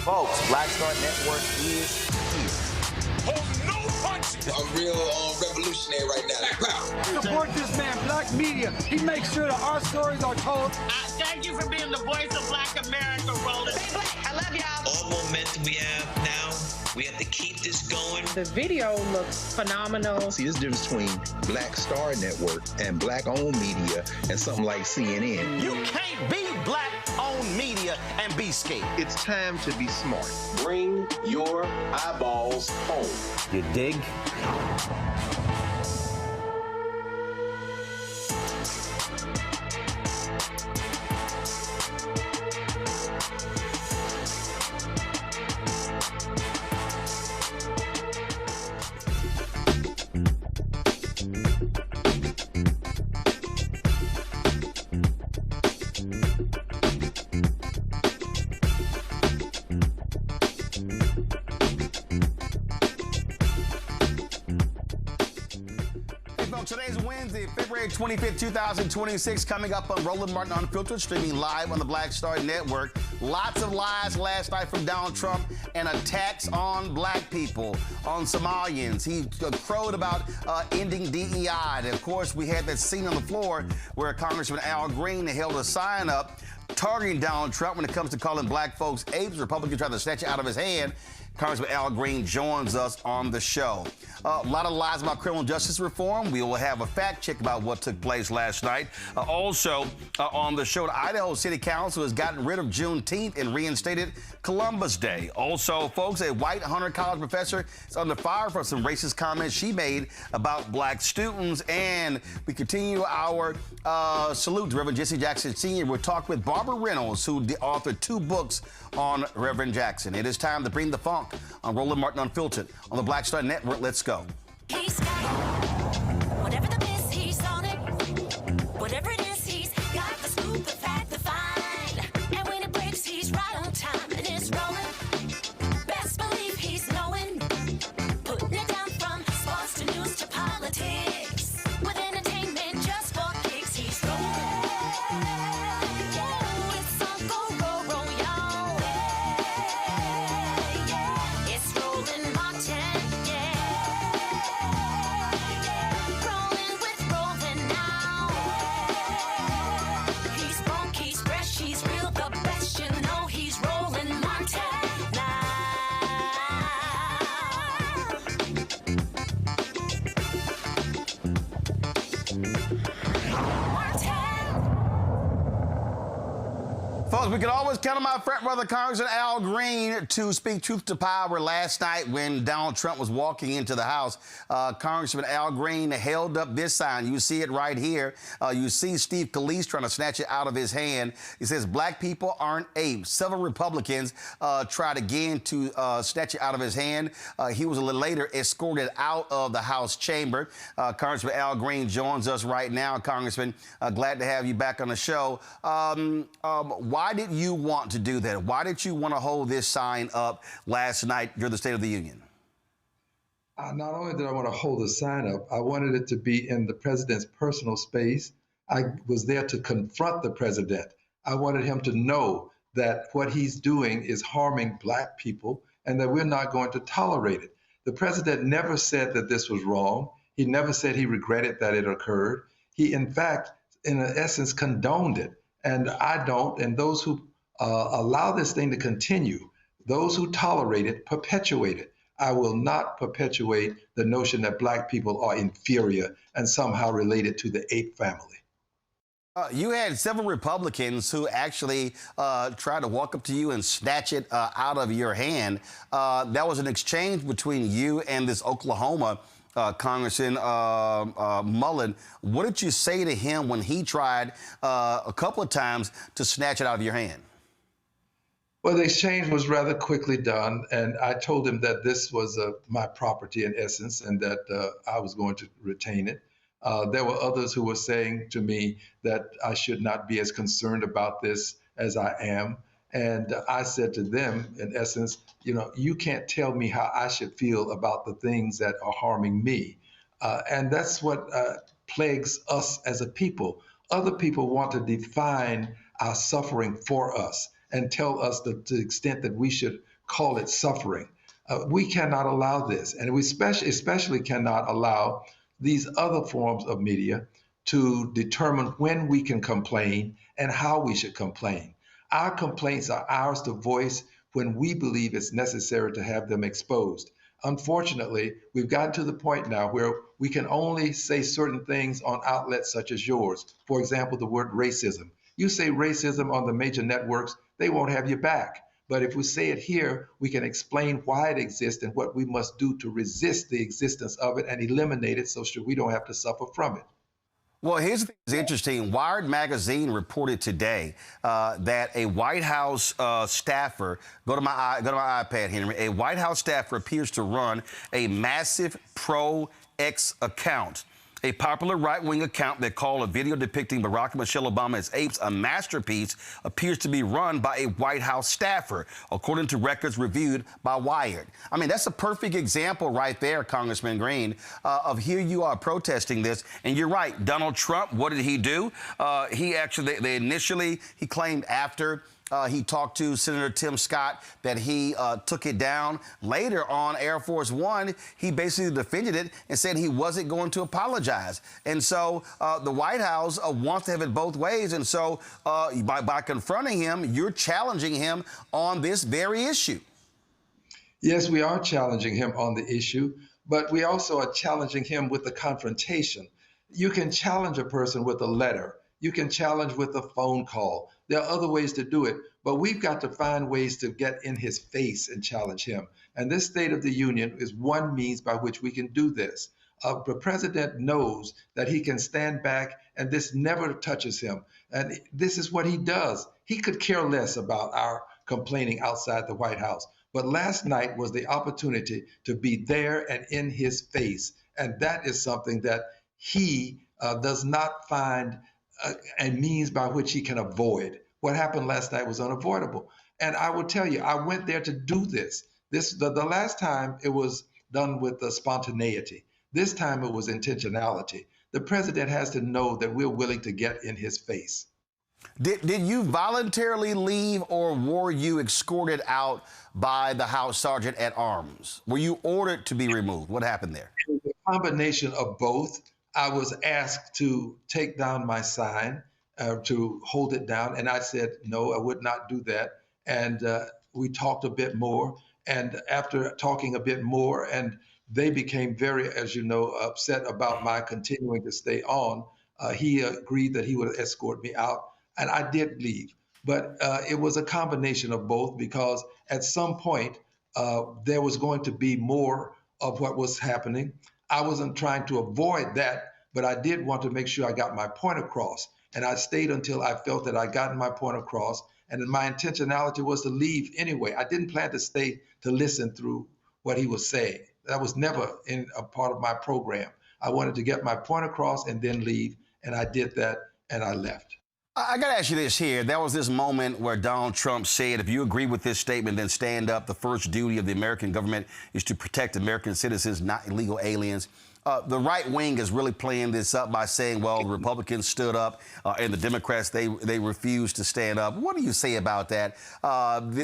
Folks, Black Star Network is here. Hold no punches. I'm real revolutionary right now. Support this man, Black media. He makes sure that our stories are told. Thank you for being the voice of Black America, Roland. Stay black. I love y'all. All momentum we have now, we have to keep this going. The video looks phenomenal. See, this difference between Black Star Network and Black-owned media and something like CNN. You can't be Black-owned media and be scared. It's time to be smart. Bring your eyeballs home. You dig? Today's Wednesday, February 25th, 2026, coming up on Roland Martin Unfiltered, streaming live on the Black Star Network. Lots of lies last night from Donald Trump and attacks on black people, on Somalians. He crowed about ending DEI. And of course, we had that scene on the floor where Congressman Al Green held a sign up targeting Donald Trump when it comes to calling black folks apes. Republicans trying to snatch it out of his hand. Congressman Al Green joins us on the show. A lot of lies about criminal justice reform. We will have a fact check about what took place last night. Also on the show, the Idaho City Council has gotten rid of Juneteenth and reinstated Columbus Day. Also, folks, a white Hunter College professor is under fire for some racist comments she made about black students. And we continue our salute to Reverend Jesse Jackson Sr. We'll talk with Barbara Reynolds, who authored 2 books on Reverend Jackson. It is time to bring the funk on Roland Martin Unfiltered on the Black Star Network. Let's go. He's got whatever the miss, he's on it. Whatever it is, he's got the scoop, the fact, the find. And when it breaks, he's right on time and it's rolling. Best believe he's knowing. Putting it down from sports to news to politics. With entertainment just for kicks, he's rolling. It's Uncle Roro, y'all. It's Roland Martin, rolling with Roland now. He's funk, he's fresh, he's real, the best, you know he's Roland Martin now. Folks, we can always count on my frat brother, Congressman Al Green, to speak truth to power. Last night when Donald Trump was walking into the House, Congressman Al Green held up this sign. You see it right here. You see Steve Scalise trying to snatch it out of his hand. He says, "Black people aren't apes." Several Republicans tried again to snatch it out of his hand. He was a little later escorted out of the House chamber. Congressman Al Green joins us right now. Congressman, glad to have you back on the show. Why did you want to do that? Why did you want to hold this sign up last night during the State of the Union? Not only did I want to hold the sign up, I wanted it to be in the president's personal space. I was there to confront the president. I wanted him to know that what he's doing is harming black people and that we're not going to tolerate it. The president never said that this was wrong. He never said he regretted that it occurred. He, in fact, in essence, condoned it. And I don't, and those who allow this thing to continue, those who tolerate it, perpetuate it. I will not perpetuate the notion that black people are inferior and somehow related to the ape family. You had several Republicans who actually tried to walk up to you and snatch it out of your hand. That was an exchange between you and this Oklahoma Congressman Mullen. What did you say to him when he tried a couple of times to snatch it out of your hand? Well, the exchange was rather quickly done, and I told him that this was my property in essence, and that I was going to retain it. There were others who were saying to me that I should not be as concerned about this as I am. And I said to them, in essence, you know, you can't tell me how I should feel about the things that are harming me. And that's what plagues us as a people. Other people want to define our suffering for us and tell us the extent that we should call it suffering. We cannot allow this, and we especially cannot allow these other forms of media to determine when we can complain and how we should complain. Our complaints are ours to voice when we believe it's necessary to have them exposed. Unfortunately, we've gotten to the point now where we can only say certain things on outlets such as yours. For example, the word racism. You say racism on the major networks, they won't have you back. But if we say it here, we can explain why it exists and what we must do to resist the existence of it and eliminate it so we don't have to suffer from it. Well, here's the thing that's interesting. Wired magazine reported today that a White House staffer, go to my iPad, Henry, a White House staffer appears to run a massive pro-X account. A popular right-wing account that called a video depicting Barack and Michelle Obama as apes a masterpiece appears to be run by a White House staffer, according to records reviewed by Wired. I mean, that's a perfect example right there, Congressman Green, of here you are protesting this. And you're right, Donald Trump, what did he do? He actually, he claimed after he talked to Senator Tim Scott that he took it down. Later on Air Force One, he basically defended it and said he wasn't going to apologize. And so the White House wants to have it both ways. And so by confronting him, you're challenging him on this very issue. Yes, we are challenging him on the issue, but we also are challenging him with the confrontation. You can challenge a person with a letter. You can challenge with a phone call. There are other ways to do it, but we've got to find ways to get in his face and challenge him. And this State of the Union is one means by which we can do this. The president knows that he can stand back and this never touches him. And this is what he does. He could care less about our complaining outside the White House. But last night was the opportunity to be there and in his face. And that is something that he does not find a means by which he can avoid. What happened last night was unavoidable. And I will tell you, I went there to do this. The last time it was done with the spontaneity. This time it was intentionality. The president has to know that we're willing to get in his face. Did you voluntarily leave, or were you escorted out by the House Sergeant at Arms? Were you ordered to be removed? What happened there? It was a combination of both. I was asked to take down my sign, to hold it down, and I said, no, I would not do that. And we talked a bit more, and after talking a bit more, and they became very, as you know, upset about my continuing to stay on, he agreed that he would escort me out, and I did leave. But it was a combination of both, because at some point, there was going to be more of what was happening. I wasn't trying to avoid that, but I did want to make sure I got my point across. And I stayed until I felt that I gotten my point across. And my intentionality was to leave anyway. I didn't plan to stay to listen through what he was saying. That was never in a part of my program. I wanted to get my point across and then leave. And I did that, and I left. I got to ask you this here. There was this moment where Donald Trump said, if you agree with this statement, then stand up. The first duty of the American government is to protect American citizens, not illegal aliens. The right wing is really playing this up by saying, well, the Republicans stood up and the Democrats, they refused to stand up. What do you say about that? And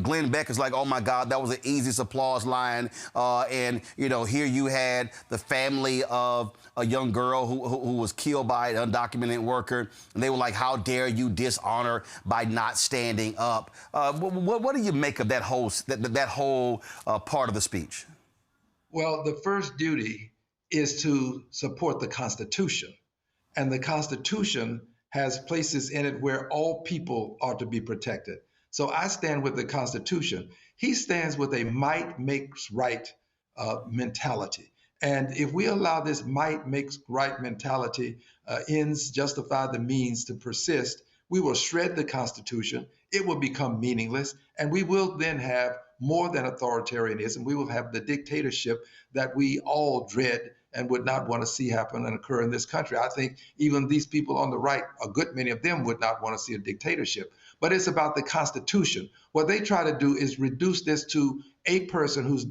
Glenn Beck is like, oh, my God, that was the easiest applause line. And, here you had the family of a young girl who was killed by an undocumented worker. And they were like, how dare you dishonor by not standing up? What do you make of that whole part of the speech? Well, the first duty is to support the Constitution. And the Constitution has places in it where all people are to be protected. So I stand with the Constitution. He stands with a might makes right mentality. And if we allow this might makes right mentality, ends justify the means to persist, we will shred the Constitution. It will become meaningless. And we will then have more than authoritarianism. We will have the dictatorship that we all dread and would not want to see happen and occur in this country. I think even these people on the right, a good many of them would not want to see a dictatorship. But it's about the Constitution. What they try to do is reduce this to a person who's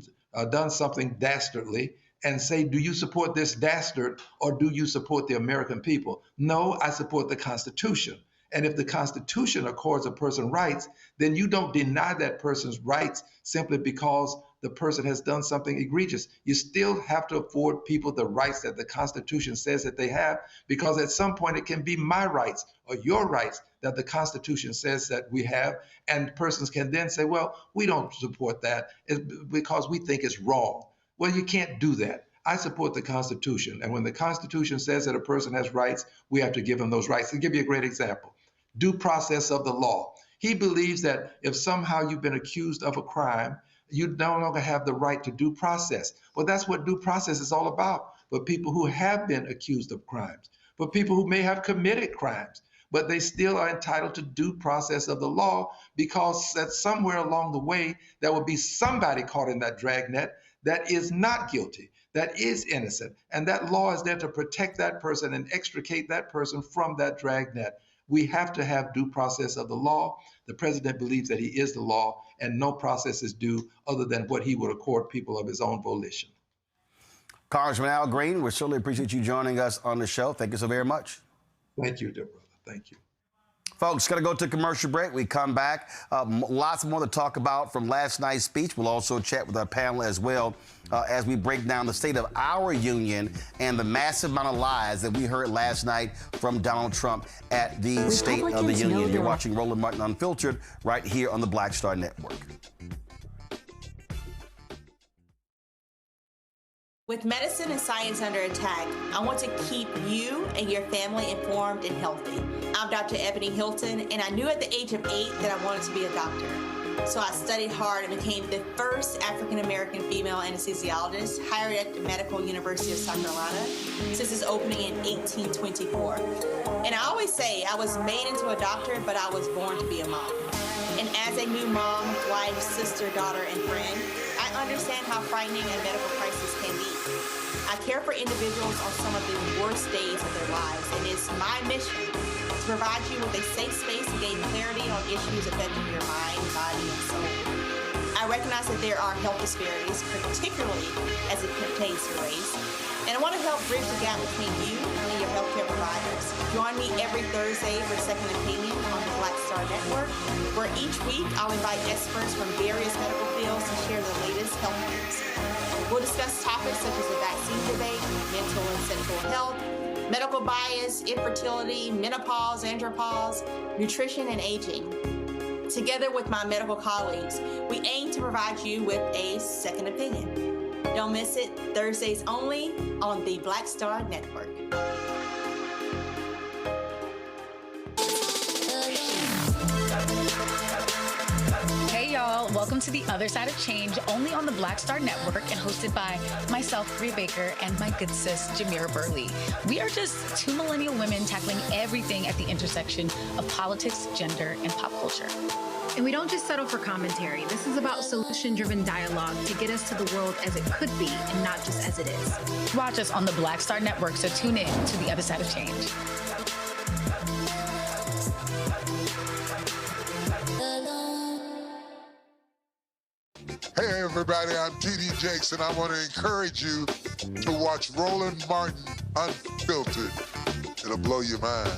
done something dastardly and say, do you support this dastard or do you support the American people? No, I support the Constitution. And if the Constitution accords a person rights, then you don't deny that person's rights simply because the person has done something egregious. You still have to afford people the rights that the Constitution says that they have, because at some point it can be my rights or your rights that the Constitution says that we have. And persons can then say, well, we don't support that because we think it's wrong. Well, you can't do that. I support the Constitution. And when the Constitution says that a person has rights, we have to give them those rights. I'll give you a great example. Due process of the law. He believes that if somehow you've been accused of a crime, you no longer have the right to due process. Well, that's what due process is all about for people who have been accused of crimes, for people who may have committed crimes, but they still are entitled to due process of the law, because that somewhere along the way, there will be somebody caught in that dragnet that is not guilty, that is innocent. And that law is there to protect that person and extricate that person from that dragnet. We have to have due process of the law. The president believes that he is the law, and no process is due other than what he would accord people of his own volition. Congressman Al Green, we certainly appreciate you joining us on the show. Thank you so very much. Thank you, dear brother. Thank you. Folks, going to go to commercial break. We come back. Lots more to talk about from last night's speech. We'll also chat with our panel as well as we break down the state of our union and the massive amount of lies that we heard last night from Donald Trump at the State of the Union. You're watching Roland Martin Unfiltered right here on the Black Star Network. With medicine and science under attack, I want to keep you and your family informed and healthy. I'm Dr. Ebony Hilton, and I knew at the age of 8 that I wanted to be a doctor. So I studied hard and became the first African-American female anesthesiologist hired at the Medical University of South Carolina since its opening in 1824. And I always say I was made into a doctor, but I was born to be a mom. And as a new mom, wife, sister, daughter, and friend, I understand how frightening a medical crisis can be. I care for individuals on some of the worst days of their lives, and it's my mission to provide you with a safe space to gain clarity on issues affecting your mind, body, and soul. I recognize that there are health disparities, particularly as it pertains to race, and I want to help bridge the gap between you and your healthcare providers. Join me every Thursday for Second Opinion on the Black Star Network, where each week I'll invite experts from various medical fields to share the latest health news. We'll discuss topics such as the vaccine debate, mental and sexual health, medical bias, infertility, menopause, andropause, nutrition, and aging. Together with my medical colleagues, we aim to provide you with a second opinion. Don't miss it, Thursdays only on the Black Star Network. Hey y'all, welcome to The Other Side of Change, only on the Black Star Network and hosted by myself, Rhea Baker, and my good sis, Jamira Burley. We are just two millennial women tackling everything at the intersection of politics, gender, and pop culture. And we don't just settle for commentary. This is about solution-driven dialogue to get us to the world as it could be and not just as it is. Watch us on the Black Star Network, so tune in to The Other Side of Change. Hey everybody, I'm T.D. Jakes, and I want to encourage you to watch Roland Martin Unfiltered. It'll blow your mind.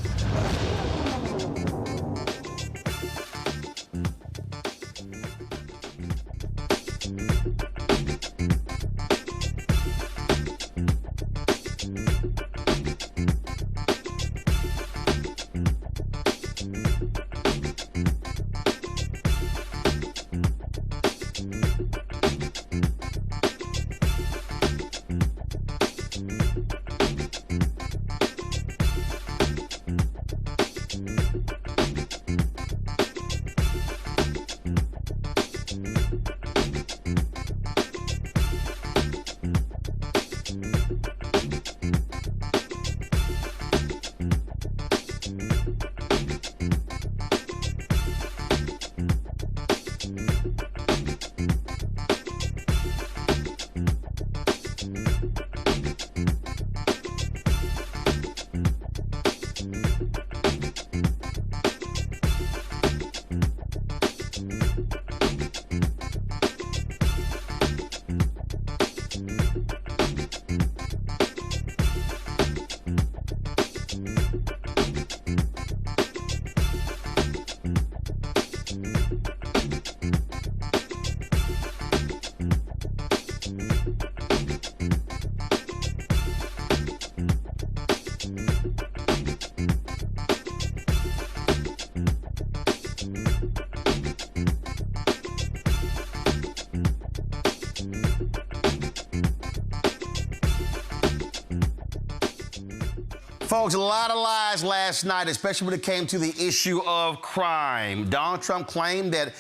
Folks, a lot of lies last night, especially when it came to the issue of crime. Donald Trump claimed that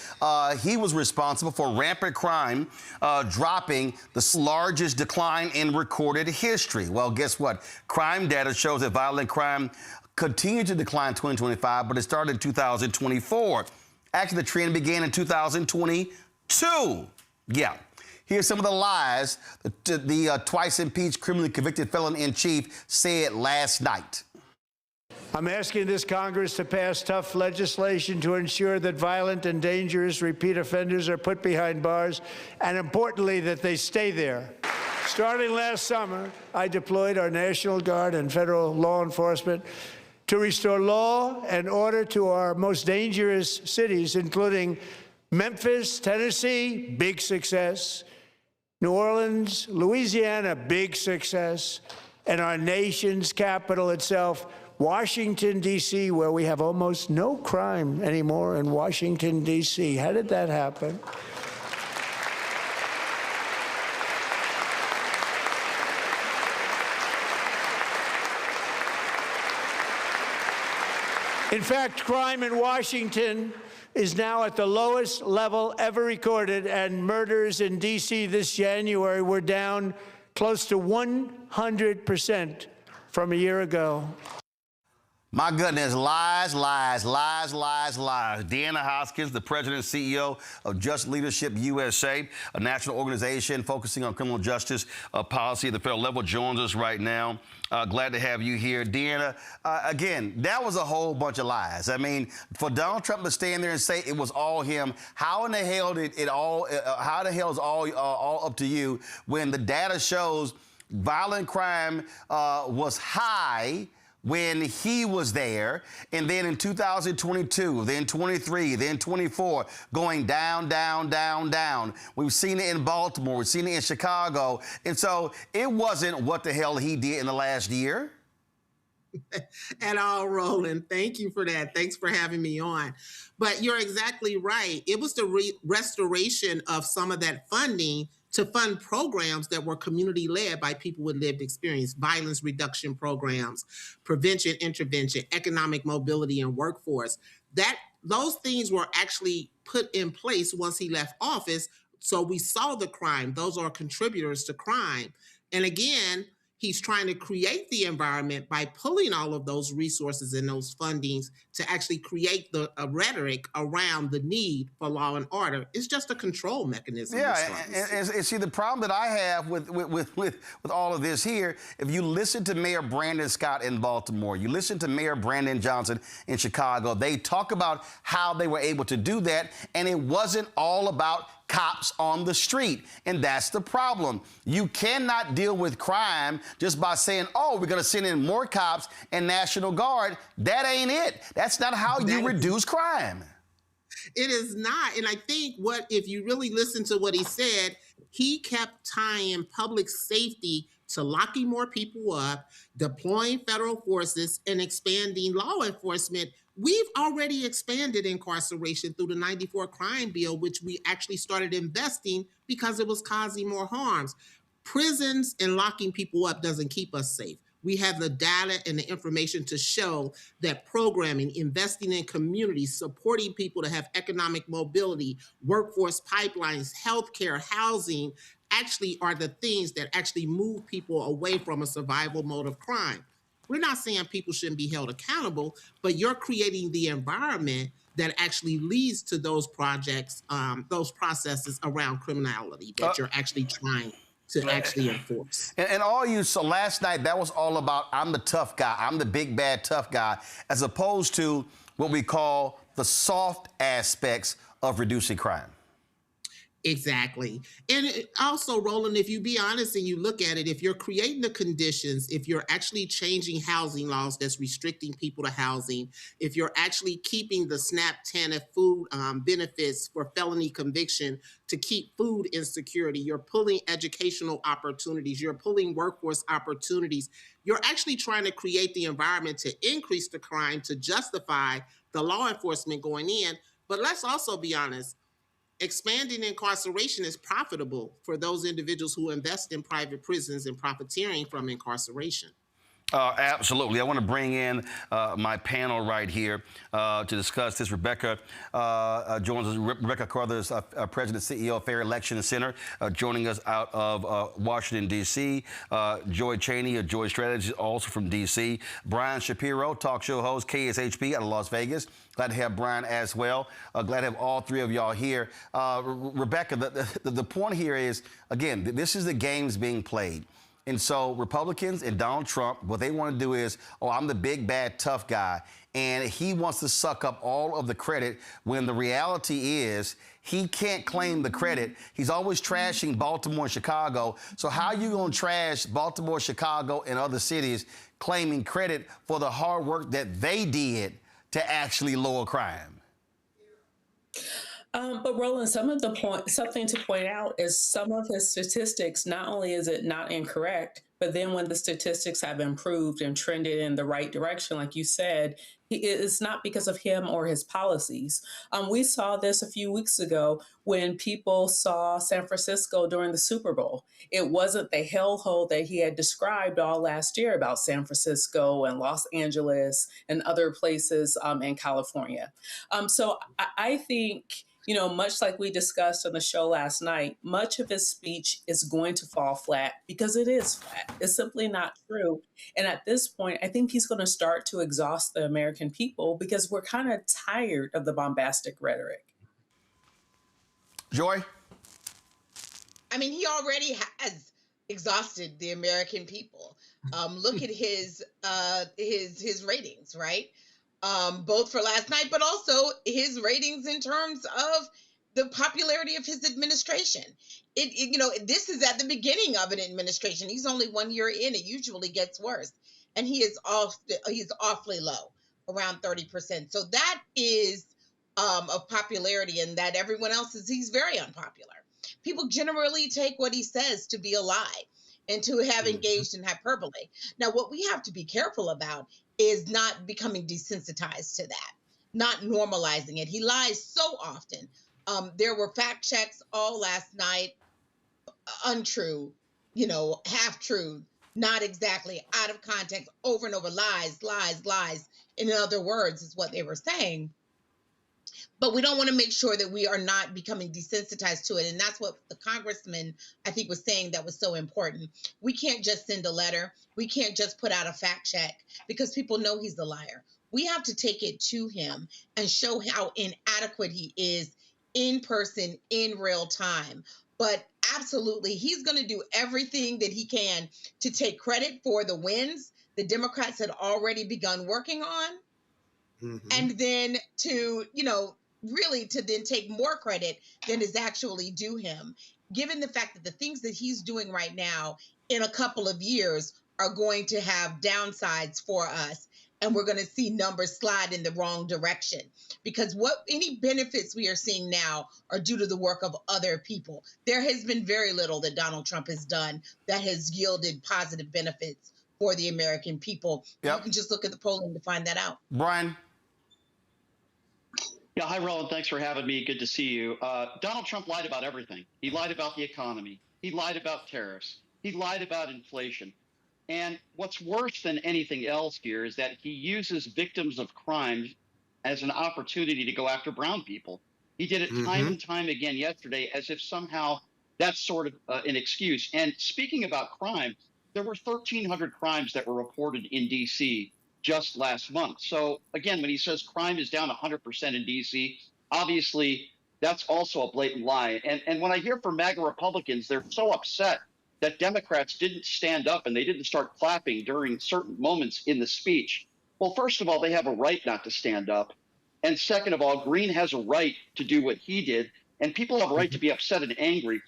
he was responsible for rampant crime dropping the largest decline in recorded history. Well, guess what? Crime data shows that violent crime continued to decline in 2025, but it started in 2024. Actually, the trend began in 2022. Yeah. Here's some of the lies the twice-impeached, criminally convicted felon-in-chief said last night. I'm asking this Congress to pass tough legislation to ensure that violent and dangerous repeat offenders are put behind bars, and importantly, that they stay there. Starting last summer, I deployed our National Guard and federal law enforcement to restore law and order to our most dangerous cities, including Memphis, Tennessee, big success, New Orleans, Louisiana, big success, and our nation's capital itself, Washington, D.C., where we have almost no crime anymore in Washington, D.C. How did that happen? In fact, crime in Washington is now at the lowest level ever recorded, and murders in D.C. this January were down close to 100% from a year ago. My goodness, lies, lies, lies, lies, lies. Deanna Hoskins, the president and CEO of Just Leadership USA, a national organization focusing on criminal justice policy at the federal level, joins us right now. Glad to have you here. Deanna, again, that was a whole bunch of lies. I mean, for Donald Trump to stand there and say it was all him, how in the hell did it all, how the hell is all up to you when the data shows violent crime was high when he was there, and then in 2022, then 23, then 24, going down, down, down, down. We've seen it in Baltimore, we've seen it in Chicago, and so it wasn't what the hell he did in the last year. At all, Roland. Thank you for that. Thanks for having me on. But you're exactly right. It was the restoration of some of that funding to fund programs that were community-led by people with lived experience, violence reduction programs, prevention, intervention, economic mobility, and workforce. Those things were actually put in place once he left office, so we saw the crime. Those are contributors to crime. And again, he's trying to create the environment by pulling all of those resources and those fundings to actually create a rhetoric around the need for law and order. It's just a control mechanism. Yeah, and see, the problem that I have with all of this here, if you listen to Mayor Brandon Scott in Baltimore, you listen to Mayor Brandon Johnson in Chicago, they talk about how they were able to do that, and it wasn't all about cops on the street. And that's the problem. You cannot deal with crime just by saying, oh, we're going to send in more cops and National Guard. That ain't it. That's not how you reduce crime. It is not. And I think if you really listen to what he said, he kept tying public safety to locking more people up, deploying federal forces, and expanding law enforcement. We've already expanded incarceration through the 94 crime bill, which we actually started investing because it was causing more harms. Prisons and locking people up doesn't keep us safe. We have the data and the information to show that programming, investing in communities, supporting people to have economic mobility, workforce pipelines, healthcare, housing, actually are the things that actually move people away from a survival mode of crime. We're not saying people shouldn't be held accountable, but you're creating the environment that actually leads to those projects, those processes around criminality that you're actually trying to actually enforce. And all you saw last night, that was all about I'm the tough guy, I'm the big bad tough guy, as opposed to what we call the soft aspects of reducing crime. Exactly. And also, Roland, if you be honest and you look at it, if you're creating the conditions, if you're actually changing housing laws that's restricting people to housing, if you're actually keeping the SNAP, TANF food benefits for felony conviction to keep food insecurity, you're pulling educational opportunities, you're pulling workforce opportunities, you're actually trying to create the environment to increase the crime, to justify the law enforcement going in. But let's also be honest. Expanding incarceration is profitable for those individuals who invest in private prisons and profiteering from incarceration. Absolutely. I want to bring in my panel right here to discuss this. Rebecca joins us. Rebecca Carruthers, President, CEO of Fair Election Center, joining us out of Washington, D.C. Joy Cheney of Joy Strategies, also from D.C. Brian Shapiro, talk show host, KSHP out of Las Vegas. Glad to have Brian as well. Glad to have all three of y'all here. Rebecca, the point here is, again, this is the games being played. And so Republicans and Donald Trump, what they want to do is, oh, I'm the big, bad, tough guy. And he wants to suck up all of the credit when the reality is he can't claim the credit. He's always trashing Baltimore and Chicago. So how are you going to trash Baltimore, Chicago, and other cities claiming credit for the hard work that they did to actually lower crime? But Roland, something to point out is some of his statistics, not only is it not incorrect, but then when the statistics have improved and trended in the right direction, like you said, it's not because of him or his policies. We saw this a few weeks ago when people saw San Francisco during the Super Bowl. It wasn't the hellhole that he had described all last year about San Francisco and Los Angeles and other places in California. So I think, you know, much like we discussed on the show last night, much of his speech is going to fall flat because it is flat. It's simply not true. And at this point, I think he's going to start to exhaust the American people because we're kind of tired of the bombastic rhetoric. Joy? I mean, he already has exhausted the American people. Look at his ratings, right? Both for last night, but also his ratings in terms of the popularity of his administration. You know, this is at the beginning of an administration. He's only 1 year in. It usually gets worse, and he's awfully low, around 30%. So that is of popularity, and that everyone else he's very unpopular. People generally take what he says to be a lie and to have engaged in hyperbole. Now, what we have to be careful about is not becoming desensitized to that, not normalizing it. He lies so often. There were fact checks all last night, untrue, you know, half true, not exactly, out of context, over and over, lies, lies, lies. In other words, is what they were saying. But we don't want to make sure that we are not becoming desensitized to it. And that's what the congressman, I think, was saying that was so important. We can't just send a letter. We can't just put out a fact check because people know he's a liar. We have to take it to him and show how inadequate he is in person, in real time. But absolutely, he's going to do everything that he can to take credit for the wins the Democrats had already begun working on. And then to, you know, really to then take more credit than is actually due him, given the fact that the things that he's doing right now in a couple of years are going to have downsides for us. And we're going to see numbers slide in the wrong direction because any benefits we are seeing now are due to the work of other people. There has been very little that Donald Trump has done that has yielded positive benefits for the American people. Yep. You can just look at the polling to find that out. Brian? Yeah, hi, Roland. Thanks for having me. Good to see you. Donald Trump lied about everything. He lied about the economy. He lied about tariffs. He lied about inflation. And what's worse than anything else here is that he uses victims of crime as an opportunity to go after brown people. He did it time and time again yesterday as if somehow that's sort of an excuse. And speaking about crime, there were 1,300 crimes that were reported in D.C. just last month. So again, when he says crime is down 100% in D.C., obviously that's also a blatant lie. And when I hear from MAGA Republicans, they're so upset that Democrats didn't stand up and they didn't start clapping during certain moments in the speech. Well, first of all, they have a right not to stand up. And second of all, Green has a right to do what he did. And people have a right to be upset and angry.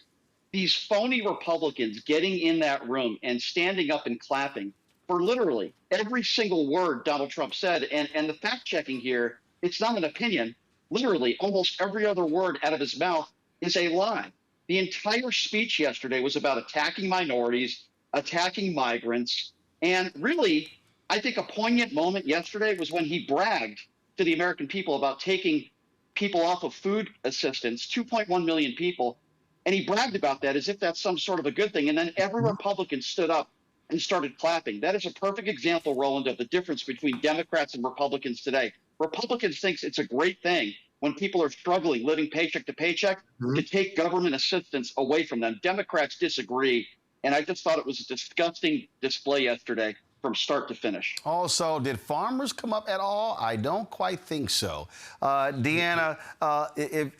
These phony Republicans getting in that room and standing up and clapping for literally every single word Donald Trump said. And the fact checking here, it's not an opinion. Literally, almost every other word out of his mouth is a lie. The entire speech yesterday was about attacking minorities, attacking migrants. And really, I think a poignant moment yesterday was when he bragged to the American people about taking people off of food assistance, 2.1 million people. And he bragged about that as if that's some sort of a good thing. And then every Republican stood up and started clapping. That is a perfect example, Roland, of the difference between Democrats and Republicans today. Republicans think it's a great thing when people are struggling, living paycheck to paycheck, to take government assistance away from them. Democrats disagree, and I just thought it was a disgusting display yesterday from start to finish. Also, did farmers come up at all? I don't quite think so. Deanna,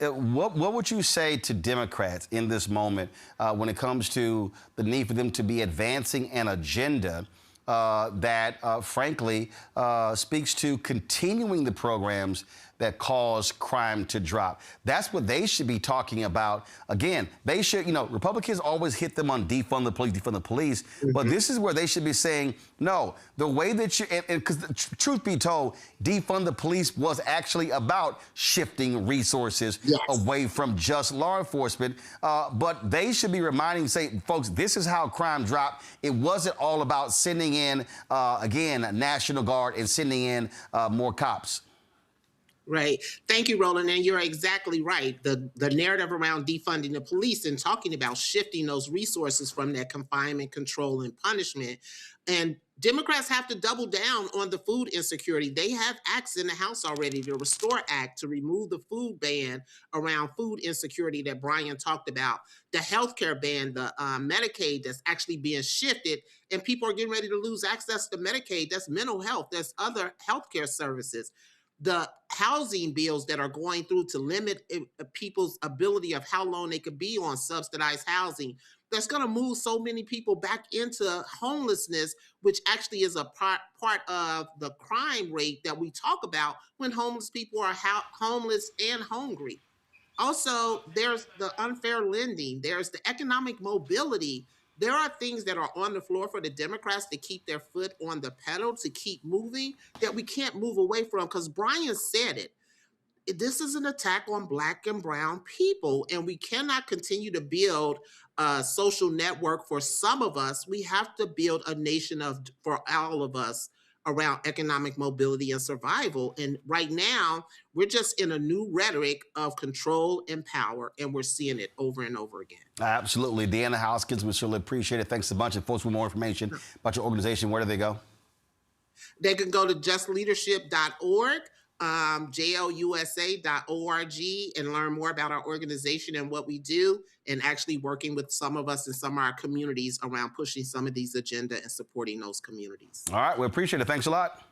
what would you say to Democrats in this moment when it comes to the need for them to be advancing an agenda that, frankly, speaks to continuing the programs that cause crime to drop? That's what they should be talking about. Again, they should, Republicans always hit them on defund the police, but this is where they should be saying, no, the way that you, because truth be told, defund the police was actually about shifting resources away from just law enforcement, but they should be reminding, say, folks, this is how crime dropped. It wasn't all about sending in, again, National Guard and sending in more cops. Right. Thank you, Roland. And you're exactly right. The narrative around defunding the police and talking about shifting those resources from that confinement, control, and punishment. And Democrats have to double down on the food insecurity. They have acts in the House already, the Restore Act, to remove the food ban around food insecurity that Brian talked about, the healthcare ban, the Medicaid that's actually being shifted, and people are getting ready to lose access to Medicaid. That's mental health. That's other healthcare services. The housing bills that are going through to limit people's ability of how long they could be on subsidized housing. That's going to move so many people back into homelessness, which actually is a part of the crime rate that we talk about when homeless people are homeless and hungry. Also, there's the unfair lending. There's the economic mobility. There are things that are on the floor for the Democrats to keep their foot on the pedal, to keep moving, that we can't move away from, because Brian said it. This is an attack on Black and brown people, and we cannot continue to build a social network for some of us. We have to build a nation for all of us around economic mobility and survival. And right now, we're just in a new rhetoric of control and power, and we're seeing it over and over again. Absolutely. Deanna Hoskins, we certainly appreciate it. Thanks a bunch. And folks with more information about your organization, where do they go? They can go to justleadership.org, JLUSA.org, and learn more about our organization and what we do, and actually working with some of us in some of our communities around pushing some of these agenda and supporting those communities. All right, we appreciate it. Thanks a lot.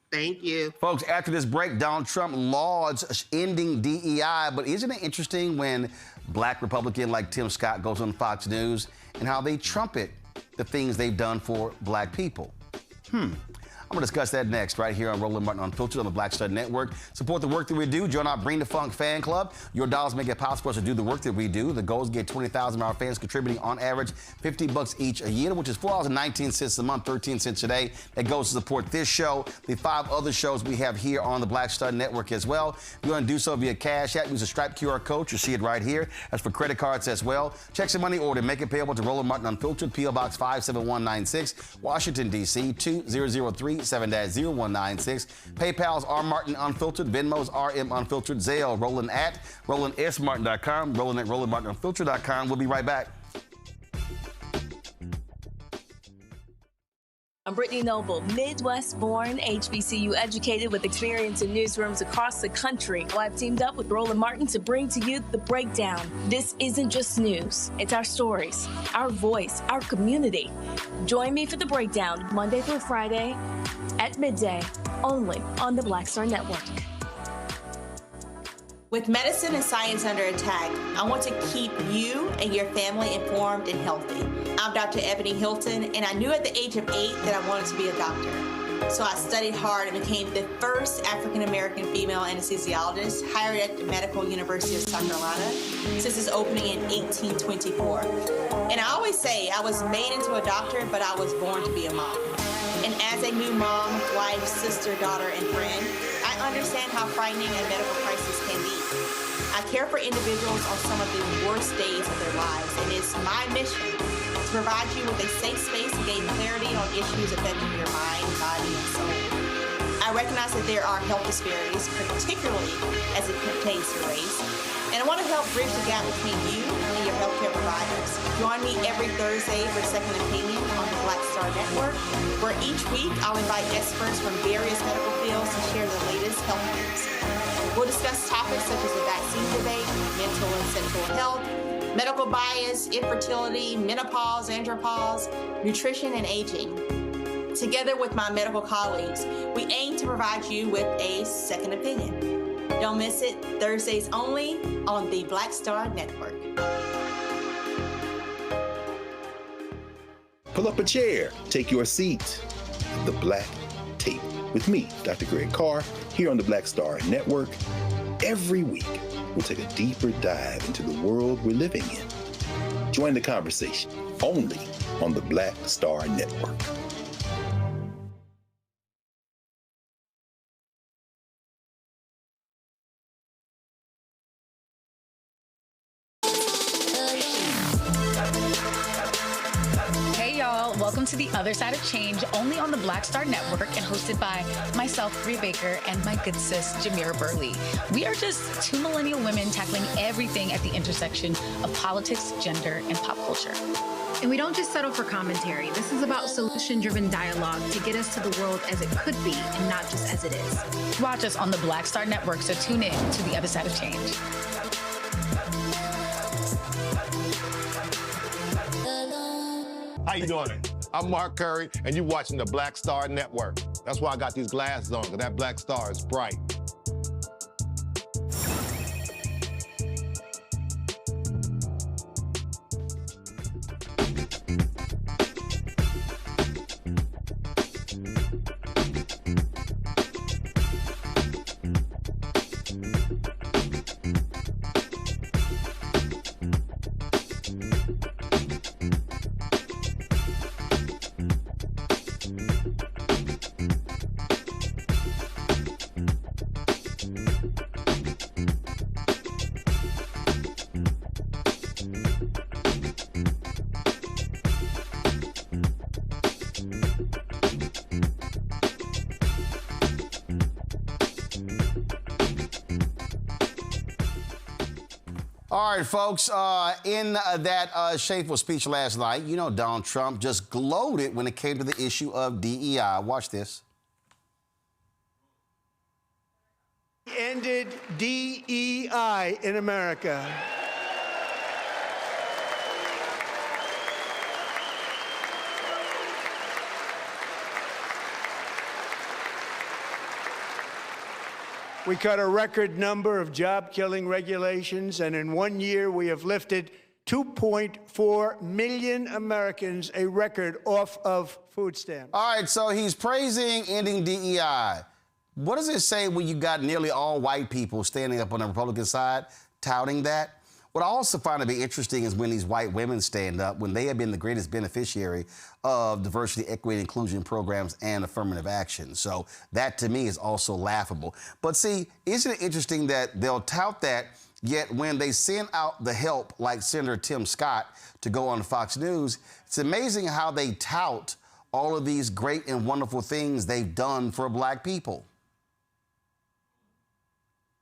Thank you. Folks, after this break, Donald Trump lauds ending DEI, but isn't it interesting when Black Republican like Tim Scott goes on Fox News and how they trumpet the things they've done for Black people? I'm going to discuss that next right here on Roland Martin Unfiltered on the Black Star Network. Support the work that we do. Join our Bring the Funk fan club. Your dollars make it possible for us to do the work that we do. The goal is to get 20,000 of our fans contributing on average $50 each a year, which is $4.19 a month, 13 cents a day. That goes to support this show, the 5 other shows we have here on the Black Star Network as well. If you want to do so via Cash App, use a striped QR code. You see it right here. That's for credit cards as well. Checks and money order. Make it payable to Roland Martin Unfiltered, P.O. Box 57196, Washington, D.C. 20037-0196. PayPal's R Martin Unfiltered, Venmo's RM Unfiltered, Zelle, Roland at RolandSMartin.com, Roland at RolandMartinUnfiltered.com. We'll be right back. I'm Brittany Noble, Midwest-born, HBCU educated with experience in newsrooms across the country. Well, I've teamed up with Roland Martin to bring to you The Breakdown. This isn't just news. It's our stories, our voice, our community. Join me for The Breakdown, Monday through Friday at midday, only on the Black Star Network. With medicine and science under attack, I want to keep you and your family informed and healthy. I'm Dr. Ebony Hilton, and I knew at the age of 8 that I wanted to be a doctor. So I studied hard and became the first African-American female anesthesiologist hired at the Medical University of South Carolina since its opening in 1824. And I always say I was made into a doctor, but I was born to be a mom. And as a new mom, wife, sister, daughter, and friend, I understand how frightening a medical crisis can be. I care for individuals on some of the worst days of their lives, and it's my mission to provide you with a safe space to gain clarity on issues affecting your mind, body, and soul. I recognize that there are health disparities, particularly as it pertains to race, and I want to help bridge the gap between you and your healthcare providers. Join me every Thursday for Second Opinion on the Black Star Network, where each week I'll invite experts from various medical fields to share the latest health news. We'll discuss topics such as the vaccine debate, mental and sexual health, medical bias, infertility, menopause, andropause, nutrition, and aging. Together with my medical colleagues, we aim to provide you with a second opinion. Don't miss it, Thursdays only on the Black Star Network. Pull up a chair, take your seat. The Black Tape with me, Dr. Greg Carr, here on the Black Star Network. Every week, we'll take a deeper dive into the world we're living in. Join the conversation only on the Black Star Network. Welcome to The Other Side of Change, only on the Black Star Network and hosted by myself, Rhea Baker, and my good sis, Jamira Burley. We are just two millennial women tackling everything at the intersection of politics, gender, and pop culture. And we don't just settle for commentary. This is about solution-driven dialogue to get us to the world as it could be and not just as it is. Watch us on the Black Star Network, so tune in to The Other Side of Change. How you doing? I'm Mark Curry, and you're watching the Black Star Network. That's why I got these glasses on, because that black star is bright. All right, folks, in that shameful speech last night, you know Donald Trump just gloated when it came to the issue of DEI. Watch this. Ended DEI in America. We cut a record number of job-killing regulations, and in 1 year, we have lifted 2.4 million Americans, a record, off of food stamps. All right, so he's praising ending DEI. What does it say when you got nearly all white people standing up on the Republican side touting that? What I also find to be interesting is when these white women stand up, when they have been the greatest beneficiary of diversity, equity, inclusion programs and affirmative action. So that, to me, is also laughable. But see, isn't it interesting that they'll tout that, yet when they send out the help, like Senator Tim Scott, to go on Fox News, it's amazing how they tout all of these great and wonderful things they've done for black people.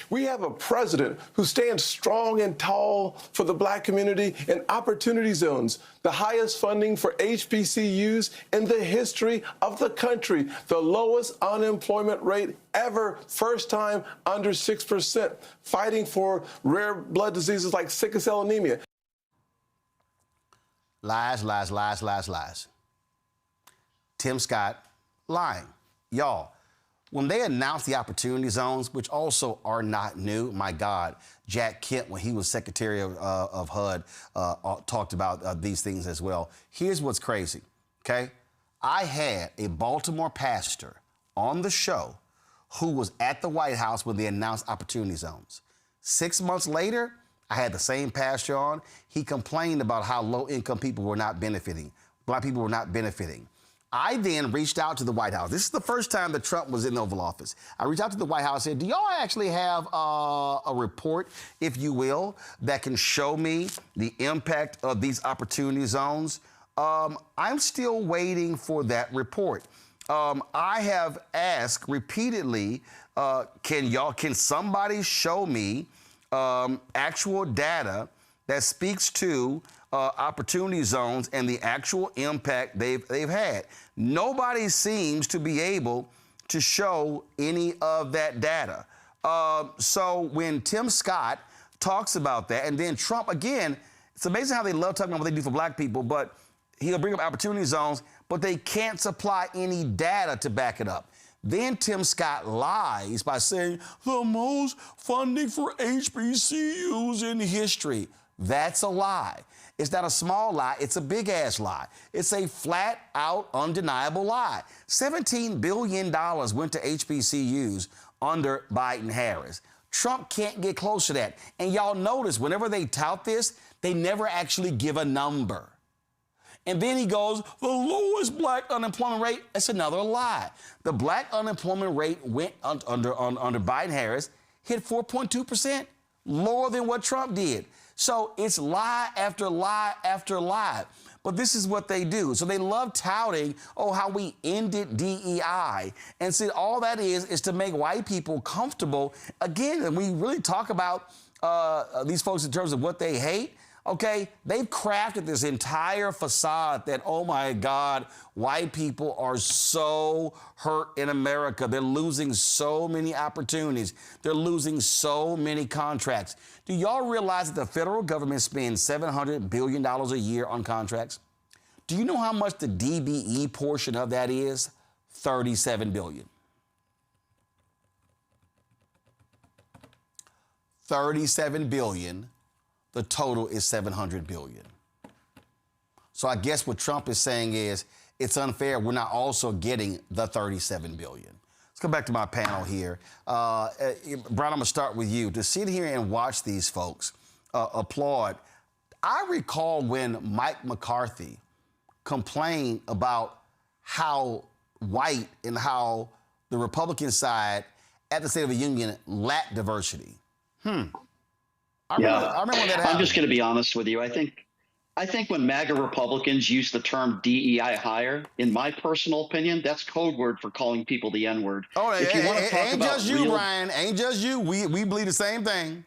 We have a president who stands strong and tall for the black community in opportunity zones, the highest funding for HBCUs in the history of the country, the lowest unemployment rate ever, first time under 6%, fighting for rare blood diseases like sickle cell anemia. Lies, lies, lies, lies, lies. Tim Scott lying. Y'all, when they announced the opportunity zones, which also are not new, my God, Jack Kemp, when he was Secretary of HUD, talked about these things as well. Here's what's crazy, okay? I had a Baltimore pastor on the show who was at the White House when they announced opportunity zones. 6 months later, I had the same pastor on. He complained about how low-income people were not benefiting. Black people were not benefiting. I then reached out to the White House. This is the first time that Trump was in the Oval Office. I reached out to the White House and said, do y'all actually have a report, if you will, that can show me the impact of these opportunity zones? I'm still waiting for that report. I have asked repeatedly, can somebody show me actual data that speaks to opportunity zones and the actual impact they've had. Nobody seems to be able to show any of that data. So when Tim Scott talks about that, and then Trump, again, it's amazing how they love talking about what they do for black people, but he'll bring up opportunity zones, but they can't supply any data to back it up. Then Tim Scott lies by saying the most funding for HBCUs in history. That's a lie. It's not a small lie, it's a big ass lie. It's a flat out undeniable lie. $17 billion went to HBCUs under Biden-Harris. Trump can't get close to that. And y'all notice whenever they tout this, they never actually give a number. And then he goes, the lowest black unemployment rate. That's another lie. The black unemployment rate went under Biden-Harris, hit 4.2%, lower than what Trump did. So it's lie after lie after lie. But this is what they do. So they love touting, oh, how we ended DEI. And see, all that is to make white people comfortable. Again, and we really talk about these folks in terms of what they hate. Okay, they've crafted this entire facade that, oh my God, white people are so hurt in America. They're losing so many opportunities. They're losing so many contracts. Do y'all realize that the federal government spends $700 billion a year on contracts? Do you know how much the DBE portion of that is? $37 billion. $37 billion. The total is $700 billion. So I guess what Trump is saying is it's unfair. We're not also getting the $37 billion. Let's come back to my panel here. Brian, I'm going to start with you. To sit here and watch these folks applaud. I recall when Mike McCarthy complained about how white and how the Republican side at the State of the Union lacked diversity. I remember when that happened. I'm just going to be honest with you. I think when MAGA Republicans use the term DEI hire, in my personal opinion, that's code word for calling people the N-word. Oh, ain't just you, Brian. Ain't just you. We believe the same thing.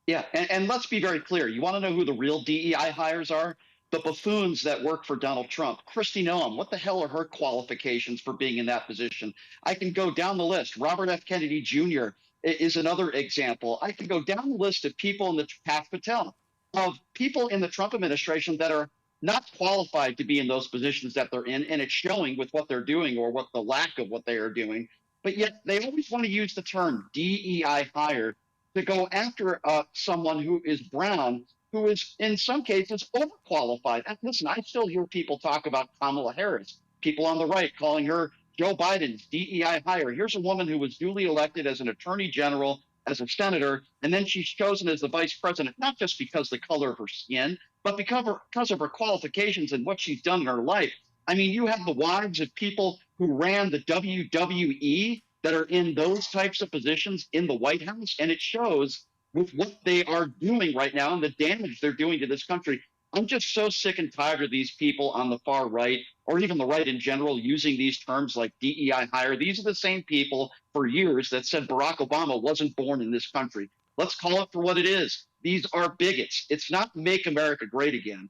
Yeah, and let's be very clear. You want to know who the real DEI hires are? The buffoons that work for Donald Trump. Kristi Noem, what the hell are her qualifications for being in that position? I can go down the list. Robert F. Kennedy Jr. is another example. I can go down the list of people in the Pat Patel, of people in the Trump administration that are not qualified to be in those positions that they're in, and it's showing with what they're doing or what the lack of what they are doing. But yet they always want to use the term DEI hire to go after someone who is brown, who is in some cases overqualified. And listen, I still hear people talk about Kamala Harris, people on the right calling her Joe Biden's DEI hire. Here's a woman who was duly elected as an attorney general, as a senator, and then she's chosen as the vice president, not just because the color of her skin, but because of her qualifications and what she's done in her life. I mean, you have the wives of people who ran the WWE that are in those types of positions in the White House, and it shows with what they are doing right now and the damage they're doing to this country. I'm just so sick and tired of these people on the far right, or even the right in general, using these terms like DEI hire. These are the same people for years that said Barack Obama wasn't born in this country. Let's call it for what it is. These are bigots. It's not make America great again.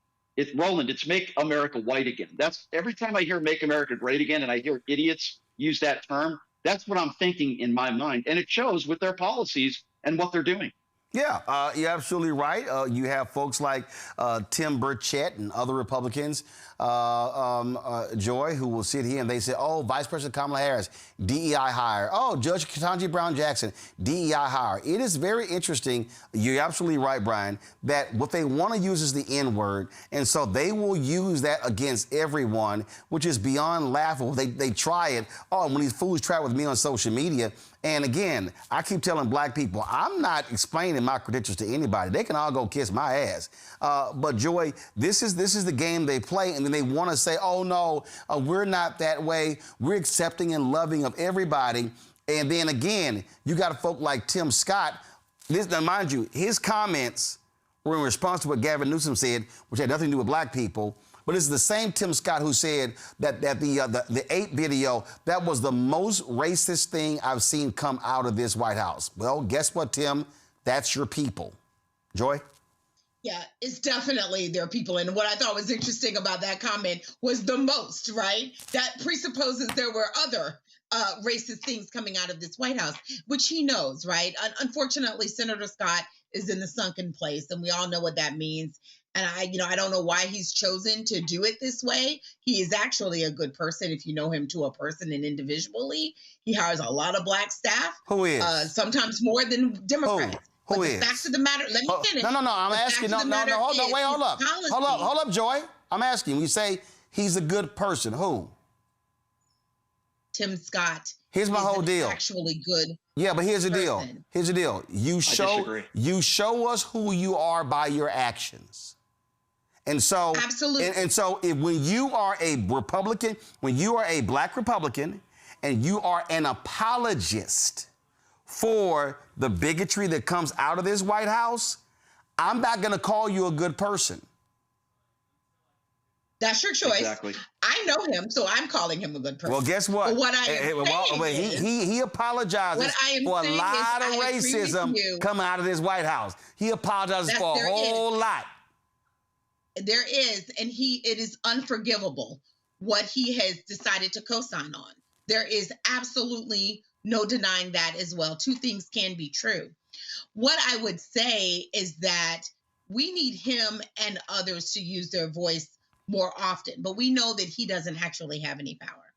Roland, it's make America white again. That's every time I hear make America great again and I hear idiots use that term, that's what I'm thinking in my mind. And it shows with their policies and what they're doing. Yeah, you're absolutely right. You have folks like Tim Burchett and other Republicans, Joy, who will sit here and they say, oh, Vice President Kamala Harris, DEI hire. Oh, Judge Ketanji Brown Jackson, DEI hire. It is very interesting. You're absolutely right, Brian, that what they want to use is the N-word. And so they will use that against everyone, which is beyond laughable. They try it. Oh, when these fools try it with me on social media. And again, I keep telling black people, I'm not explaining my credentials to anybody. They can all go kiss my ass. But Joy, this is the game they play, and then they want to say, oh no, we're not that way. We're accepting and loving of everybody. And then again, you got a folk like Tim Scott. Now, mind you, his comments were in response to what Gavin Newsom said, which had nothing to do with black people. But it's the same Tim Scott who said that the ape video, that was the most racist thing I've seen come out of this White House. Well, guess what, Tim? That's your people. Joy? Yeah, it's definitely there are people. And what I thought was interesting about that comment was the most, right? That presupposes there were other racist things coming out of this White House, which he knows, right? Unfortunately, Senator Scott is in the sunken place, and we all know what that means. And I don't know why he's chosen to do it this way. He is actually a good person if you know him to a person and individually. He hires a lot of black staff. Who is? Sometimes more than Democrats. Who But is? the facts of the matter, let me finish. No, I'm The asking. fact No, of the no, matter hold on, is wait, hold his up. policy- Hold up, Joy. I'm asking. You say he's a good person. Who? Tim Scott. Here's my is whole an deal. Actually good. Yeah, but here's the deal. person. Here's the deal. You show us who you are by your actions. And so, Absolutely. And so, when you are a Republican, when you are a black Republican, and you are an apologist for the bigotry that comes out of this White House, I'm not going to call you a good person. That's your choice. Exactly. I know him, so I'm calling him a good person. Well, guess what? But what I am saying is, he apologizes what I am for a saying lot is of I agree with racism you. coming out of this White House. He apologizes for a there whole is. lot. There is, and it is unforgivable what he has decided to co-sign on. There is absolutely no denying that as well. Two things can be true. What I would say is that we need him and others to use their voice more often, but we know that he doesn't actually have any power.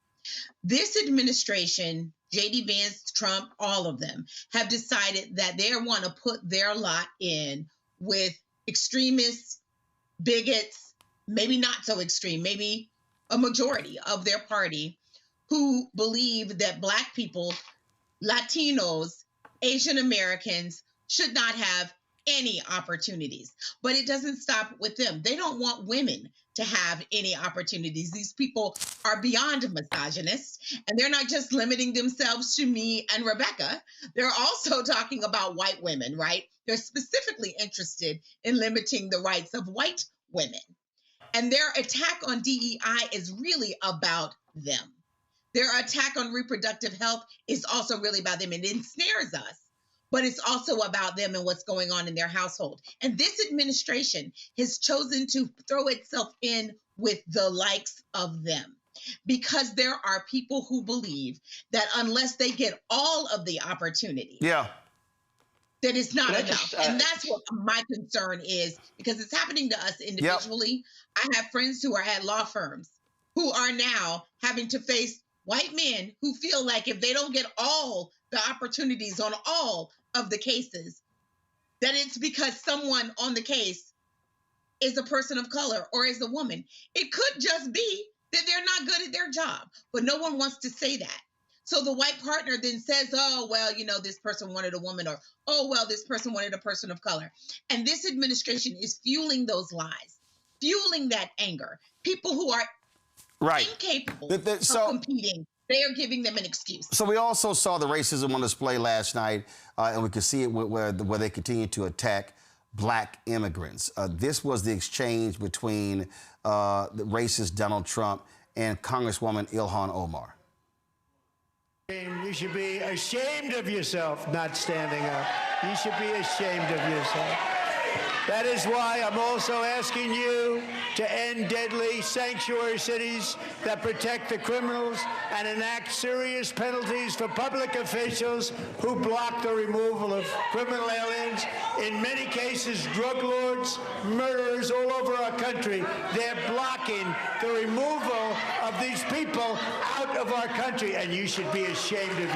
This administration, J.D. Vance, Trump, all of them have decided that they want to put their lot in with extremists, bigots, maybe not so extreme, maybe a majority of their party who believe that Black people, Latinos, Asian Americans should not have any opportunities. But it doesn't stop with them. They don't want women to have any opportunities. These people are beyond misogynist, and they're not just limiting themselves to me and Rebecca. They're also talking about white women, right? They're specifically interested in limiting the rights of white women. And their attack on DEI is really about them. Their attack on reproductive health is also really about them. It ensnares us, but it's also about them and what's going on in their household. And this administration has chosen to throw itself in with the likes of them because there are people who believe that unless they get all of the opportunity, that it's not enough. And that's what my concern is, because it's happening to us individually. I have friends who are at law firms who are now having to face white men who feel like if they don't get all the opportunities on all of the cases, that it's because someone on the case is a person of color or is a woman. It could just be that they're not good at their job, but no one wants to say that. So the white partner then says, oh, well, this person wanted a woman, or, oh, well, this person wanted a person of color. And this administration is fueling those lies, fueling that anger. People who are incapable of competing, they are giving them an excuse. So we also saw the racism on display last night, and we could see it where they continue to attack Black immigrants. This was the exchange between the racist Donald Trump and Congresswoman Ilhan Omar. You should be ashamed of yourself not standing up. You should be ashamed of yourself. That is why I'm also asking you to end deadly sanctuary cities that protect the criminals and enact serious penalties for public officials who block the removal of criminal aliens. In many cases, drug lords, murderers all over our country, they're blocking the removal of these people out of our country, and you should be ashamed of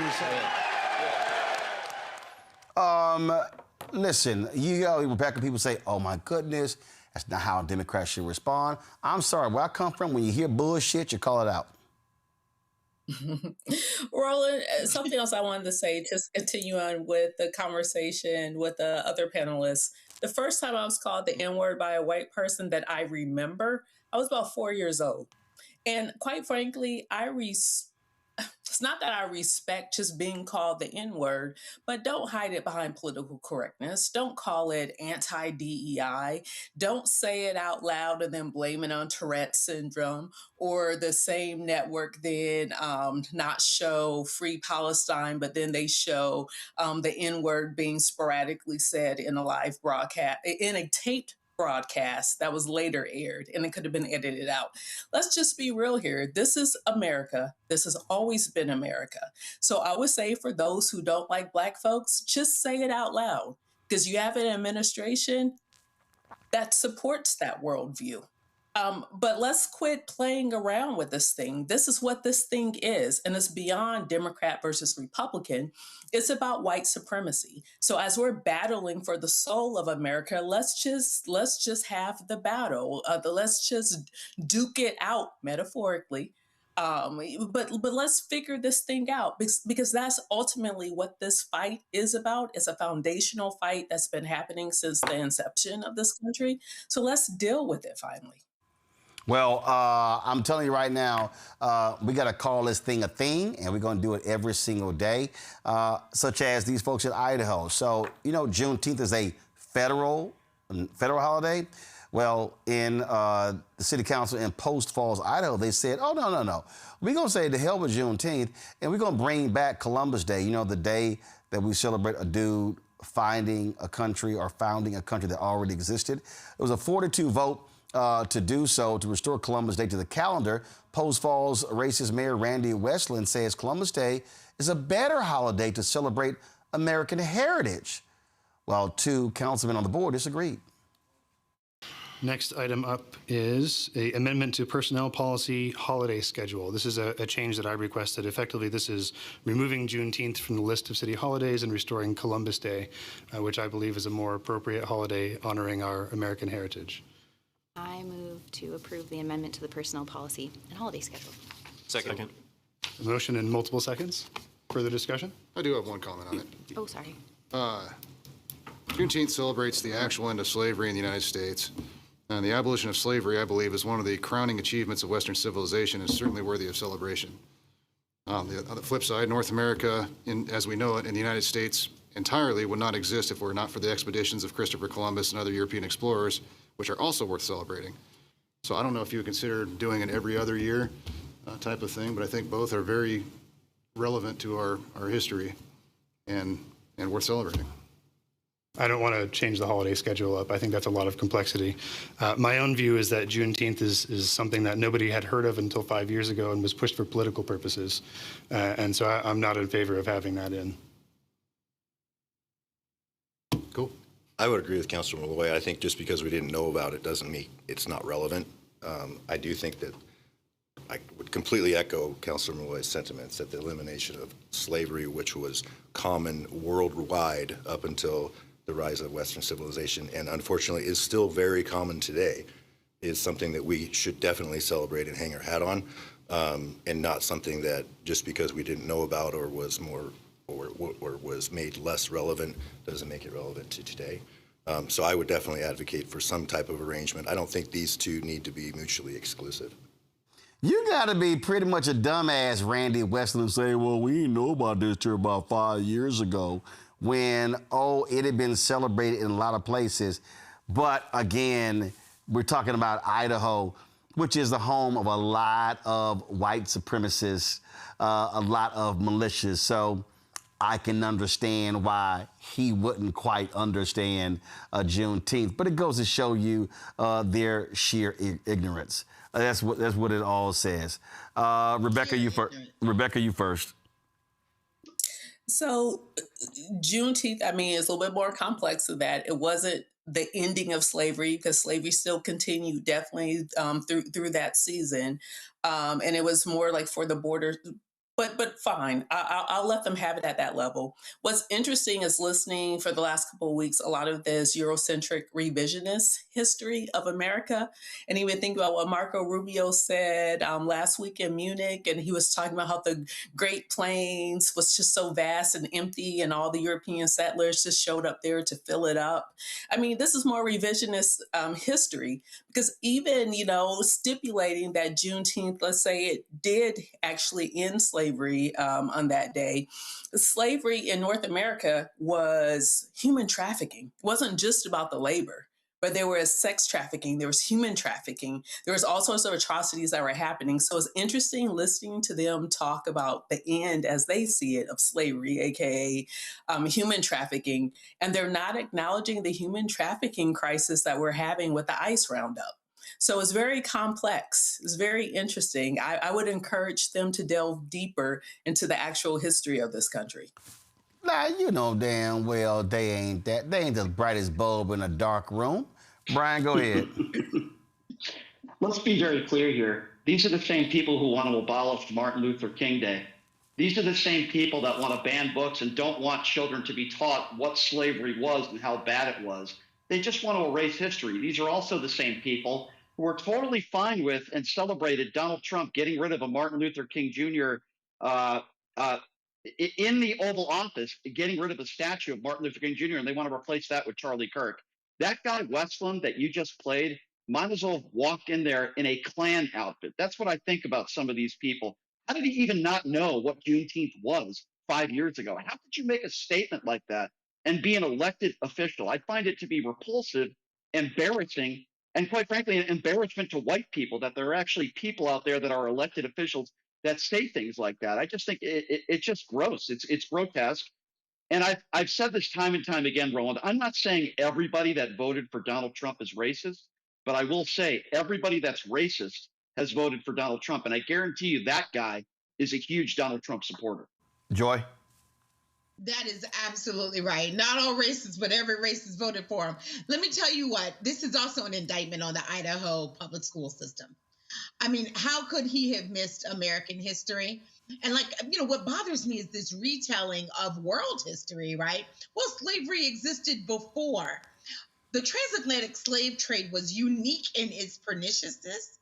yourself. Listen, Rebecca, people say, oh, my goodness, that's not how Democrats should respond. I'm sorry, where I come from, when you hear bullshit, you call it out. Roland, something else I wanted to say, just continue on with the conversation with the other panelists. The first time I was called the N-word by a white person that I remember, I was about 4 years old. And quite frankly, it's not that I respect just being called the N-word, but don't hide it behind political correctness. Don't call it anti-DEI. Don't say it out loud and then blame it on Tourette's syndrome, or the same network then not show Free Palestine, but then they show the N-word being sporadically said in a live broadcast, in a taped broadcast that was later aired, and it could have been edited out. Let's just be real here. This is America. This has always been America. So I would say for those who don't like Black folks, just say it out loud, because you have an administration that supports that worldview. But let's quit playing around with this thing. This is what this thing is, and it's beyond Democrat versus Republican. It's about white supremacy. So as we're battling for the soul of America, let's just have the battle. Let's just duke it out metaphorically. But let's figure this thing out, because that's ultimately what this fight is about. It's a foundational fight that's been happening since the inception of this country. So let's deal with it finally. Well, I'm telling you right now, we got to call this thing a thing, and we're going to do it every single day, such as these folks in Idaho. So, you know, Juneteenth is a federal holiday. Well, in the city council in Post Falls, Idaho, they said, oh, no. We're going to say to hell with Juneteenth, and we're going to bring back Columbus Day, you know, the day that we celebrate a dude finding a country or founding a country that already existed. It was a 4-2 vote to do so, to restore Columbus Day to the calendar. Post Falls racist Mayor Randy Westland says Columbus Day is a better holiday to celebrate American heritage, while 2 councilmen on the board disagreed. Next item up is an amendment to personnel policy holiday schedule. This is a change that I requested. Effectively, this is removing Juneteenth from the list of city holidays and restoring Columbus Day, which I believe is a more appropriate holiday honoring our American heritage. I move to approve the amendment to the personnel policy and holiday schedule. Second. A motion in multiple seconds. Further discussion? I do have one comment on it. Oh, sorry. Juneteenth celebrates the actual end of slavery in the United States. And the abolition of slavery, I believe, is one of the crowning achievements of Western civilization and is certainly worthy of celebration. On the flip side, North America, as we know it, in the United States entirely would not exist if it were not for the expeditions of Christopher Columbus and other European explorers, which are also worth celebrating. So I don't know if you would consider doing an every other year type of thing, but I think both are very relevant to our history and worth celebrating. I don't want to change the holiday schedule up. I think that's a lot of complexity. My own view is that Juneteenth is something that nobody had heard of until 5 years ago and was pushed for political purposes. And so I'm not in favor of having that in. Cool. I would agree with Councilor Malloy. I think just because we didn't know about it doesn't mean it's not relevant. I do think that I would completely echo Councilor Malloy's sentiments that the elimination of slavery, which was common worldwide up until the rise of Western civilization, and unfortunately is still very common today, is something that we should definitely celebrate and hang our hat on, and not something that just because we didn't know about or was more or was made less relevant doesn't make it relevant to today. So I would definitely advocate for some type of arrangement. I don't think these two need to be mutually exclusive. You got to be pretty much a dumbass, Randy Westland, and say, well, we didn't know about this till about 5 years ago when, it had been celebrated in a lot of places. But again, we're talking about Idaho, which is the home of a lot of white supremacists, a lot of militias. So I can understand why he wouldn't quite understand Juneteenth. But it goes to show you their sheer ignorance. That's what it all says. Rebecca, you first. So Juneteenth, I mean, it's a little bit more complex than that. It wasn't the ending of slavery, because slavery still continued definitely through that season. And it was more like for the border. But fine, I'll let them have it at that level. What's interesting is listening for the last couple of weeks, a lot of this Eurocentric revisionist history of America. And even think about what Marco Rubio said last week in Munich. And he was talking about how the Great Plains was just so vast and empty and all the European settlers just showed up there to fill it up. I mean, this is more revisionist history, because even, stipulating that Juneteenth, let's say it did actually end slavery on that day. Slavery in North America was human trafficking. It wasn't just about the labor, but there was sex trafficking, there was human trafficking, there was all sorts of atrocities that were happening. So it's interesting listening to them talk about the end as they see it of slavery, aka human trafficking, and they're not acknowledging the human trafficking crisis that we're having with the ICE roundup. So it's very complex. It's very interesting. I would encourage them to delve deeper into the actual history of this country. Nah, you know damn well they ain't the brightest bulb in a dark room. Brian, go ahead. Let's be very clear here. These are the same people who want to abolish Martin Luther King Day. These are the same people that want to ban books and don't want children to be taught what slavery was and how bad it was. They just want to erase history. These are also the same people who were totally fine with and celebrated Donald Trump getting rid of a Martin Luther King Jr. In the Oval Office, getting rid of the statue of Martin Luther King Jr., and they want to replace that with Charlie Kirk. That guy, Westland, that you just played, might as well have walked in there in a Klan outfit. That's what I think about some of these people. How did he even not know what Juneteenth was 5 years ago? How could you make a statement like that and be an elected official? I find it to be repulsive, embarrassing, and quite frankly, an embarrassment to white people that there are actually people out there that are elected officials that say things like that. I just think it's just gross. It's grotesque. And I've said this time and time again, Roland, I'm not saying everybody that voted for Donald Trump is racist, but I will say everybody that's racist has voted for Donald Trump. And I guarantee you that guy is a huge Donald Trump supporter. Joy? That is absolutely right. Not all racists, but every racist voted for him. Let me tell you what, this is also an indictment on the Idaho public school system. I mean, how could he have missed American history? And what bothers me is this retelling of world history, right? Well, slavery existed before. The transatlantic slave trade was unique in its perniciousness.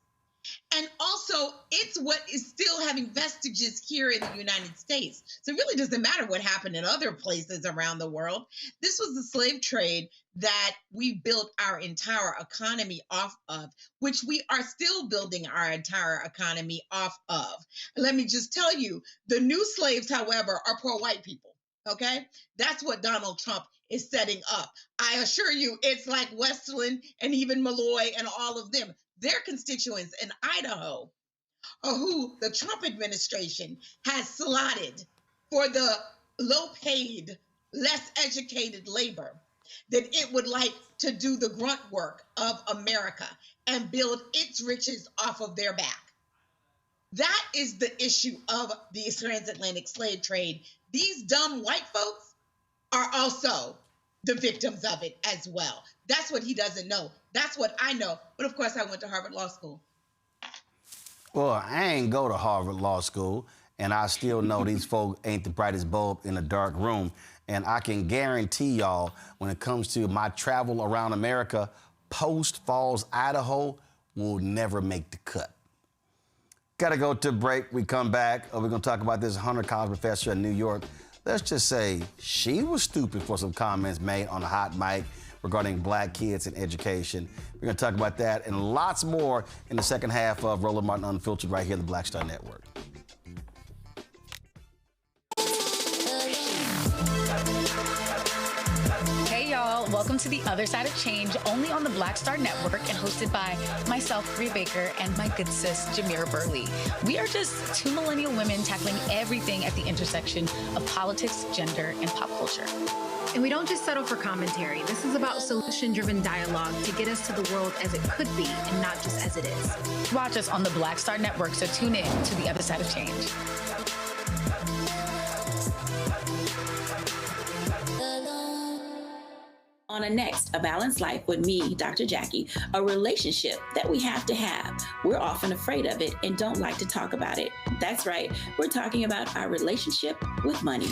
And also, it's what is still having vestiges here in the United States. So it really doesn't matter what happened in other places around the world. This was the slave trade that we built our entire economy off of, which we are still building our entire economy off of. And let me just tell you, the new slaves, however, are poor white people, okay? That's what Donald Trump is setting up. I assure you, it's like Westland and even Malloy and all of them. Their constituents in Idaho are who the Trump administration has slotted for the low-paid, less educated labor that it would like to do the grunt work of America and build its riches off of their back. That is the issue of the transatlantic slave trade. These dumb white folks are also the victims of it as well. That's what he doesn't know. That's what I know. But of course, I went to Harvard Law School. Well, I ain't go to Harvard Law School, and I still know these folk ain't the brightest bulb in a dark room. And I can guarantee y'all, when it comes to my travel around America, Post Falls, Idaho will never make the cut. Gotta go to break. We come back. We're gonna talk about this Hunter College professor in New York. Let's just say she was stupid for some comments made on a hot mic regarding black kids and education. We're gonna talk about that and lots more in the second half of Roland Martin Unfiltered right here on the Black Star Network. Hey y'all, welcome to The Other Side of Change, only on the Black Star Network and hosted by myself, Rhea Baker, and my good sis, Jamira Burley. We are just two millennial women tackling everything at the intersection of politics, gender, and pop culture. And we don't just settle for commentary. This is about solution-driven dialogue to get us to the world as it could be and not just as it is. Watch us on the Black Star Network, so tune in to The Other Side of Change. On a next, A Balanced Life with me, Dr. Jackie, a relationship that we have to have. We're often afraid of it and don't like to talk about it. That's right, we're talking about our relationship with money.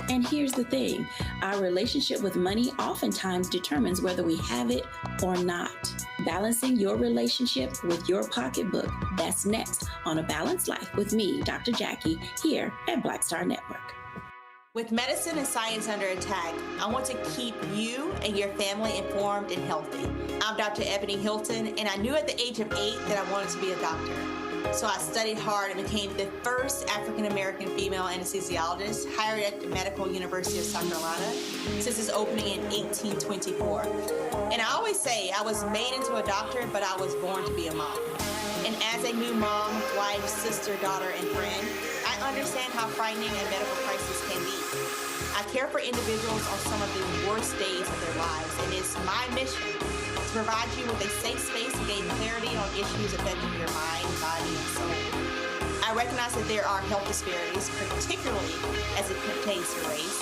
And here's the thing, our relationship with money oftentimes determines whether we have it or not. Balancing your relationship with your pocketbook, that's next on A Balanced Life with me, Dr. Jackie, here at Black Star Network. With medicine and science under attack, I want to keep you and your family informed and healthy. I'm Dr. Ebony Hilton, and I knew at the age of 8 that I wanted to be a doctor. So I studied hard and became the first African-American female anesthesiologist hired at the Medical University of South Carolina since its opening in 1824. And I always say I was made into a doctor, but I was born to be a mom. And as a new mom, wife, sister, daughter, and friend, I understand how frightening a medical crisis can be. I care for individuals on some of the worst days of their lives, and it's my mission to provide you with a safe space to gain clarity on issues affecting your mind, body, and soul. I recognize that there are health disparities, particularly as it pertains to race,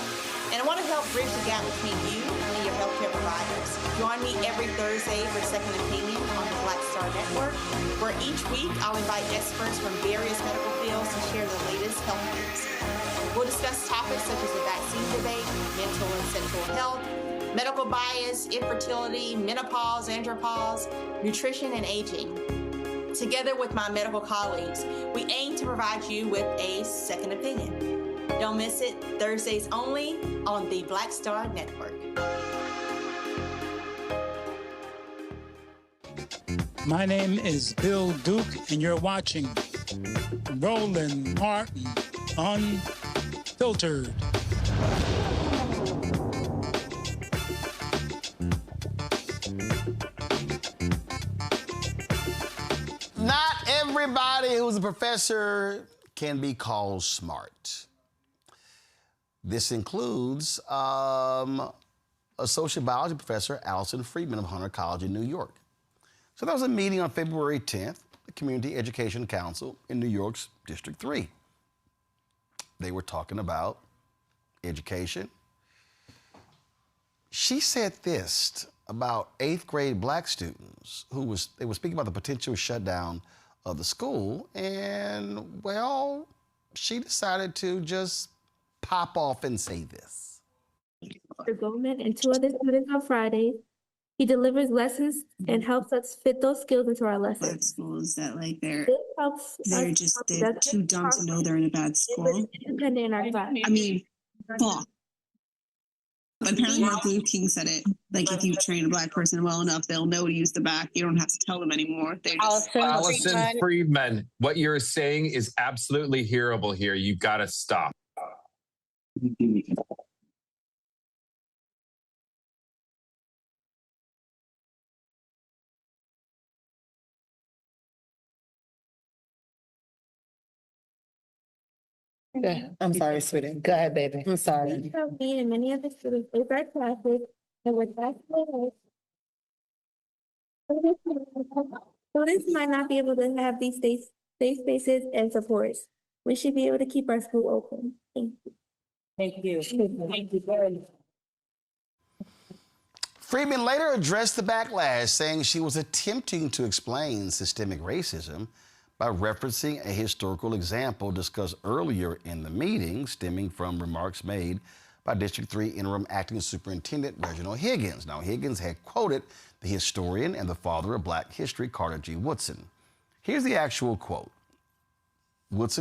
and I want to help bridge the gap between you and your healthcare providers. Join me every Thursday for Second Opinion on the Black Star Network, where each week I'll invite experts from various medical fields to share the latest health news. We'll discuss topics such as the vaccine debate, mental and sexual health, medical bias, infertility, menopause, andropause, nutrition, and aging. Together with my medical colleagues, we aim to provide you with a second opinion. Don't miss it, Thursdays only on the Black Star Network. My name is Bill Duke, and you're watching Roland Martin Unfiltered. Not everybody who's a professor can be called smart. This includes a social biology professor, Allison Friedman of Hunter College in New York. So there was a meeting on February 10th, the Community Education Council in New York's District 3. They were talking about education. She said this about 8th grade black students they were speaking about the potential shutdown of the school, and well, she decided to just pop off and say this. Mr. Goldman and 2 other students on Fridays. He delivers lessons and helps us fit those skills into our lessons. Black schools that like they're they're too dumb to know they're in a bad school. Independent in our class. I mean, fuck. But apparently Martin Luther King said it. Like, if you train a black person well enough, they'll know to use the back. You don't have to tell them anymore. They just Allison Friedman, what you're saying is absolutely hearable here. You've got to stop. I'm sorry, sweetie. Go ahead, baby. I'm sorry. Me and many other students in our classes and with that students might not be able to have these safe spaces and supports. We should be able to keep our school open. Thank you. Thank you. Thank you very much. Friedman later addressed the backlash, saying she was attempting to explain systemic racism by referencing a historical example discussed earlier in the meeting, stemming from remarks made by District 3 Interim Acting Superintendent Reginald Higgins. Now, Higgins had quoted the historian and the father of Black history, Carter G. Woodson. Here's the actual quote.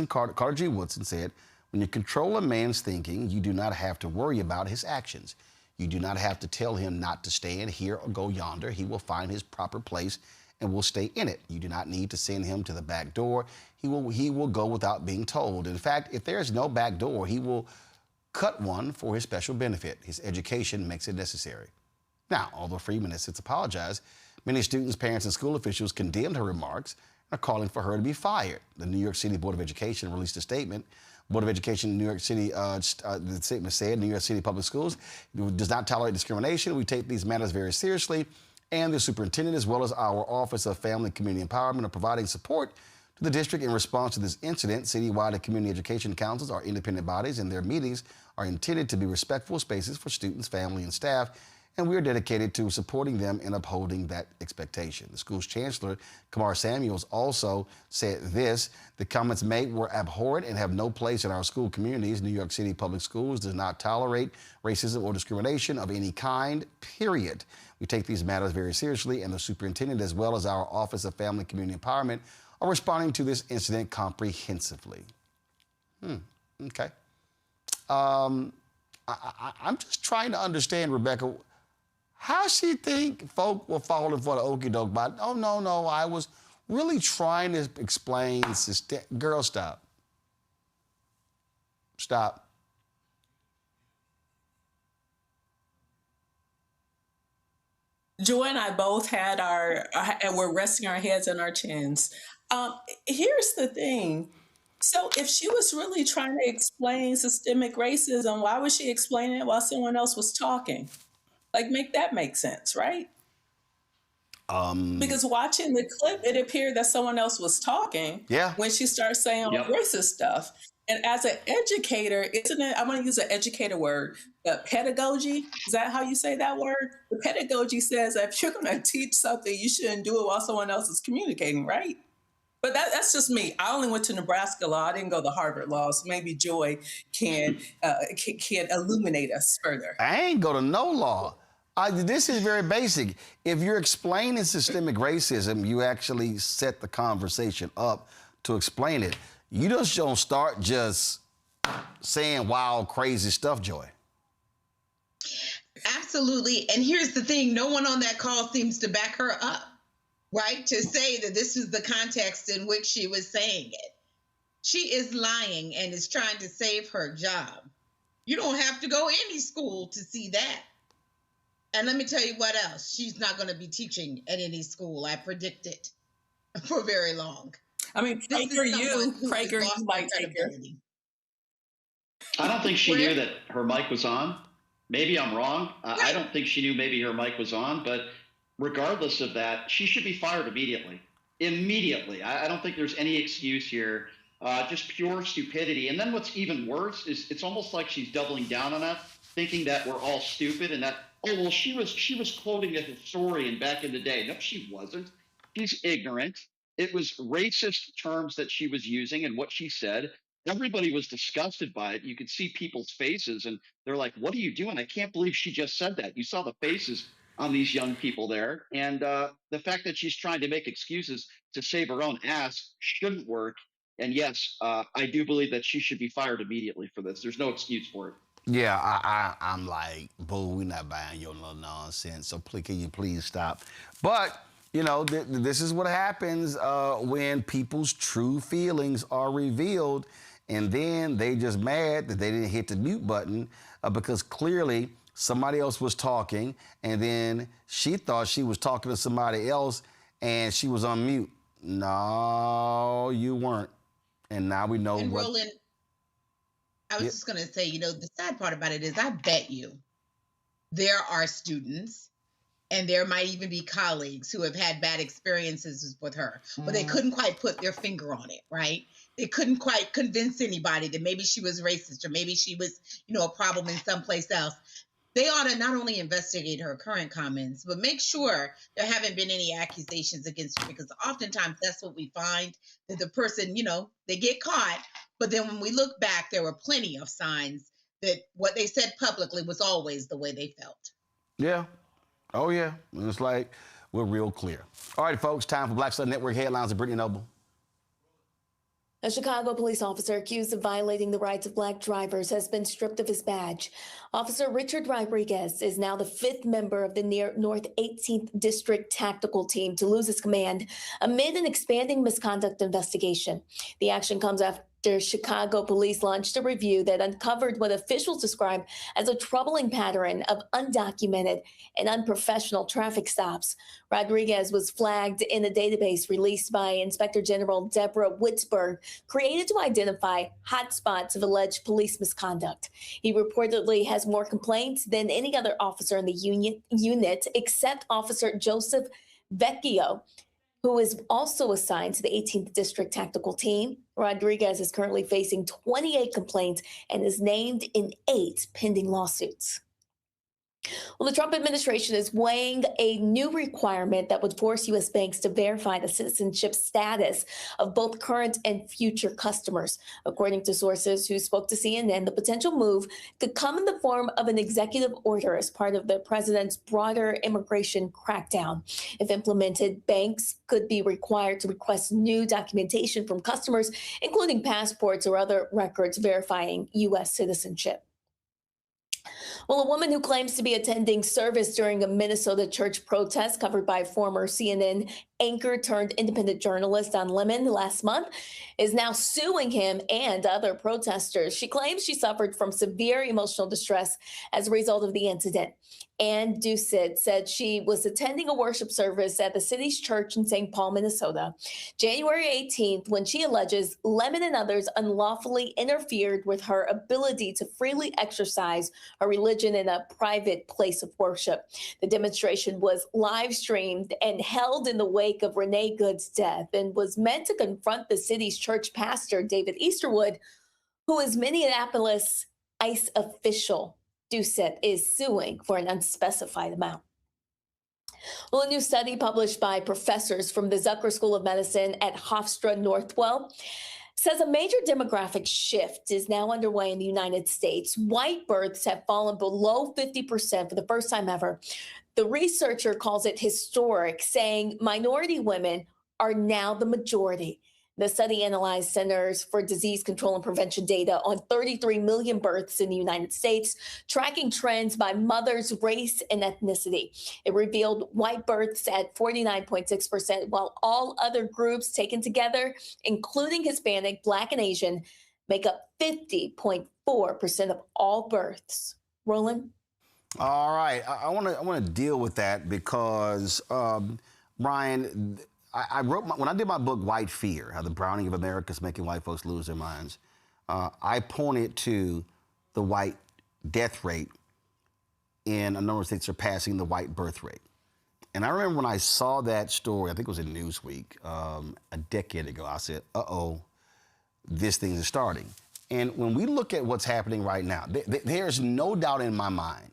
Carter G. Woodson said, "When you control a man's thinking, you do not have to worry about his actions. You do not have to tell him not to stand here or go yonder. He will find his proper place and will stay in it. You do not need to send him to the back door. He will go without being told. In fact, if there is no back door, he will cut one for his special benefit. His education makes it necessary." Now, although Friedman has since apologized, many students, parents, and school officials condemned her remarks and are calling for her to be fired. The New York City Board of Education released a statement. Board of Education in New York City, the statement said, New York City Public Schools does not tolerate discrimination. We take these matters very seriously. And the superintendent, as well as our Office of Family and Community Empowerment, are providing support to the district in response to this incident. Citywide and community education councils are independent bodies, and their meetings are intended to be respectful spaces for students, family, and staff, and we are dedicated to supporting them and upholding that expectation. The school's chancellor, Kamar Samuels, also said this: "The comments made were abhorrent and have no place in our school communities. New York City Public Schools does not tolerate racism or discrimination of any kind, period. We take these matters very seriously, and the superintendent, as well as our Office of Family and Community Empowerment, are responding to this incident comprehensively." Okay. I'm just trying to understand, Rebecca, how she think folk were falling for the okie doke by, oh, no, I was really trying to explain girl, stop. Stop. Joy and I both had and we're resting our heads on our chins. Here's the thing. So if she was really trying to explain systemic racism, why was she explaining it while someone else was talking? Like, make that make sense, right? Because watching the clip, it appeared that someone else was talking when she starts saying all racist stuff. And as an educator, isn't it, I'm going to use an educator word, pedagogy. Is that how you say that word? The pedagogy says that if you're going to teach something, you shouldn't do it while someone else is communicating, right? But that's just me. I only went to Nebraska law. I didn't go to Harvard law. So maybe Joy can illuminate us further. I ain't go to no law. This is very basic. If you're explaining systemic racism, you actually set the conversation up to explain it. You just don't start just saying wild, crazy stuff, Joy. Absolutely. And here's the thing. No one on that call seems to back her up, right? To say that this is the context in which she was saying it. She is lying and is trying to save her job. You don't have to go any school to see that. And let me tell you what else. She's not going to be teaching at any school. I predict it for very long. I mean, Prager, you might take her. I don't think she knew that her mic was on. Maybe I'm wrong. I don't think she knew maybe her mic was on. But regardless of that, she should be fired immediately. Immediately. I don't think there's any excuse here. Just pure stupidity. And then what's even worse is it's almost like she's doubling down on that, thinking that we're all stupid and that, oh, well, she was quoting a historian back in the day. No, she wasn't. She's ignorant. It was racist terms that she was using and what she said. Everybody was disgusted by it. You could see people's faces, and they're like, what are you doing? I can't believe she just said that. You saw the faces on these young people there. And the fact that she's trying to make excuses to save her own ass shouldn't work. And yes, I do believe that she should be fired immediately for this. There's no excuse for it. Yeah, I'm like, boo, we're not buying your little nonsense. So please, can you please stop? But, you know, this is what happens when people's true feelings are revealed, and then they just mad that they didn't hit the mute button because clearly somebody else was talking, and then she thought she was talking to somebody else, and she was on mute. No, you weren't. And now we know and what... Roland, I was just going to say, you know, the sad part about it is I bet you there are students and there might even be colleagues who have had bad experiences with her, but they couldn't quite put their finger on it, right? They couldn't quite convince anybody that maybe she was racist or maybe she was, you know, a problem in someplace else. They ought to not only investigate her current comments, but make sure there haven't been any accusations against her, because oftentimes that's what we find, that the person, you know, they get caught, but then when we look back, there were plenty of signs that what they said publicly was always the way they felt. Yeah. Oh, yeah. It's like we're real clear. All right, folks, time for Black Star Network headlines with Brittany Noble. A Chicago police officer accused of violating the rights of Black drivers has been stripped of his badge. Officer Richard Rodriguez is now the 5th member of the North 18th District Tactical Team to lose his command amid an expanding misconduct investigation. The action comes after Chicago police launched a review that uncovered what officials describe as a troubling pattern of undocumented and unprofessional traffic stops. Rodriguez was flagged in a database released by Inspector General Deborah Witzberg, created to identify hotspots of alleged police misconduct. He reportedly has more complaints than any other officer in the unit except Officer Joseph Vecchio, who is also assigned to the 18th District Tactical Team. Rodriguez is currently facing 28 complaints and is named in 8 pending lawsuits. Well, the Trump administration is weighing a new requirement that would force U.S. banks to verify the citizenship status of both current and future customers. According to sources who spoke to CNN, the potential move could come in the form of an executive order as part of the president's broader immigration crackdown. If implemented, banks could be required to request new documentation from customers, including passports or other records verifying U.S. citizenship. Well, a woman who claims to be attending service during a Minnesota church protest covered by former CNN anchor turned independent journalist Don Lemon last month is now suing him and other protesters. She claims she suffered from severe emotional distress as a result of the incident. Ann Doucette said she was attending a worship service at the city's church in St. Paul, Minnesota, January 18th, when she alleges Lemon and others unlawfully interfered with her ability to freely exercise her religion in a private place of worship. The demonstration was live streamed and held in the wake of Renee Good's death and was meant to confront the city's church pastor, David Easterwood, who is Minneapolis ICE official. Doucette is suing for an unspecified amount. Well, a new study published by professors from the Zucker School of Medicine at Hofstra Northwell says a major demographic shift is now underway in the United States. White births have fallen below 50% for the first time ever. The researcher calls it historic, saying minority women are now the majority. The study analyzed Centers for Disease Control and Prevention data on 33 million births in the United States, tracking trends by mother's race and ethnicity. It revealed white births at 49.6%, while all other groups taken together, including Hispanic, Black, and Asian, make up 50.4% of all births. Roland? All right. I want to deal with that because, Brian, I wrote when I did my book, White Fear, How the Browning of America is Making White Folks Lose Their Minds, I pointed to the white death rate in a number of states surpassing the white birth rate. And I remember when I saw that story, I think it was in Newsweek, a decade ago, I said, uh-oh, this thing is starting. And when we look at what's happening right now, there's no doubt in my mind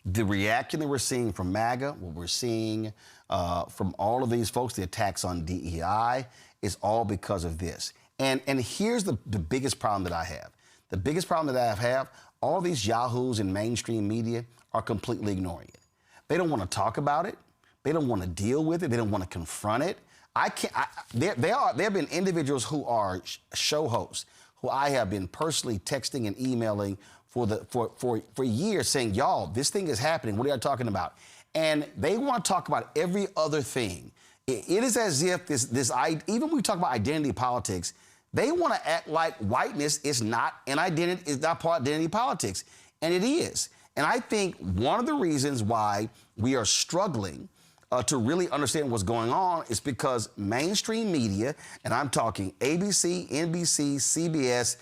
the reaction that we're seeing from MAGA, what we're seeing from all of these folks, the attacks on DEI, is all because of this. And here's the biggest problem that I have. The biggest problem that I have, all these yahoos in mainstream media are completely ignoring it. They don't want to talk about it. They don't want to deal with it. They don't want to confront it. There have been individuals who are show hosts who I have been personally texting and emailing for years saying, y'all, this thing is happening. What are y'all talking about? And they want to talk about every other thing. It is as if even when we talk about identity politics, they want to act like whiteness is not an identity, is not part of identity politics. And it is. And I think one of the reasons why we are struggling to really understand what's going on is because mainstream media, and I'm talking ABC, NBC, CBS,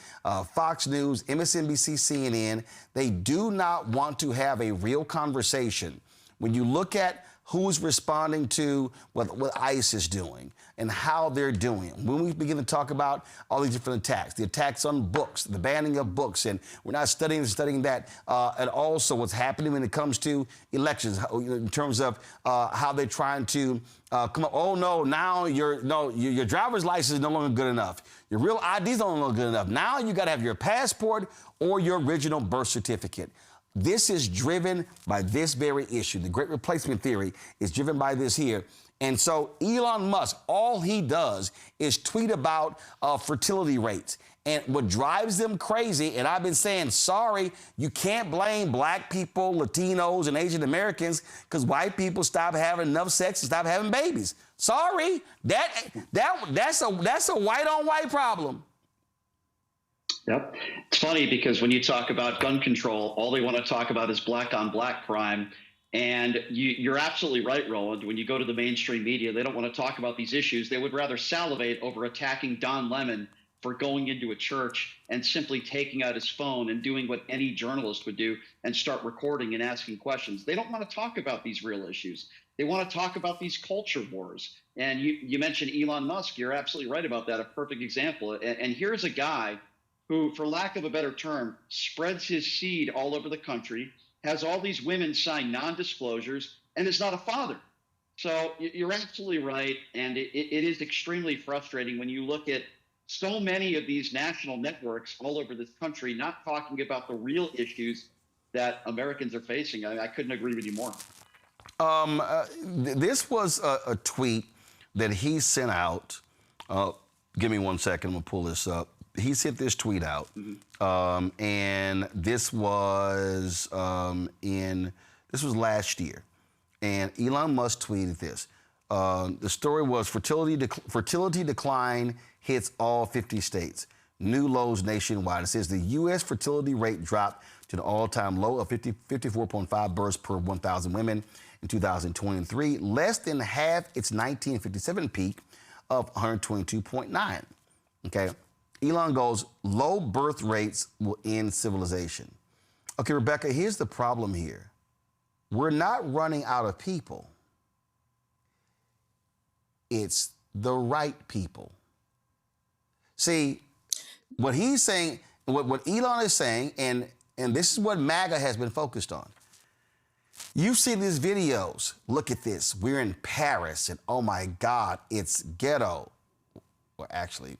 Fox News, MSNBC, CNN, they do not want to have a real conversation. When you look at who's responding to what ICE is doing and how they're doing it, when we begin to talk about all these different attacks, the attacks on books, the banning of books, and we're not studying that, and also what's happening when it comes to elections, in terms of how they're trying to come up, oh no, now your driver's license is no longer good enough. Your real ID is no longer good enough. Now you got to have your passport or your original birth certificate. This is driven by this very issue. The Great Replacement Theory is driven by this here. And so Elon Musk, all he does is tweet about fertility rates. And what drives them crazy, and I've been saying, sorry, you can't blame black people, Latinos, and Asian Americans because white people stop having enough sex and stop having babies. Sorry, that's a white-on-white problem. Yep. It's funny because when you talk about gun control, all they want to talk about is black on black crime. And you're absolutely right, Roland. When you go to the mainstream media, they don't want to talk about these issues. They would rather salivate over attacking Don Lemon for going into a church and simply taking out his phone and doing what any journalist would do and start recording and asking questions. They don't want to talk about these real issues. They want to talk about these culture wars. And you mentioned Elon Musk. You're absolutely right about that. A perfect example. And here's a guy who, for lack of a better term, spreads his seed all over the country, has all these women sign non-disclosures, and is not a father. So you're absolutely right, and it is extremely frustrating when you look at so many of these national networks all over this country not talking about the real issues that Americans are facing. I couldn't agree with you more. This was a tweet that he sent out. Give me 1 second, I'm gonna pull this up. he sent this tweet out, and this was this was last year, and Elon Musk tweeted this. The story was fertility decline hits all 50 states, new lows nationwide. It says the U.S. fertility rate dropped to an all-time low of 54.5 births per 1,000 women in 2023, less than half its 1957 peak of 122.9. Okay, Elon goes, low birth rates will end civilization. Okay, Rebecca, here's the problem here. We're not running out of people. It's the right people. See, what he's saying, what Elon is saying, and this is what MAGA has been focused on. You've seen these videos. Look at this. We're in Paris, and oh my God, it's ghetto. Well, actually,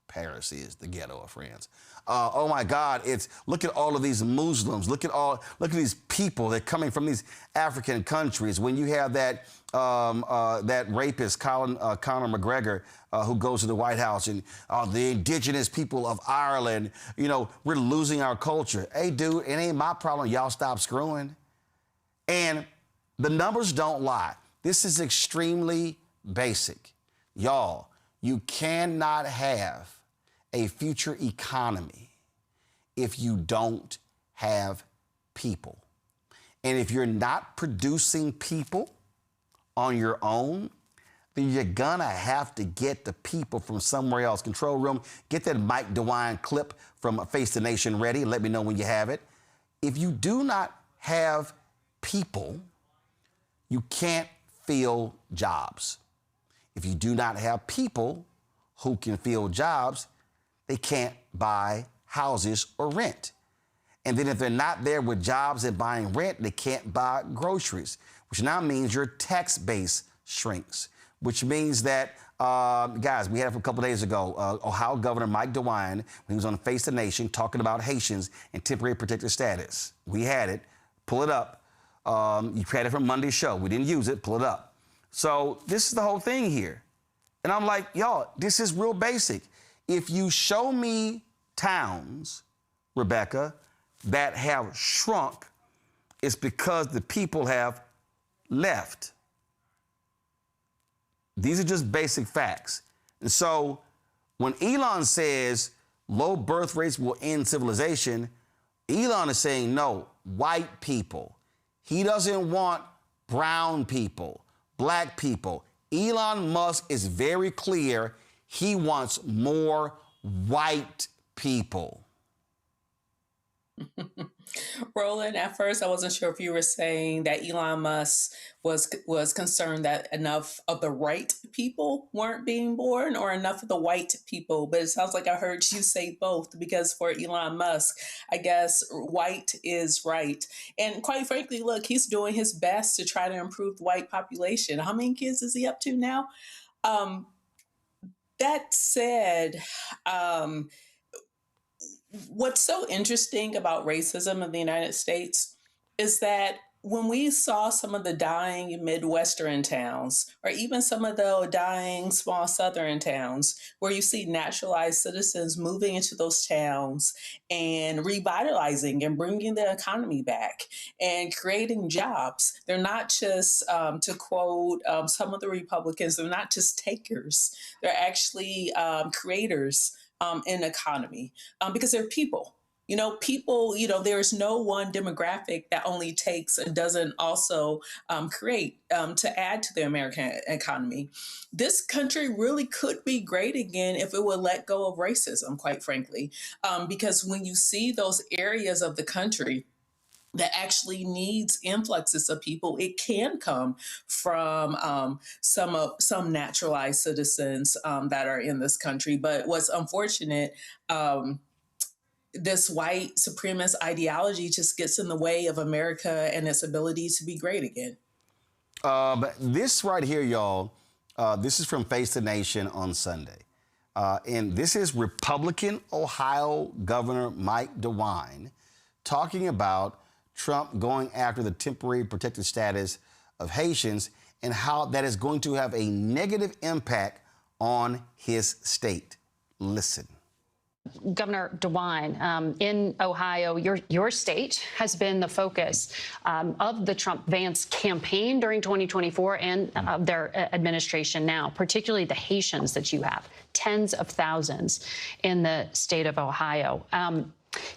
Paris is the ghetto of France. Oh my God, look at all of these Muslims. Look at these people that are coming from these African countries. When you have that rapist, Conor McGregor, who goes to the White House, and the indigenous people of Ireland, we're losing our culture. Hey, dude, it ain't my problem. Y'all stop screwing. And the numbers don't lie. This is extremely basic. Y'all, you cannot have a future economy if you don't have people. And if you're not producing people on your own, then you're gonna have to get the people from somewhere else. Control room, get that Mike DeWine clip from Face the Nation ready. Let me know when you have it. If you do not have people, you can't fill jobs. If you do not have people who can fill jobs, they can't buy houses or rent. And then if they're not there with jobs and buying rent, they can't buy groceries, which now means your tax base shrinks, which means that, guys, we had it a couple days ago, Ohio Governor Mike DeWine, when he was on Face the Nation talking about Haitians and temporary protected status. We had it. Pull it up. You had it from Monday's show. We didn't use it. Pull it up. So this is the whole thing here. And I'm like, y'all, this is real basic. If you show me towns, Rebecca, that have shrunk, it's because the people have left. These are just basic facts. And so when Elon says low birth rates will end civilization, Elon is saying, no, white people. He doesn't want brown people, black people. Elon Musk is very clear. He wants more white people. Roland, at first I wasn't sure if you were saying that Elon Musk was concerned that enough of the right people weren't being born or enough of the white people, but it sounds like I heard you say both, because for Elon Musk, I guess white is right. And quite frankly, look, he's doing his best to try to improve the white population. How many kids is he up to now? That said, what's so interesting about racism in the United States is that when we saw some of the dying Midwestern towns, or even some of the dying small Southern towns, where you see naturalized citizens moving into those towns and revitalizing and bringing the economy back and creating jobs, they're not just, to quote some of the Republicans, they're not just takers, they're actually creators in the economy, because they're people. People, there's no one demographic that only takes and doesn't also create to add to the American economy. This country really could be great again if it would let go of racism, quite frankly, because when you see those areas of the country that actually needs influxes of people, it can come from some naturalized citizens that are in this country. But what's unfortunate, this white supremacist ideology just gets in the way of America and its ability to be great again. But this right here, y'all, this is from Face the Nation on Sunday. And this is Republican Ohio Governor Mike DeWine talking about Trump going after the temporary protected status of Haitians and how that is going to have a negative impact on his state. Listen. Governor DeWine, in Ohio, your state has been the focus of the Trump-Vance campaign during 2024 and their administration now, particularly the Haitians that you have, tens of thousands in the state of Ohio.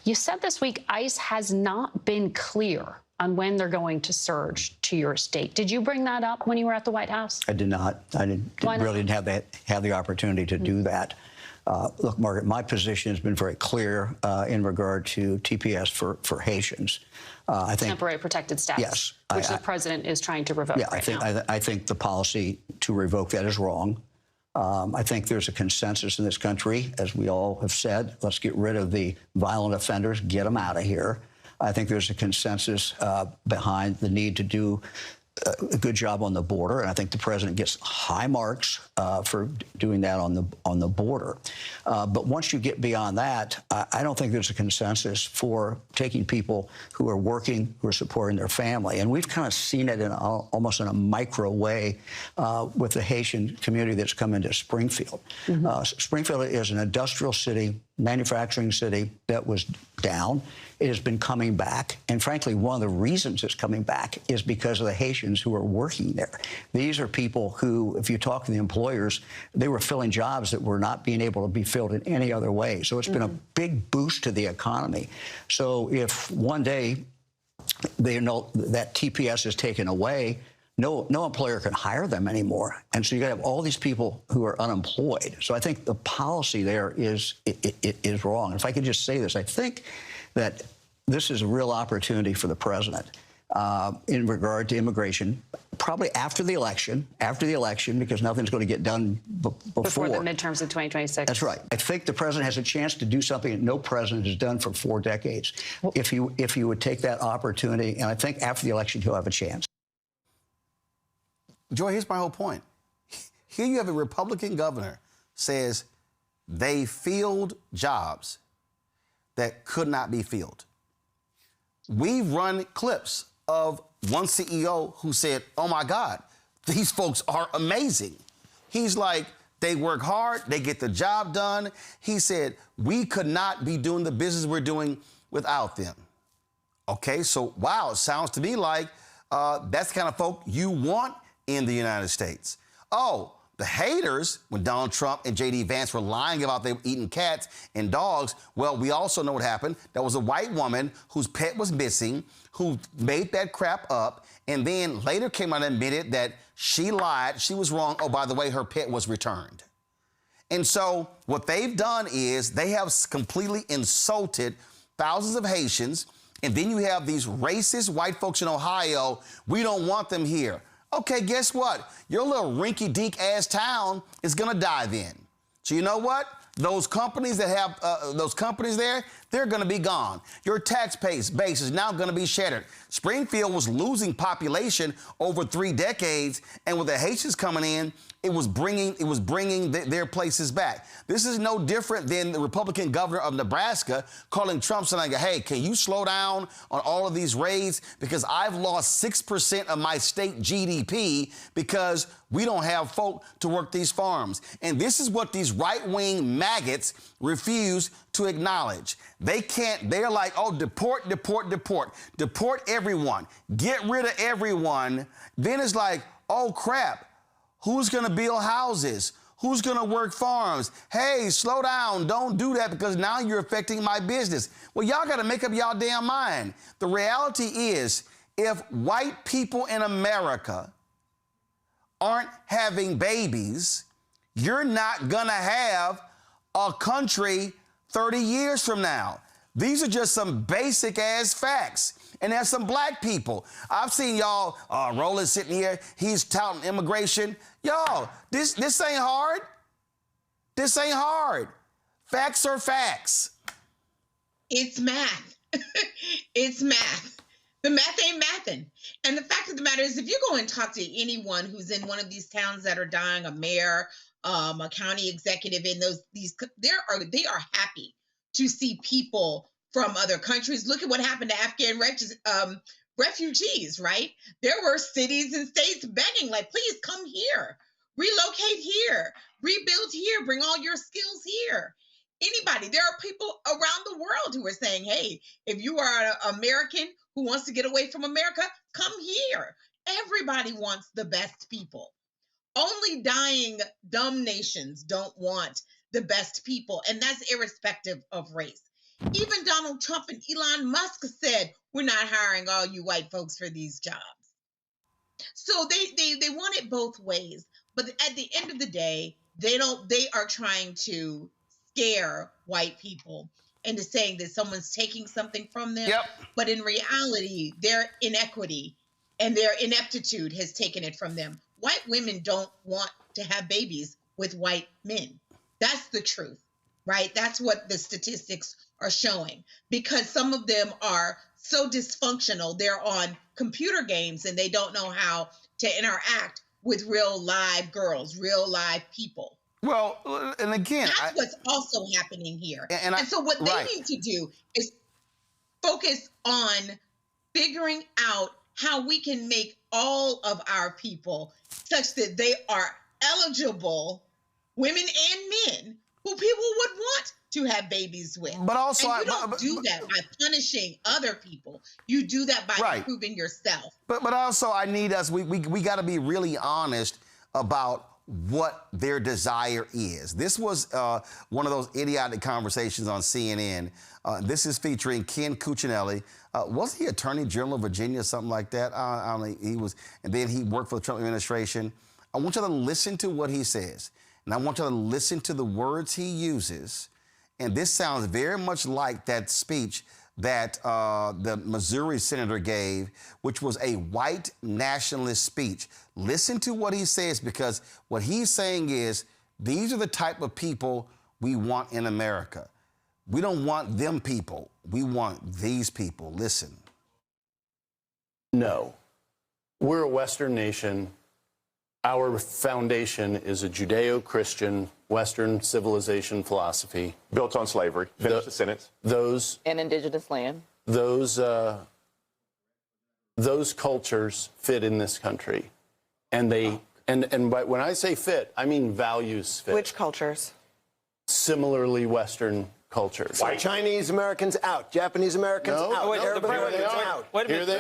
You said this week ICE has not been clear on when they're going to surge to your state. Did you bring that up when you were at the White House? I did not. I really didn't have the opportunity to do that. Look, Margaret, my position has been very clear in regard to TPS for Haitians. I think temporary protected status, yes, which the president is trying to revoke. Yeah, I think the policy to revoke that is wrong. I think there's a consensus in this country, as we all have said. Let's get rid of the violent offenders, get them out of here. I think there's a consensus behind the need to do a good job on the border, and I think the president gets high marks for doing that on the border. But once you get beyond that, I don't think there's a consensus for taking people who are working, who are supporting their family. And we've kind of seen it in almost in a micro way with the Haitian community that's come into Springfield. Springfield is an industrial city, manufacturing city that was down. It has been coming back. And frankly, one of the reasons it's coming back is because of the Haitians who are working there. These are people who, if you talk to the employers, they were filling jobs that were not being able to be filled in any other way. So it's been a big boost to the economy. So if one day they know that TPS is taken away, no employer can hire them anymore. And so you got to have all these people who are unemployed. So I think the policy there is wrong. If I could just say this, I think that this is a real opportunity for the president in regard to immigration, probably after the election, because nothing's going to get done before the midterms of 2026. That's right. I think the president has a chance to do something that no president has done for 4 decades. If he would take that opportunity, and I think after the election he'll have a chance. Joy, here's my whole point. Here you have a Republican governor says they filled jobs that could not be filled. We've run clips of one CEO who said, oh my God, these folks are amazing. He's like, they work hard, they get the job done. He said, we could not be doing the business we're doing without them. Okay, so wow, it sounds to me like that's the kind of folk you want in the United States. Oh, the haters, when Donald Trump and J.D. Vance were lying about they were eating cats and dogs, well, we also know what happened. There was a white woman whose pet was missing, who made that crap up, and then later came out and admitted that she lied, she was wrong. Oh, by the way, her pet was returned. And so what they've done is they have completely insulted thousands of Haitians, and then you have these racist white folks in Ohio. We don't want them here. Okay, guess what? Your little rinky-dink ass town is gonna die then. So you know what? Those companies that have those companies there, they're gonna be gone. Your tax base is now gonna be shattered. Springfield was losing population over 3 decades, and with the Haitians coming in, it was bringing their places back. This is no different than the Republican governor of Nebraska calling Trump saying, hey, can you slow down on all of these raids? Because I've lost 6% of my state GDP because we don't have folk to work these farms. And this is what these right-wing maggots refuse to acknowledge. They can't, they're like, oh, deport, deport, deport. Deport everyone. Get rid of everyone. Then it's like, oh, crap. Who's going to build houses? Who's going to work farms? Hey, slow down. Don't do that because now you're affecting my business. Well, y'all got to make up y'all damn mind. The reality is, if white people in America aren't having babies, you're not going to have a country 30 years from now. These are just some basic ass facts. And there's some black people. I've seen y'all, Roland sitting here, he's touting immigration. Y'all, this ain't hard. This ain't hard. Facts are facts. It's math. It's math. The math ain't mathin'. And the fact of the matter is, if you go and talk to anyone who's in one of these towns that are dying, a mayor, a county executive in they are happy to see people from other countries. Look at what happened to Afghan refugees, right? There were cities and states begging, like, please come here, relocate here, rebuild here, bring all your skills here. Anybody. There are people around the world who are saying, hey, if you are an American who wants to get away from America, come here. Everybody wants the best people. Only dying, dumb nations don't want the best people, and that's irrespective of race. Even Donald Trump and Elon Musk said, we're not hiring all you white folks for these jobs. So they want it both ways. But at the end of the day, they are trying to scare white people into saying that someone's taking something from them. Yep. But in reality, their inequity and their ineptitude has taken it from them. White women don't want to have babies with white men. That's the truth, right? That's what the statistics are showing, because some of them are so dysfunctional. They're on computer games and they don't know how to interact with real live girls, real live people. Well, and again, that's what's also happening here. And so what they need to do is focus on figuring out how we can make all of our people such that they are eligible, women and men, who people would want to have babies with. But also, and you don't do that by punishing other people. You do that by improving yourself. But also, I need us. We got to be really honest about what their desire is. This was one of those idiotic conversations on CNN. This is featuring Ken Cuccinelli. Wasn't he Attorney General of Virginia, something like that? He was, and then he worked for the Trump administration. I want you to listen to what he says, and I want you to listen to the words he uses. And this sounds very much like that speech that the Missouri senator gave, which was a white nationalist speech. Listen to what he says, because what he's saying is, these are the type of people we want in America. We don't want them people. We want these people. Listen. No. We're a Western nation. Our foundation is a Judeo-Christian Western civilization philosophy. Built on slavery. Finish the sentence. And indigenous land. Those cultures fit in this country. And when I say fit, I mean values fit. Which cultures? Similarly Western cultures. So Chinese Americans out, Japanese Americans out. No, here they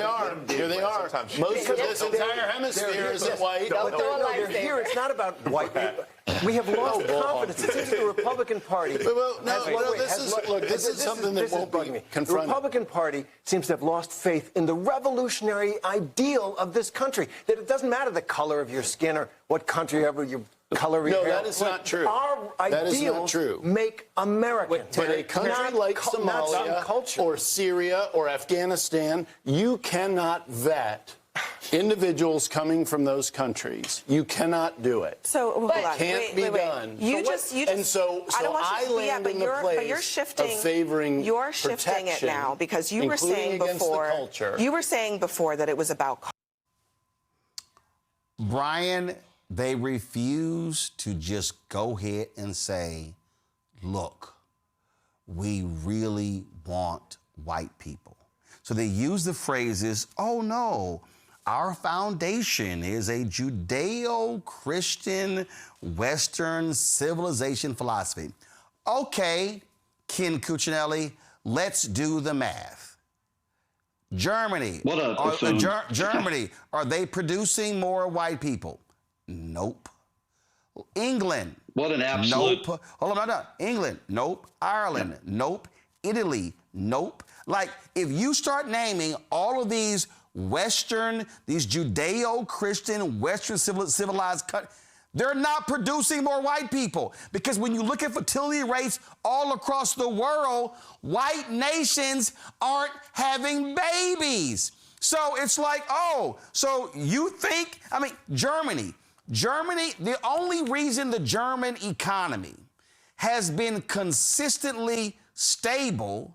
are. Here they are. Most of this entire hemisphere isn't white. They're here. It's not about white people. We have lost confidence. It's into the Republican Party. This is something that won't be confronted. The Republican Party seems to have lost faith in the revolutionary ideal of this country. That it doesn't matter the color of your skin or what country ever your color of your hair. No, that is not true. Our ideals make American. But a country like Somalia or Syria or Afghanistan, you cannot vet individuals coming from those countries. You cannot do it. So it can't be done. And so I land in the place of favoring You're shifting it now, because you were saying before that it was about. Brian, they refuse to just go ahead and say, look, we really want white people. So they use the phrases, oh no, our foundation is a Judeo-Christian Western civilization philosophy. Okay, Ken Cuccinelli, let's do the math. Germany, Germany, are they producing more white people? Nope. England. What an absolute. Nope. Hold on, no. England. Nope. Ireland. Nope. Italy. Nope. Like, if you start naming all of these Western, these Judeo-Christian, Western civilized countries, they're not producing more white people. Because when you look at fertility rates all across the world, white nations aren't having babies. So it's like, oh, so you think, Germany, the only reason the German economy has been consistently stable,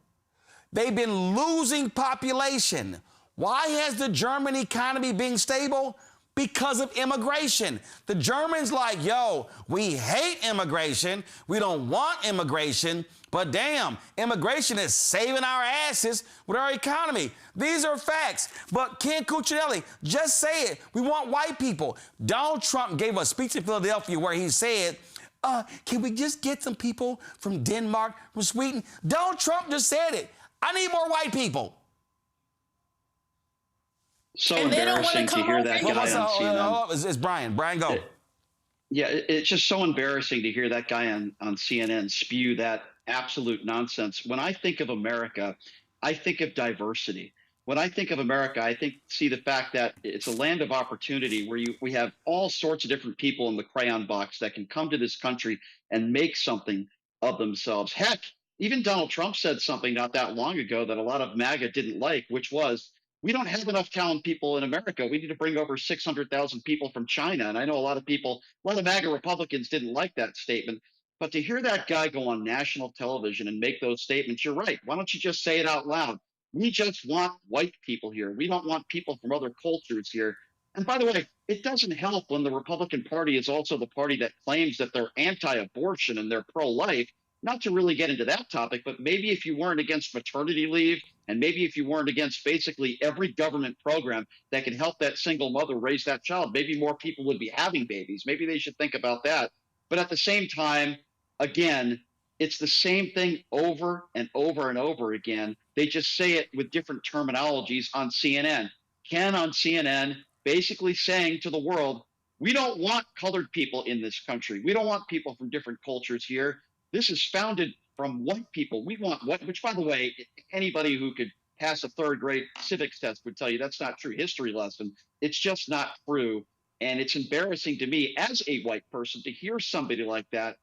they've been losing population. Why has the German economy been stable? Because of immigration. The Germans like, yo, we hate immigration. We don't want immigration, but damn, immigration is saving our asses with our economy. These are facts. But Ken Cuccinelli, just say it. We want white people. Donald Trump gave a speech in Philadelphia where he said, can we just get some people from Denmark, from Sweden? Donald Trump just said it. I need more white people. So embarrassing to hear that guy on CNN. It's Brian. Brian, go. Yeah, it's just so embarrassing to hear that guy on CNN spew that absolute nonsense. When I think of America, I think of diversity. When I think of America, I see the fact that it's a land of opportunity where we have all sorts of different people in the crayon box that can come to this country and make something of themselves. Heck, even Donald Trump said something not that long ago that a lot of MAGA didn't like, which was, we don't have enough talented people in America. We need to bring over 600,000 people from China. And I know a lot of MAGA Republicans didn't like that statement. But to hear that guy go on national television and make those statements, you're right. Why don't you just say it out loud? We just want white people here. We don't want people from other cultures here. And by the way, it doesn't help when the Republican Party is also the party that claims that they're anti-abortion and they're pro-life. Not to really get into that topic, but maybe if you weren't against maternity leave, and maybe if you weren't against basically every government program that can help that single mother raise that child, maybe more people would be having babies. Maybe they should think about that. But at the same time, again, it's the same thing over and over and over again. They just say it with different terminologies on CNN. Ken on CNN basically saying to the world, we don't want colored people in this country. We don't want people from different cultures here. This is founded from white people. We want white, which, by the way, anybody who could pass a third grade civics test would tell you that's not true history lesson. It's just not true. And it's embarrassing to me as a white person to hear somebody like that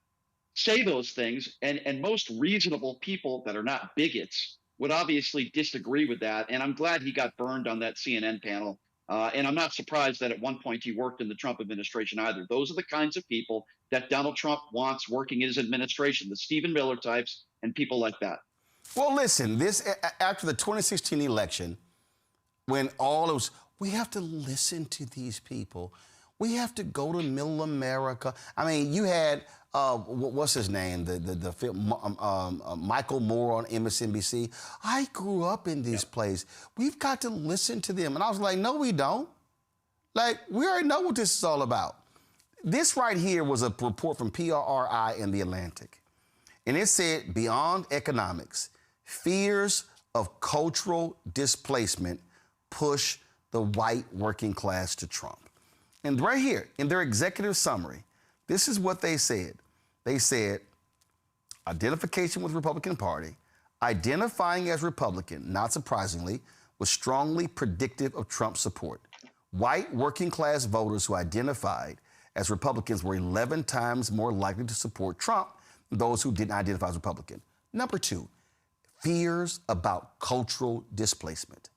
say those things. And most reasonable people that are not bigots would obviously disagree with that. And I'm glad he got burned on that CNN panel. And I'm not surprised that at one point he worked in the Trump administration either. Those are the kinds of people that Donald Trump wants working in his administration, the Stephen Miller types and people like that. Well, listen, after the 2016 election, when all it was, we have to listen to these people. We have to go to middle America. I mean, you had, what's his name? The film, Michael Moore on MSNBC. I grew up in this place. We've got to listen to them. And I was like, no, we don't. Like, we already know what this is all about. This right here was a report from PRI in The Atlantic. And it said, beyond economics, fears of cultural displacement push the white working class to Trump. And right here, in their executive summary, this is what they said. They said, identification with the Republican Party, identifying as Republican, not surprisingly, was strongly predictive of Trump's support. White working class voters who identified as Republicans were 11 times more likely to support Trump than those who didn't identify as Republican. Number two, fears about cultural displacement.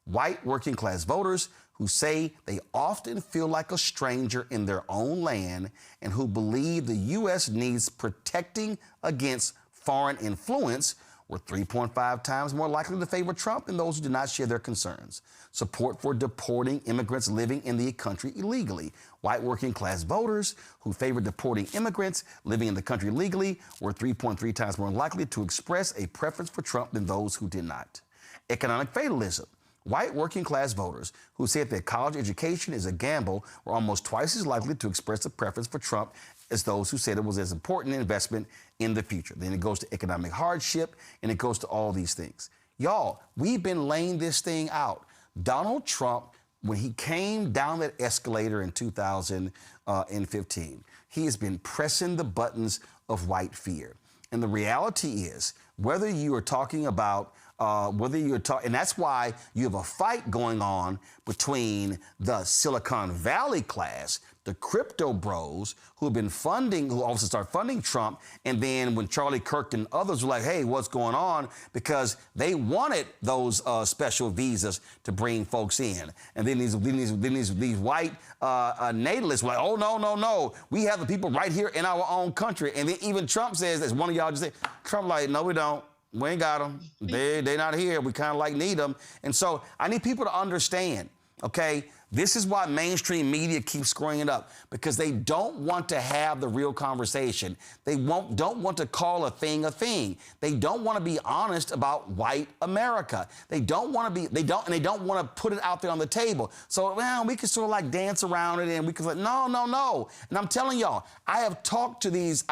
White working class voters who say they often feel like a stranger in their own land and who believe the U.S. needs protecting against foreign influence were 3.5 times more likely to favor Trump than those who did not share their concerns. Support for deporting immigrants living in the country illegally. White working class voters who favored deporting immigrants living in the country legally were 3.3 times more likely to express a preference for Trump than those who did not. Economic fatalism. White working class voters who said that college education is a gamble were almost twice as likely to express a preference for Trump as those who said it was as important an investment in the future. Then it goes to economic hardship, and it goes to all these things. Y'all, we've been laying this thing out. Donald Trump, when he came down that escalator in 2015, he has been pressing the buttons of white fear. And the reality is, whether you are talking about and that's why you have a fight going on between the Silicon Valley class, the crypto bros who all of a sudden start funding Trump. And then when Charlie Kirk and others were like, hey, what's going on? Because they wanted those special visas to bring folks in. And then these white natalists were like, oh, no. We have the people right here in our own country. And then even Trump says, as one of y'all just said, Trump like, no, we don't. We ain't got them. They not here. We kind of like need them. And so I need people to understand, okay, This is why mainstream media keeps screwing it up, because they don't want to have the real conversation. They don't want to call a thing a thing. They don't want to be honest about white America. They don't want to want to put it out there on the table. So, well, we can sort of like dance around it, and we can like, no. And I'm telling y'all, I've talked to these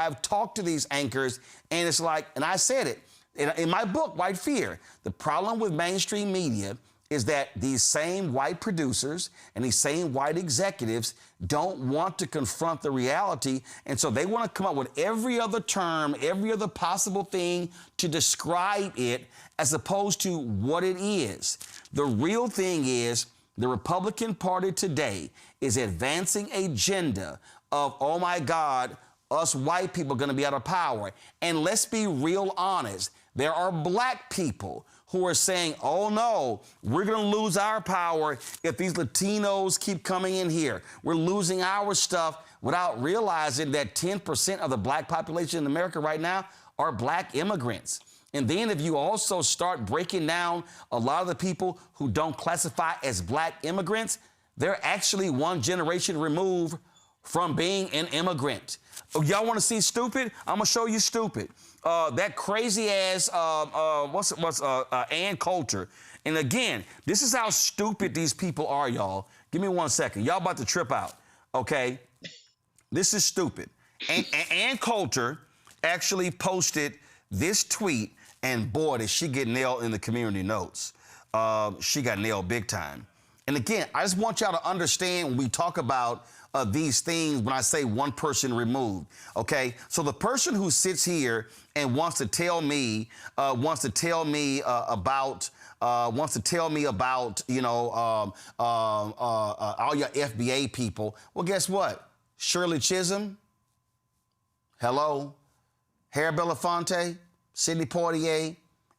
anchors, and it's like, and I said it in my book, White Fear. The problem with mainstream media is that these same white producers and these same white executives don't want to confront the reality, and so they want to come up with every other term, every other possible thing to describe it as opposed to what it is. The real thing is the Republican Party today is advancing an agenda of, oh my God, us white people are going to be out of power. And let's be real honest. There are black people who are saying, oh no, we're going to lose our power if these Latinos keep coming in here. We're losing our stuff, without realizing that 10% of the black population in America right now are black immigrants. And then if you also start breaking down a lot of the people who don't classify as black immigrants, they're actually one generation removed from being an immigrant. Oh, y'all want to see stupid? I'm going to show you stupid. That crazy ass, Ann Coulter. And again, this is how stupid these people are, y'all. Give me 1 second. Y'all about to trip out, okay? This is stupid. Ann Coulter actually posted this tweet, and boy, did she get nailed in the community notes. She got nailed big time. And again, I just want y'all to understand when we talk about these things, when I say one person removed, okay? So the person who sits here and wants to tell me about, you know, all your FBA people. Well, guess what? Shirley Chisholm, hello, Harry Belafonte, Sidney Poitier,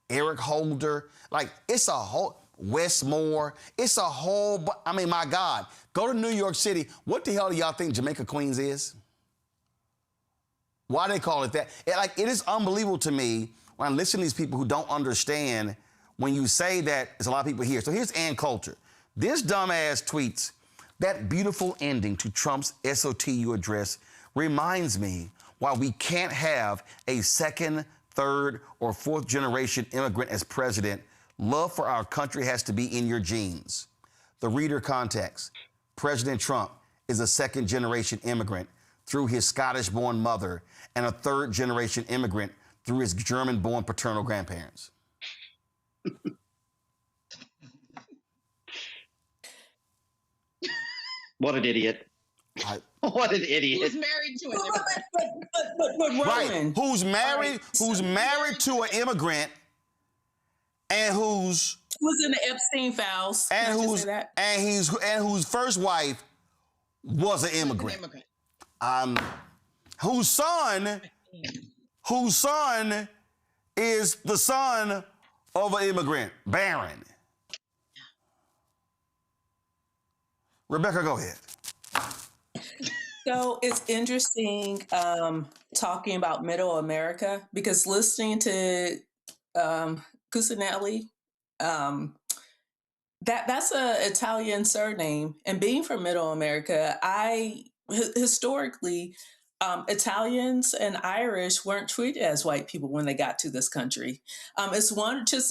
Eric Holder, like it's a whole, Westmore, it's a whole, I mean, my God. Go to New York City. What the hell do y'all think Jamaica Queens is? Why they call it that? It is unbelievable to me when I listen to these people who don't understand when you say that there's a lot of people here. So here's Ann Coulter. This dumbass tweets, that beautiful ending to Trump's SOTU address reminds me why we can't have a second, third, or fourth generation immigrant as president. Love for our country has to be in your genes. The reader context. President Trump is a second-generation immigrant through his Scottish-born mother and a third-generation immigrant through his German-born paternal grandparents. What an idiot. What an idiot. Who's married to an immigrant. But Roland. Right. Who's married to an immigrant and who's in the Epstein files. And whose first wife was an immigrant. Whose son is the son of an immigrant, Barron. Rebecca, go ahead. So it's interesting talking about Middle America, because listening to Cusinelli, that's an Italian surname, and being from Middle America, historically, Italians and Irish weren't treated as white people when they got to this country. It's a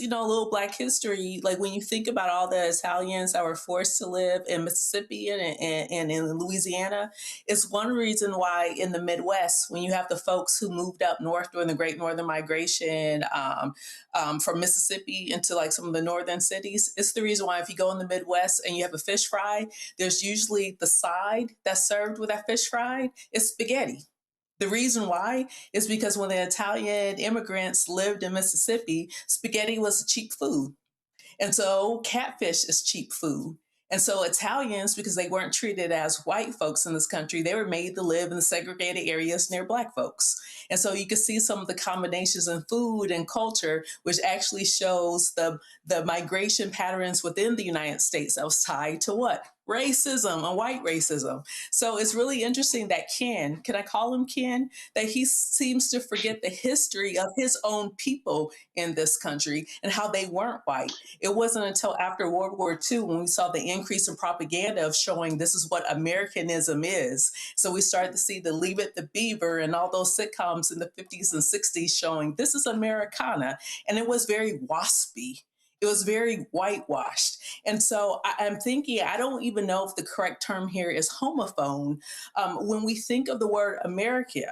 little Black history. Like when you think about all the Italians that were forced to live in Mississippi and in Louisiana, it's one reason why in the Midwest, when you have the folks who moved up north during the Great Northern Migration from Mississippi into like some of the northern cities, it's the reason why if you go in the Midwest and you have a fish fry, there's usually the side that's served with that fish fry is spaghetti. The reason why is because when the Italian immigrants lived in Mississippi, spaghetti was cheap food. And so catfish is cheap food. And so Italians, because they weren't treated as white folks in this country, they were made to live in the segregated areas near Black folks. And so you can see some of the combinations in food and culture, which actually shows the migration patterns within the United States that was tied to what? racism and white racism. So it's really interesting that Ken, can I call him Ken? That he seems to forget the history of his own people in this country and how they weren't white. It wasn't until after World War II when we saw the increase in propaganda of showing this is what Americanism is. So we started to see the Leave It to Beaver and all those sitcoms in the 50s and 60s showing this is Americana. And it was very waspy. It was very whitewashed. And so I'm thinking, I don't even know if the correct term here is homophone. When we think of the word America,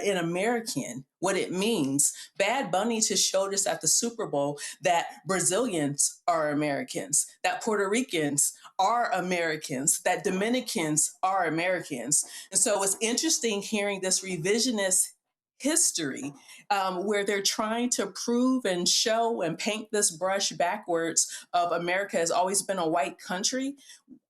in American, what it means, Bad Bunny just showed us at the Super Bowl that Brazilians are Americans, that Puerto Ricans are Americans, that Dominicans are Americans. And so it's interesting hearing this revisionist history where they're trying to prove and show and paint this brush backwards of America has always been a white country,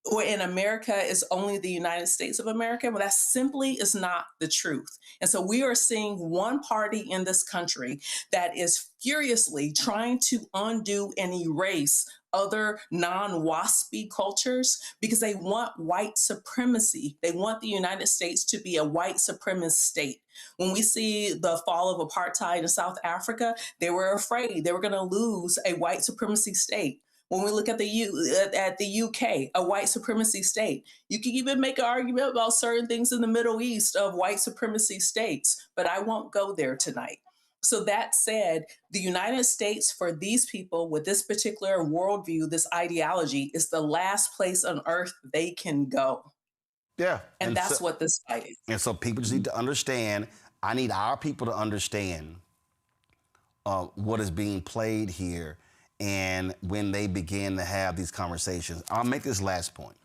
or in America is only the United States of America. Well, that simply is not the truth. And so we are seeing one party in this country that is furiously trying to undo and erase other non-WASPy cultures because they want white supremacy. They want the United States to be a white supremacist state. When we see the fall of apartheid in South Africa, they were afraid they were going to lose a white supremacy state. When we look at the UK, a white supremacy state, you can even make an argument about certain things in the Middle East of white supremacy states, but I won't go there tonight. So that said, the United States for these people with this particular worldview, this ideology, is the last place on earth they can go. Yeah. And that's what this fight is. And so people just need to understand, I need our people to understand what is being played here. And when they begin to have these conversations, I'll make this last point.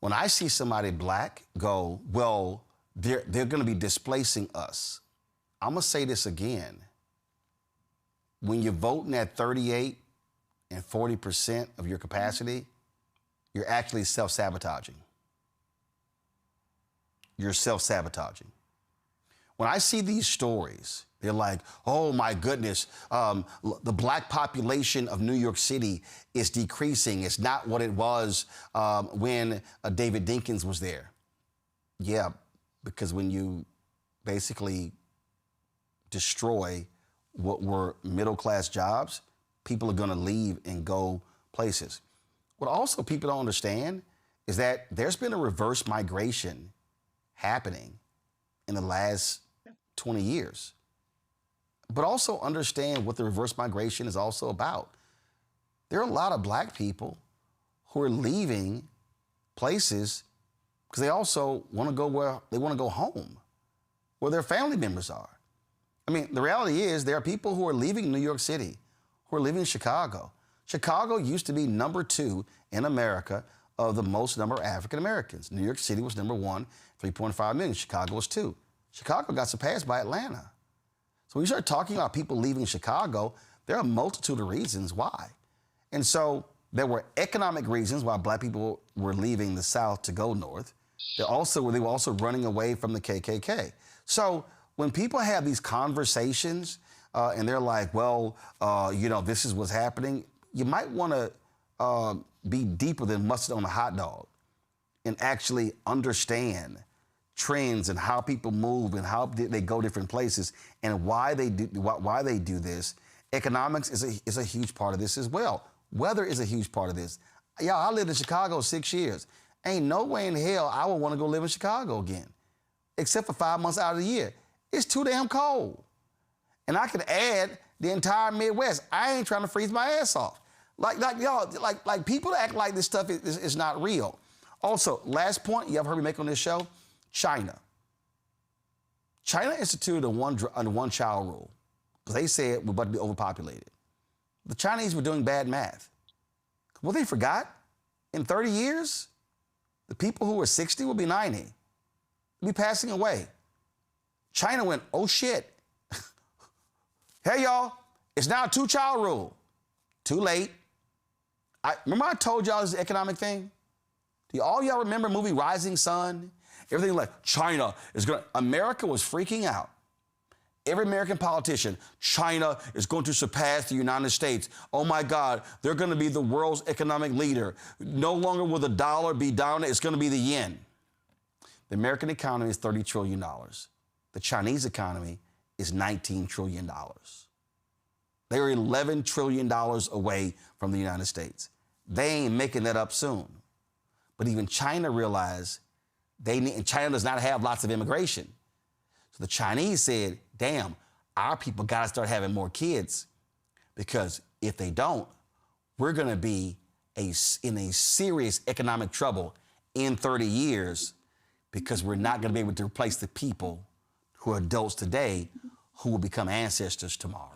When I see somebody black go, well, they're going to be displacing us. I'm going to say this again. When you're voting at 38 and 40% of your capacity, you're actually self-sabotaging. You're self-sabotaging. When I see these stories, they're like, oh my goodness, the black population of New York City is decreasing. It's not what it was when David Dinkins was there. Yeah, because when you basically destroy what were middle-class jobs, people are gonna leave and go places. What also people don't understand is that there's been a reverse migration happening in the last 20 years. But also understand what the reverse migration is also about. There are a lot of black people who are leaving places because they also want to go where they want to go home, where their family members are. I mean, the reality is there are people who are leaving New York City, who are leaving Chicago. Chicago used to be number 2 in America of the most number of African Americans. New York City was number 1, 3.5 million. Chicago was 2. Chicago got surpassed by Atlanta. So when you start talking about people leaving Chicago, there are a multitude of reasons why. And so there were economic reasons why black people were leaving the South to go north. They were also running away from the KKK. So when people have these conversations and they're like, well, this is what's happening, you might want to be deeper than mustard on a hot dog and actually understand trends and how people move and how they go different places and why they do this. Economics is a huge part of this as well. Weather is a huge part of this. Y'all, I lived in Chicago 6 years. Ain't no way in hell I would want to go live in Chicago again, except for 5 months out of the year. It's too damn cold. And I could add the entire Midwest. I ain't trying to freeze my ass off. Like people act like this stuff is not real. Also, last point you ever heard me make on this show, China. China instituted a one-child rule because they said we're about to be overpopulated. The Chinese were doing bad math. Well, they forgot in 30 years, the people who were 60 will be 90. They'll be passing away. China went, oh shit. Hey y'all, it's now a 2-child rule. Too late. Remember I told y'all this economic thing? Do all y'all remember the movie Rising Sun? Everything like China is going to, America was freaking out. Every American politician, China is going to surpass the United States. Oh my God, they're going to be the world's economic leader. No longer will the dollar be down, it's going to be the yen. The American economy is $30 trillion. The Chinese economy is $19 trillion. They are $11 trillion away from the United States. They ain't making that up soon. But even China realized China does not have lots of immigration. So the Chinese said, damn, our people got to start having more kids, because if they don't, we're going to be in a serious economic trouble in 30 years, because we're not going to be able to replace the people who are adults today who will become ancestors tomorrow.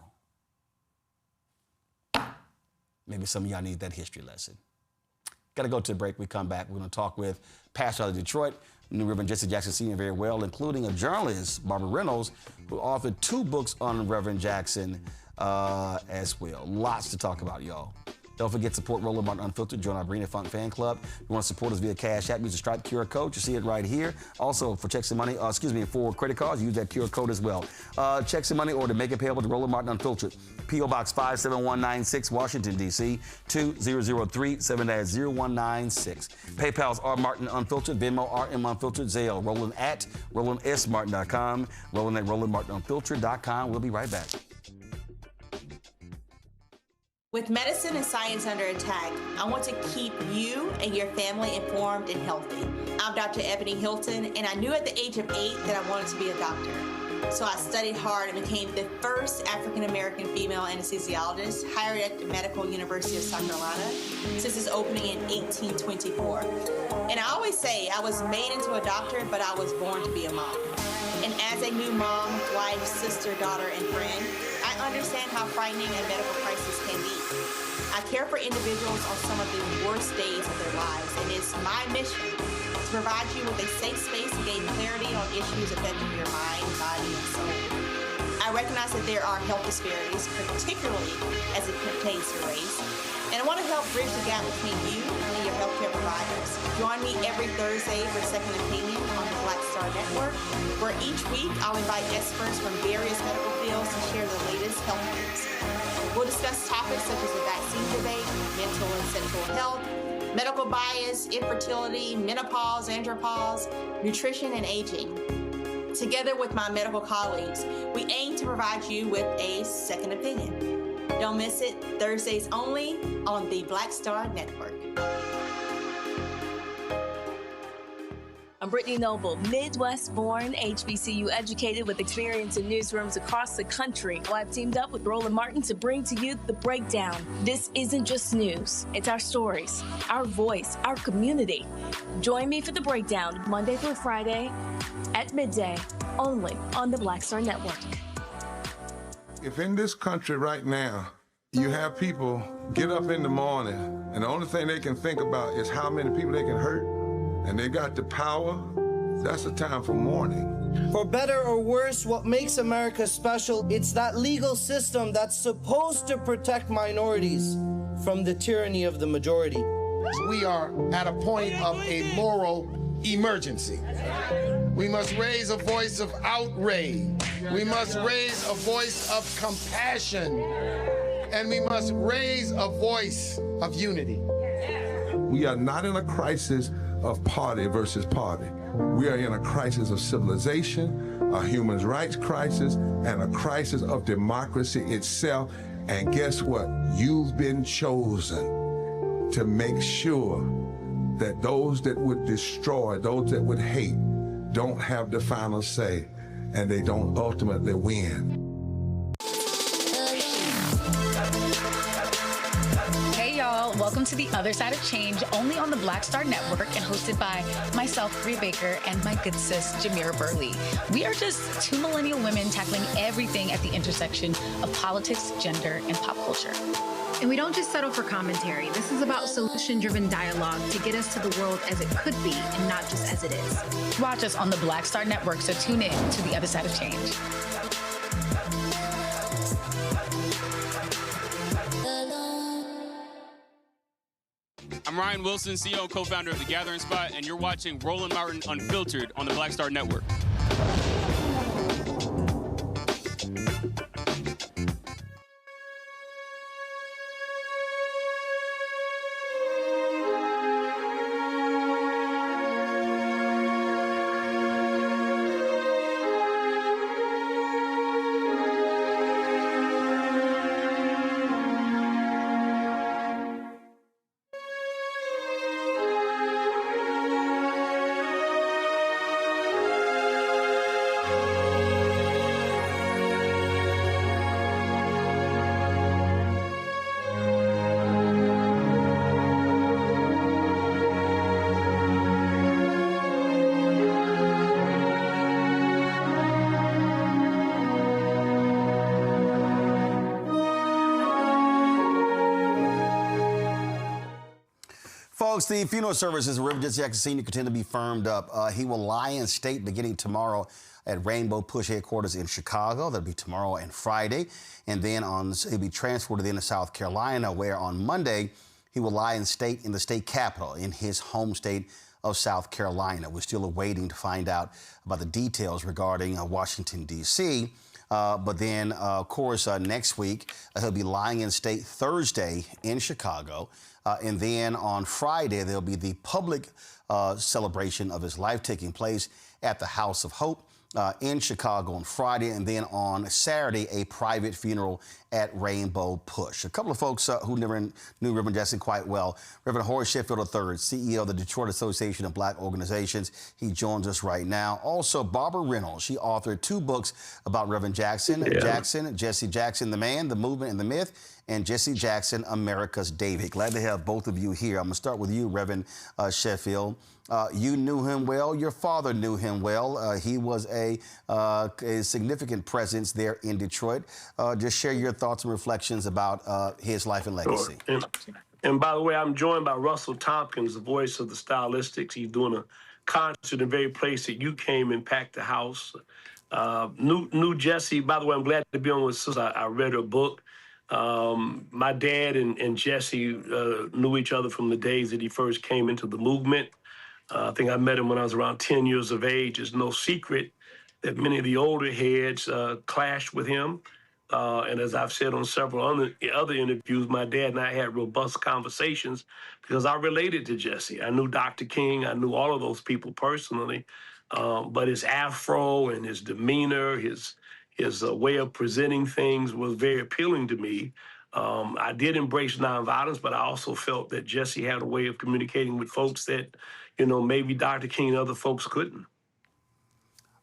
Maybe some of y'all need that history lesson. Got to go to a break. We come back. We're going to talk with pastor out of Detroit, New Reverend Jesse Jackson Sr. very well, including a journalist, Barbara Reynolds, who authored 2 books on Reverend Jackson as well. Lots to talk about, y'all. Don't forget to support Roland Martin Unfiltered. Join our Green and Funk fan club. If you want to support us via Cash App, use the Stripe QR code. You see it right here. Also, for checks and money, for credit cards, use that QR code as well. Checks and money order, make it payable to Roland Martin Unfiltered. P.O. Box 57196, Washington, D.C. 2003-7-0196. PayPal's R Martin Unfiltered, Venmo RM Unfiltered, Zelle, Roland at RolandSMartin.com, Roland at RolandMartinUnfiltered.com. We'll be right back. With medicine and science under attack, I want to keep you and your family informed and healthy. I'm Dr. Ebony Hilton, and I knew at the age of 8 that I wanted to be a doctor. So I studied hard and became the first African-American female anesthesiologist hired at the Medical University of South Carolina since its opening in 1824. And I always say I was made into a doctor, but I was born to be a mom. And as a new mom, wife, sister, daughter, and friend, I understand how frightening a medical crisis can be. I care for individuals on some of the worst days of their lives, and it's my mission to provide you with a safe space to gain clarity on issues affecting your mind, body, and soul. I recognize that there are health disparities, particularly as it pertains to race, and I want to help bridge the gap between you and your healthcare providers. Join me every Thursday for Second Opinion on the Black Star Network, where each week I'll invite experts from various medical fields to share the latest health news. We'll discuss topics such as the vaccine debate, mental and sexual health, medical bias, infertility, menopause, andropause, nutrition, and aging. Together with my medical colleagues, we aim to provide you with a second opinion. Don't miss it, Thursdays only on the Black Star Network. I'm Brittany Noble, Midwest-born, HBCU educated with experience in newsrooms across the country. Well, I've teamed up with Roland Martin to bring to you The Breakdown. This isn't just news. It's our stories, our voice, our community. Join me for The Breakdown, Monday through Friday at midday, only on the Black Star Network. If in this country right now, you have people get up in the morning and the only thing they can think about is how many people they can hurt, and they got the power, that's the time for mourning. For better or worse, what makes America special, it's that legal system that's supposed to protect minorities from the tyranny of the majority. We are at a point of a moral emergency. We must raise a voice of outrage. We must raise a voice of compassion. And we must raise a voice of unity. We are not in a crisis of party versus party. We are in a crisis of civilization, a human rights crisis, and a crisis of democracy itself. And guess what? You've been chosen to make sure that those that would destroy, those that would hate, don't have the final say, and they don't ultimately win. Welcome to The Other Side of Change, only on the Black Star Network and hosted by myself, Bria Baker, and my good sis, Jamira Burley. We are just 2 millennial women tackling everything at the intersection of politics, gender, and pop culture. And we don't just settle for commentary. This is about solution-driven dialogue to get us to the world as it could be and not just as it is. Watch us on the Black Star Network, so tune in to The Other Side of Change. I'm Ryan Wilson, CEO and co-founder of The Gathering Spot, and you're watching Roland Martin Unfiltered on the Black Star Network. folks, the funeral services of Reverend Jesse Jackson Sr. continue to be firmed up. He will lie in state beginning tomorrow at Rainbow Push headquarters in Chicago. That'll be tomorrow and Friday. And then he'll be transported into South Carolina, where on Monday he will lie in state in the state capitol in his home state of South Carolina. We're still awaiting to find out about the details regarding Washington, D.C. But then, of course, next week, he'll be lying in state Thursday in Chicago. And then on Friday, there'll be the public celebration of his life taking place at the House of Hope in Chicago on Friday. And then on Saturday, a private funeral at Rainbow Push. A couple of folks who never knew Reverend Jackson quite well. Reverend Horace Sheffield III, CEO of the Detroit Association of Black Organizations. He joins us right now. Also, Barbara Reynolds. She authored 2 books about Reverend Jackson. Jesse Jackson, the Man, the Movement, and the Myth. And Jesse Jackson, America's David. Glad to have both of you here. I'm going to start with you, Reverend Sheffield. You knew him well. Your father knew him well. He was a significant presence there in Detroit. Just share your thoughts and reflections about his life and legacy. Sure. And by the way, I'm joined by Russell Tompkins, the voice of the Stylistics. He's doing a concert in the very place that you came and packed the house. Knew Jesse. By the way, I'm glad to be on with Sister. I read her book. My dad and Jesse knew each other from the days that he first came into the movement. I think I met him when I was around 10 years of age. It's no secret that many of the older heads clashed with him. And as I've said on several other interviews, my dad and I had robust conversations because I related to Jesse. I knew Dr. King. I knew all of those people personally. But his afro and his demeanor, his way of presenting things was very appealing to me. I did embrace nonviolence, but I also felt that Jesse had a way of communicating with folks that, maybe Dr. King and other folks couldn't.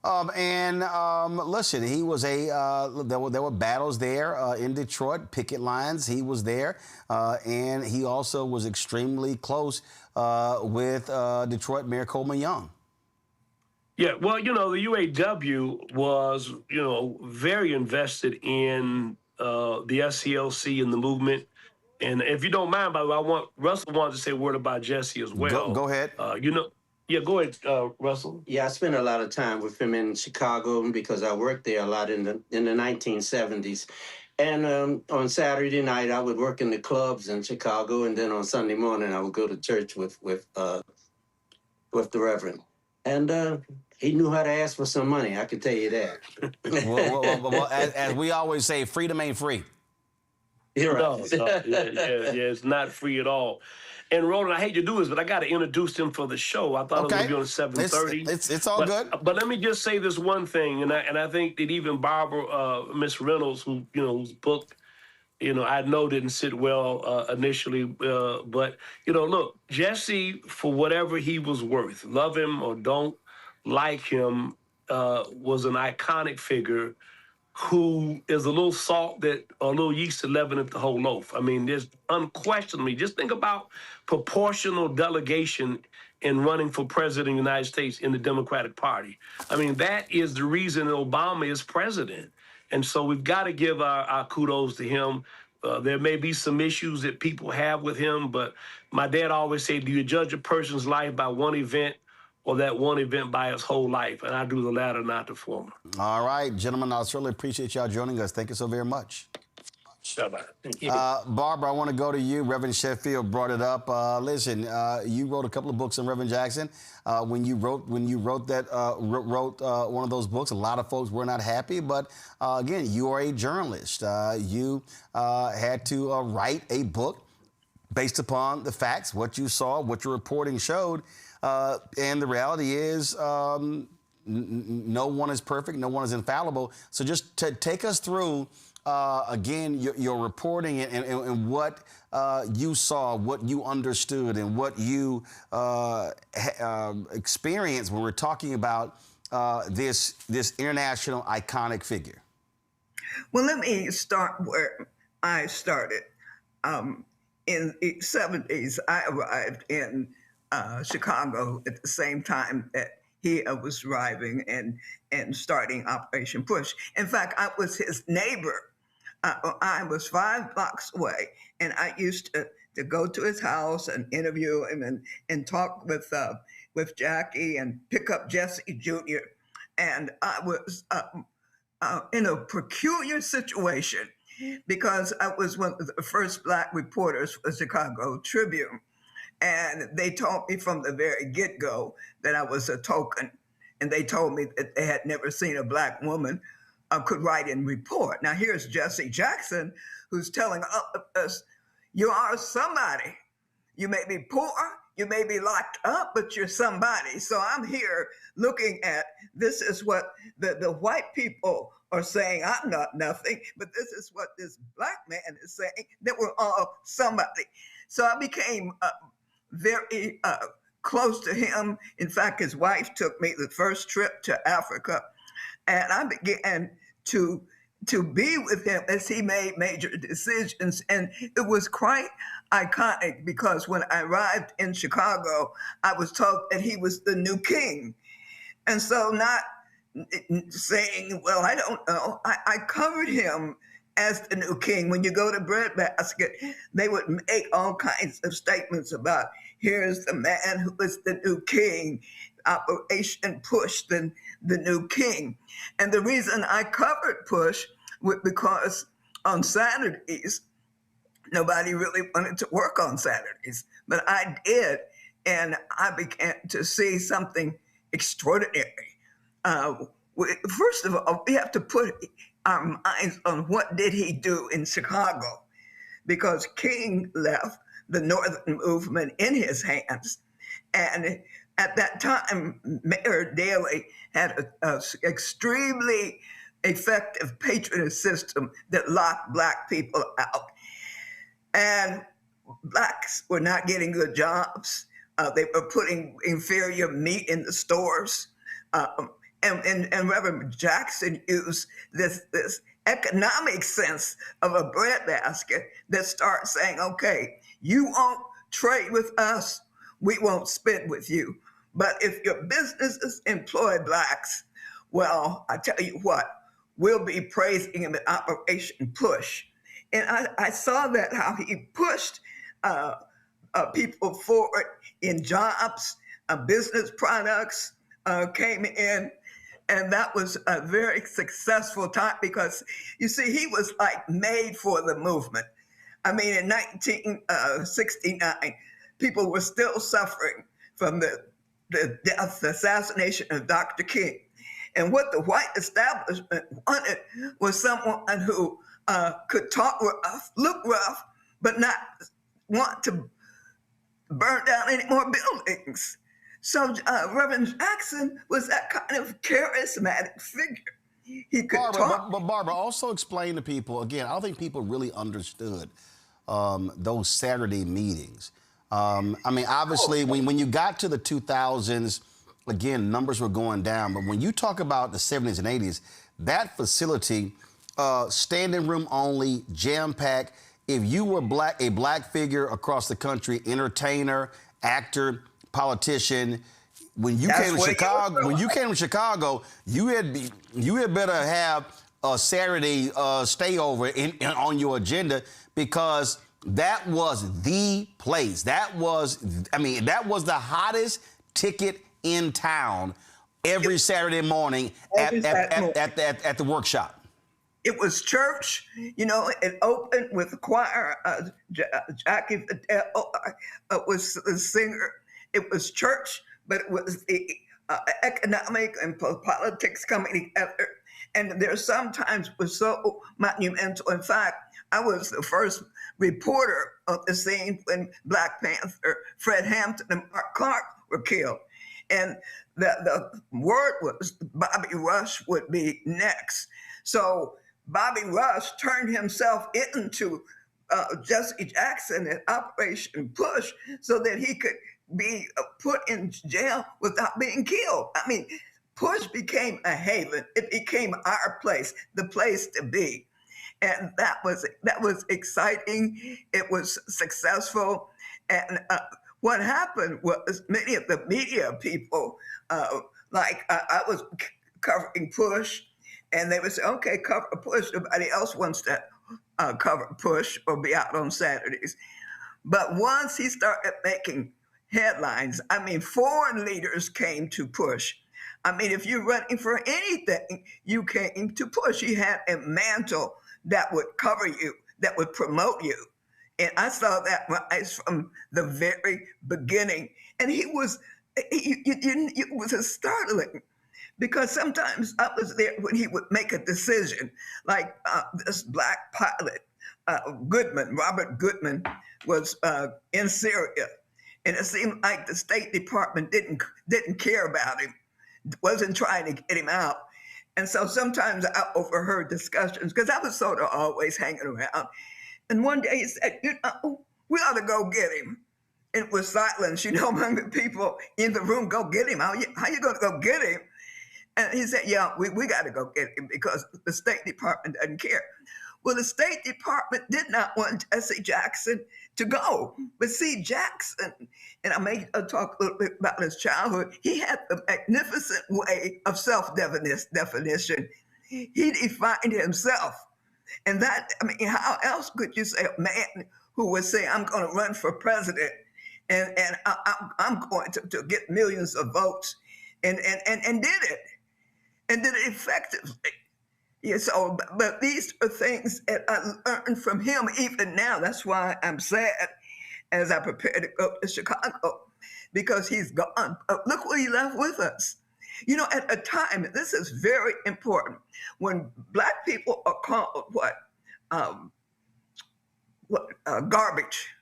Listen, he was there were battles there in Detroit, picket lines. He was there, and he also was extremely close with Detroit Mayor Coleman Young. Yeah, well, the UAW was, very invested in the SCLC and the movement. And if you don't mind, by the way, Russell wanted to say a word about Jesse as well. Go ahead. Yeah, go ahead, Russell. Yeah, I spent a lot of time with him in Chicago because I worked there a lot in the 1970s. And on Saturday night, I would work in the clubs in Chicago, and then on Sunday morning, I would go to church with the Reverend. And he knew how to ask for some money, I can tell you that. well, as we always say, freedom ain't free. You're right. It's not free at all. And Roland, I hate to do this, but I got to introduce him for the show. I thought it was going to be on 7:30. It's all good. But let me just say this one thing, and I think that even Barbara, Miss Reynolds, whose book, I know didn't sit well initially, but look, Jesse, for whatever he was worth, love him or don't like him, was an iconic figure who is a little salt or a little yeast to leaven the whole loaf. I mean, there's unquestionably, just think about proportional delegation in running for president of the United States in the Democratic Party. I mean, that is the reason Obama is president. And so we've got to give our kudos to him. There may be some issues that people have with him, but my dad always said, do you judge a person's life by one event or that one event by his whole life? And I do the latter, not the former. All right, gentlemen, I certainly appreciate y'all joining us. Thank you so very much. Thank you. Barbara, I want to go to you. Reverend Sheffield brought it up. Listen, you wrote a couple of books on Reverend Jackson. When you wrote one of those books, a lot of folks were not happy. But again, you are a journalist. You had to write a book based upon the facts, what you saw, what your reporting showed. And the reality is no one is perfect. No one is infallible. So just to take us through, again, your reporting and what you saw, what you understood, and what you experienced when we're talking about this international iconic figure. Well, let me start where I started. In the 70s, I arrived in Chicago at the same time that he was arriving and starting Operation Push. In fact, I was his neighbor I was 5 blocks away, and I used to go to his house and interview him and talk with Jackie and pick up Jesse Jr. And I was in a peculiar situation because I was one of the first Black reporters for the Chicago Tribune. And they told me from the very get-go that I was a token. And they told me that they had never seen a Black woman could write and report. Now here's Jesse Jackson, who's telling us, you are somebody. You may be poor, you may be locked up, but you're somebody. So I'm here looking at, this is what the white people are saying, I'm not nothing, but this is what this Black man is saying, that we're all somebody. So I became very close to him. In fact, his wife took me the first trip to Africa, and I began to be with him as he made major decisions. And it was quite iconic because when I arrived in Chicago, I was told that he was the new king. And so not saying, well, I don't know, I covered him as the new king. When you go to Breadbasket, they would make all kinds of statements about, here's the man who is the new king, Operation Push, the new king. And the reason I covered Push was because on Saturdays, nobody really wanted to work on Saturdays, but I did. And I began to see something extraordinary. First of all, we have to put our minds on what did he do in Chicago, because King left the Northern movement in his hands. And at that time, Mayor Daley had an extremely effective patronage system that locked Black people out. And Blacks were not getting good jobs. They were putting inferior meat in the stores. And Reverend Jackson used this economic sense of a breadbasket that starts saying, okay, you won't trade with us, we won't spend with you. But if your businesses employ Blacks, well, I tell you what, we'll be praising him at Operation Push. And I saw that, how he pushed people forward in jobs, business products came in. And that was a very successful time because, you see, he was like made for the movement. I mean, in 1969, people were still suffering from the death, the assassination of Dr. King. And what the white establishment wanted was someone who could talk rough, look rough, but not want to burn down any more buildings. So Reverend Jackson was that kind of charismatic figure. He could talk. But Barbara, also explain to people, again, I don't think people really understood those Saturday meetings. I mean, obviously, when you got to the 2000s, again, numbers were going down. But when you talk about the 70s and 80s, that facility, standing room only, jam-packed. If you were a black figure across the country, entertainer, actor, politician, when you came to Chicago, you had better have a Saturday stayover on your agenda, because that was the place. That was the hottest ticket in town every Saturday morning at the workshop. It was church, you know. It opened with the choir. Jackie Fidel was the singer. It was church, but it was the economic and politics coming together. And there sometimes was so monumental. In fact, I was the first reporter on the scene when Black Panther, Fred Hampton, and Mark Clark were killed. And the word was Bobby Rush would be next. So Bobby Rush turned himself into Jesse Jackson at Operation Push so that he could be put in jail without being killed. I mean, Push became a haven. It became our place, the place to be. And that was exciting. It was successful. And what happened was many of the media people, I was covering Push, and they would say, okay, cover Push. Nobody else wants to cover Push or be out on Saturdays. But once he started making headlines, I mean, foreign leaders came to Push. I mean, if you're running for anything, you came to Push. He had a mantle that would cover you, that would promote you. And I saw that rise from the very beginning. And it was startling, because sometimes I was there when he would make a decision, like this black pilot, Robert Goodman, was in Syria. And it seemed like the State Department didn't care about him, wasn't trying to get him out. And so sometimes I overheard discussions, because I was sort of always hanging around. And one day he said, we ought to go get him. And it was silence, among the people in the room. Go get him. How you going to go get him? And he said, yeah, we got to go get him because the State Department doesn't care. Well, the State Department did not want Jesse Jackson to go. But see, Jackson, and I may talk a little bit about his childhood, he had the magnificent way of self-definition. He defined himself. And that, I mean, how else could you say a man who would say, I'm going to run for president and I'm going to get millions of votes and did it. And did it effectively. Yeah, so, but these are things that I learned from him even now. That's why I'm sad as I prepare to go to Chicago, because he's gone. Look what he left with us. At a time, and this is very important, when Black people are called garbage.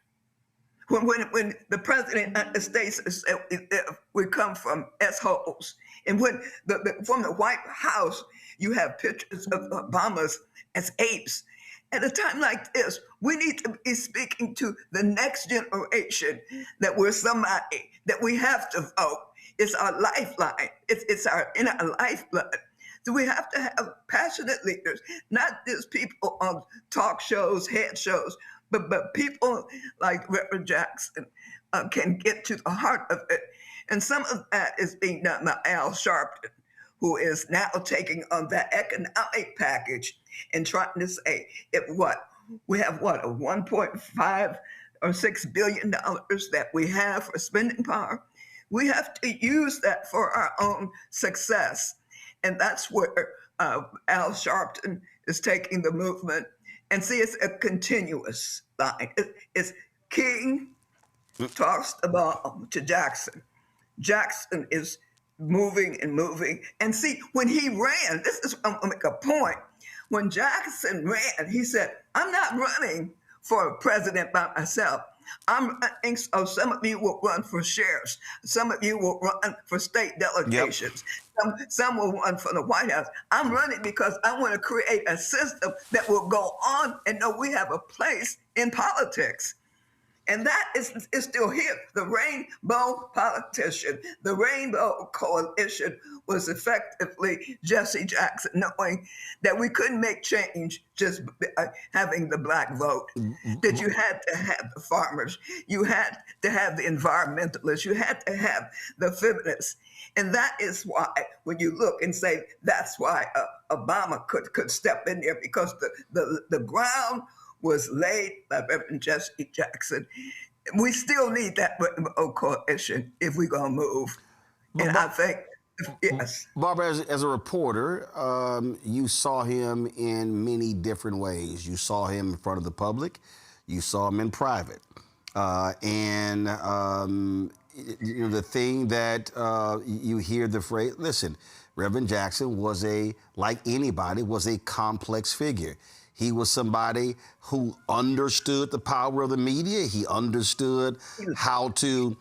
When the president of the States said we come from S-holes, and when from the White House you have pictures of Obamas as apes. At a time like this, we need to be speaking to the next generation that we're somebody, that we have to vote. It's our lifeline. It's in our lifeblood. So we have to have passionate leaders, not just people on talk shows, head shows, but people like Reverend Jackson can get to the heart of it. And some of that is being done by Al Sharpton, who is now taking on that economic package and trying to say, we have a 1.5 or $6 billion that we have for spending power. We have to use that for our own success. And that's where Al Sharpton is taking the movement. And see, it's a continuous line. It's King tossed the ball to Jackson. Jackson is moving and moving. And see, when he ran, I'm going to make a point. When Jackson ran, he said, I'm not running for president by myself. I'm running so some of you will run for sheriffs. Some of you will run for state delegations. Yep. Some will run for the White House. I'm running because I want to create a system that will go on and know we have a place in politics. And that is still here. The rainbow politician, the rainbow coalition was effectively Jesse Jackson, knowing that we couldn't make change just having the Black vote, that you had to have the farmers, you had to have the environmentalists, you had to have the feminists. And that is why, when you look and say, that's why Obama could step in there, because the ground was laid by Reverend Jesse Jackson. We still need that coalition if we're going to move. And I think, yes. Barbara, as a reporter, you saw him in many different ways. You saw him in front of the public. You saw him in private. The thing that you hear the phrase, listen, Reverend Jackson was like anybody, was a complex figure. He was somebody who understood the power of the media. He understood how to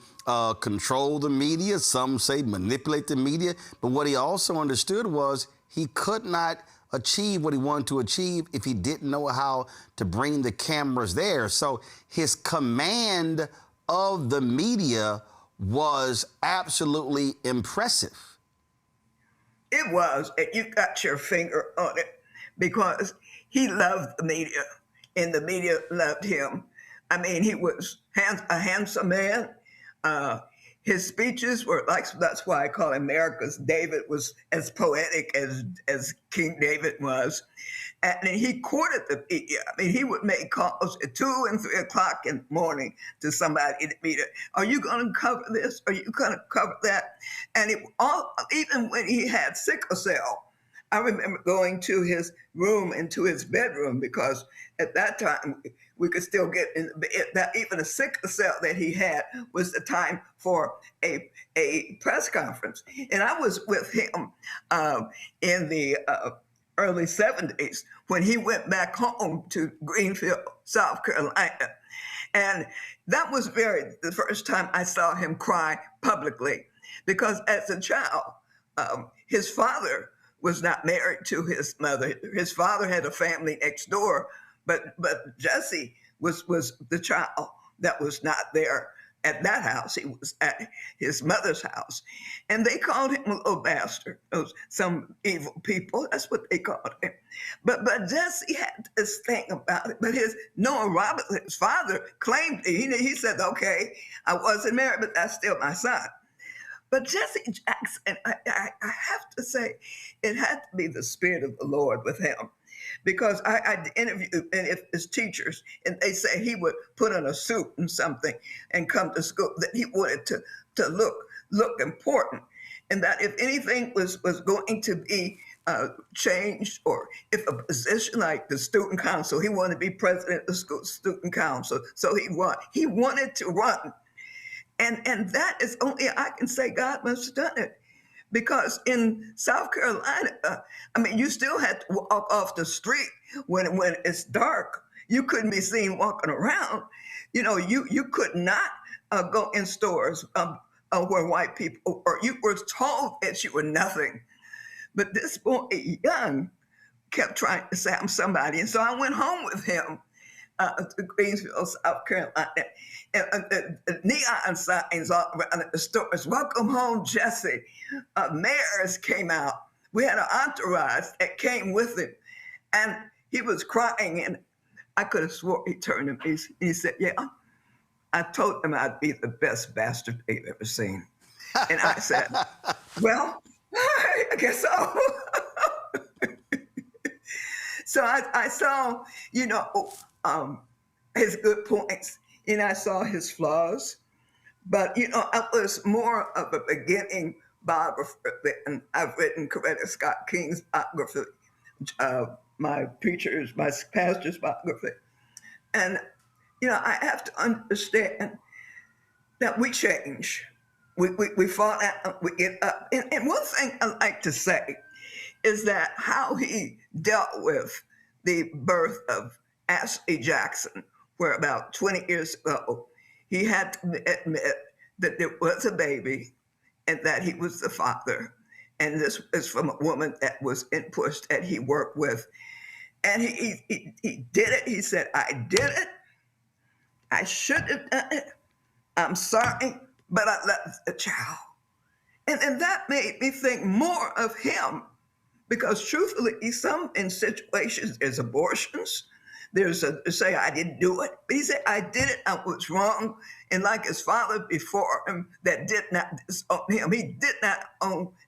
control the media. Some say manipulate the media. But what he also understood was he could not achieve what he wanted to achieve if he didn't know how to bring the cameras there. So his command of the media was absolutely impressive. It was, and you got your finger on it, because he loved the media, and the media loved him. I mean, he was a handsome man. His speeches were that's why I call him America's David, was as poetic as King David was. And he courted the media. I mean, he would make calls at 2 and 3 o'clock in the morning to somebody in the media. Are you going to cover this? Are you going to cover that? And even when he had sickle cell, I remember going to his room and to his bedroom, because at that time we could still get in the bed. That even a sickle cell that he had was the time for a press conference. And I was with him in the early 70s when he went back home to Greenfield, South Carolina. And that was the first time I saw him cry publicly, because as a child, his father was not married to his mother. His father had a family next door, but Jesse was the child that was not there at that house. He was at his mother's house. And they called him a little bastard. Those some evil people, that's what they called him. But Jesse had this thing about it. But Noah Roberts, his father, claimed, he said, okay, I wasn't married, but that's still my son. But Jesse Jackson, I have to say, it had to be the Spirit of the Lord with him, because I interviewed his teachers, and they say he would put on a suit and something and come to school, that he wanted to look important, and that if anything was going to be changed, or if a position like the student council, he wanted to be president of the school student council, so he wanted to run. And that is only, I can say, God must have done it. Because in South Carolina, I mean, you still had to walk off the street when it's dark. You couldn't be seen walking around. You know, you could not go in stores where white people, or you were told that you were nothing. But this boy, young, kept trying to say, I'm somebody. And so I went home with him to Greensville, South Carolina. And neon signs all around the stores. Welcome home, Jesse. Mayors came out. We had an entourage that came with him. And he was crying, and I could have swore he turned to me. He said, yeah, I told him I'd be the best bastard they've ever seen. And I said, well, I guess so. So I saw, his good points, and I saw his flaws. But, I was more of a beginning biographer than I've written Coretta Scott King's biography, my pastor's biography. And, I have to understand that we change. We fall out, we get up. And one thing I like to say is that how he dealt with the birth of Ashley Jackson, where about 20 years ago, he had to admit that there was a baby and that he was the father. And this is from a woman that was in Push that he worked with. And he did it. He said, I did it. I should have done it. I'm sorry, but I love the child. And that made me think more of him, because truthfully, in situations, there's abortions. There's say, I didn't do it. But he said, I did it, I was wrong. And like his father before him that did not disown him, he did not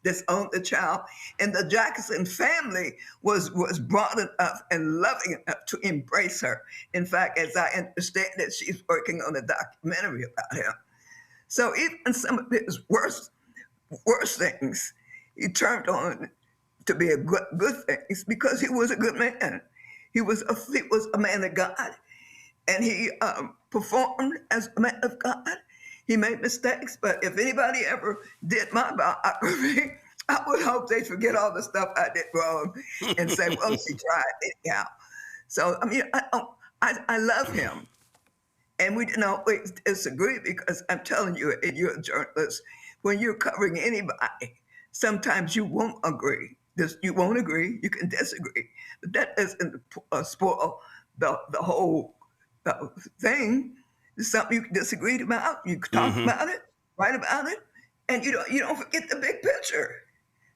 disown the child. And the Jackson family was broad enough and loving enough to embrace her. In fact, as I understand it, she's working on a documentary about him. So even some of his worst things, he turned on to be a good things, because he was a good man. He was a man of God, and he performed as a man of God. He made mistakes, but if anybody ever did my biography, I would hope they forget all the stuff I did wrong and say, well, she tried anyhow. So, I mean, I love him. And we didn't always disagree, because I'm telling you, you're a journalist, when you're covering anybody, sometimes you won't agree. You won't agree, you can disagree, but that doesn't spoil the whole thing. It's something you can disagree about, you can talk about it, write about it, and you don't forget the big picture.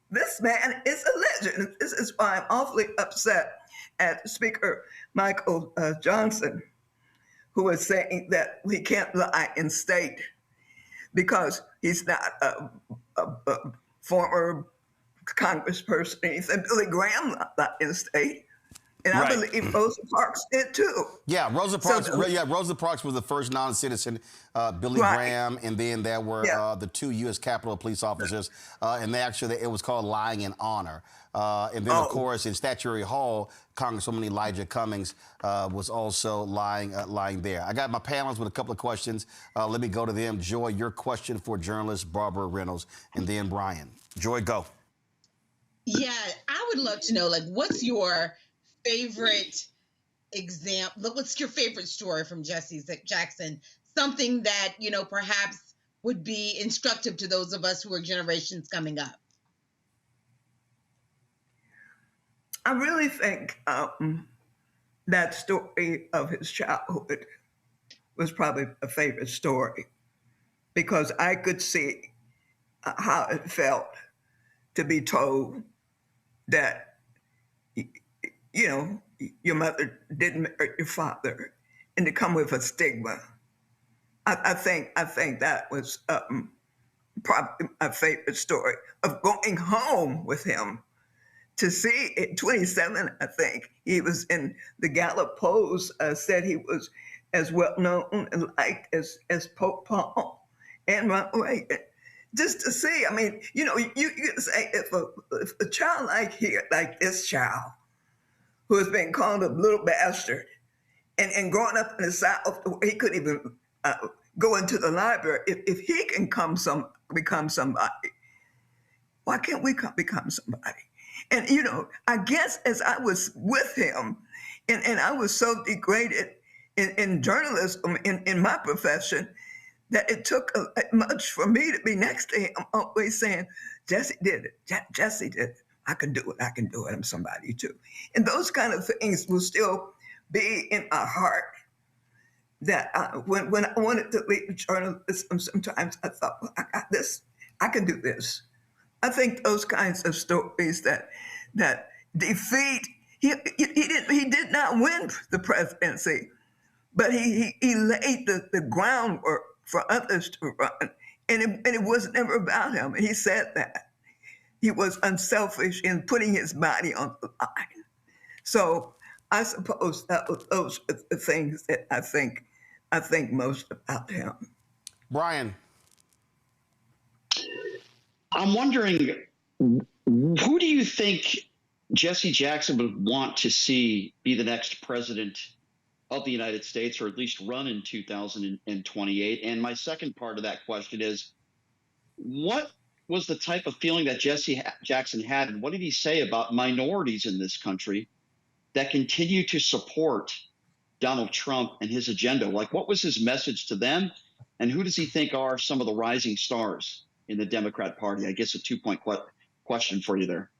This man is a legend. This is why I'm awfully upset at Speaker Michael Johnson, who is saying that we can't lie in state because he's not a former congressperson. He said Billy Graham not in state. And I believe Rosa Parks did too. Yeah, Rosa Parks. Rosa Parks was the first non-citizen. Billy Graham, and then there were the 2 U.S. Capitol police officers, and it was called Lying in Honor. And then, of course, in Statuary Hall, Congresswoman Elijah Cummings was also lying there. I got my panelists with a couple of questions. Let me go to them. Joy, your question for journalist Barbara Reynolds, and then Brian. Joy, go. Yeah, I would love to know, like, what's your favorite example? What's your favorite story from Jesse Jackson? Something that, you know, perhaps would be instructive to those of us who are generations coming up. I really think that story of his childhood was probably a favorite story, because I could see how it felt to be told that, you know, your mother didn't marry your father, and to come with a stigma. I think that was probably my favorite story, of going home with him to see at 27, I think, he was in the Gallup polls, said he was as well known and liked as Pope Paul and Ronald Reagan. Just to see, I mean, you know, you can say if a child like this child, who has been called a little bastard, and growing up in the South, he couldn't even go into the library. If he can become somebody, why can't we become somebody? And, you know, I guess as I was with him, and I was so degraded in journalism, in my profession, that it took much for me to be next to him, always saying, Jesse did it. Jesse did it. I can do it. I can do it. I'm somebody too. And those kind of things will still be in my heart. That when I wanted to leave journalism, sometimes I thought, well, I got this. I can do this. I think those kinds of stories that defeat, he did not win the presidency, but he laid the groundwork for others to run, and it was never about him. And he said that he was unselfish in putting his body on the line. So I suppose that those are the things that I think most about him. Brian. I'm wondering, who do you think Jesse Jackson would want to see be the next president of the United States, or at least run in 2028? And my second part of that question is, what was the type of feeling that Jesse Jackson had, and what did he say about minorities in this country that continue to support Donald Trump and his agenda? Like, what was his message to them, and who does he think are some of the rising stars in the Democrat Party? I guess a two-point question for you there.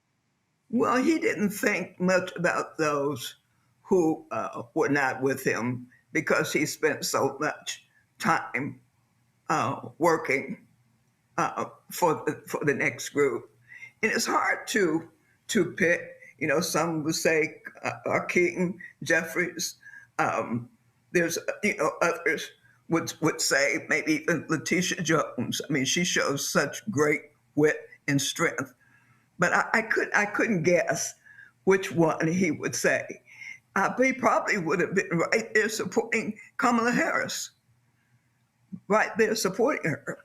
Well, he didn't think much about those who were not with him, because he spent so much time working for the next group. And it's hard to pick. You know, some would say Keaton, Jeffries. There's, you know, others would say maybe even Letitia Jones. I mean, she shows such great wit and strength. But I couldn't guess which one he would say. He probably would have been right there supporting Kamala Harris, right there supporting her.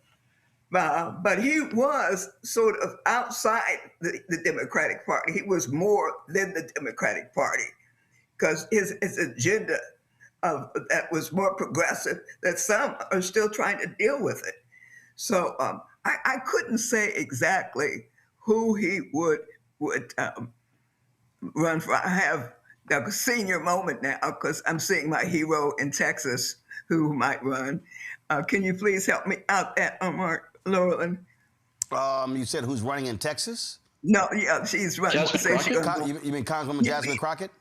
But he was sort of outside the Democratic Party. He was more than the Democratic Party, because his agenda that was more progressive, that some are still trying to deal with it. So I couldn't say exactly who he would run for. I have a senior moment now, because I'm seeing my hero in Texas who might run. Can you please help me out at Omar, Roland? You said who's running in Texas? No, yeah, she's running. You mean Congresswoman Jasmine Crockett?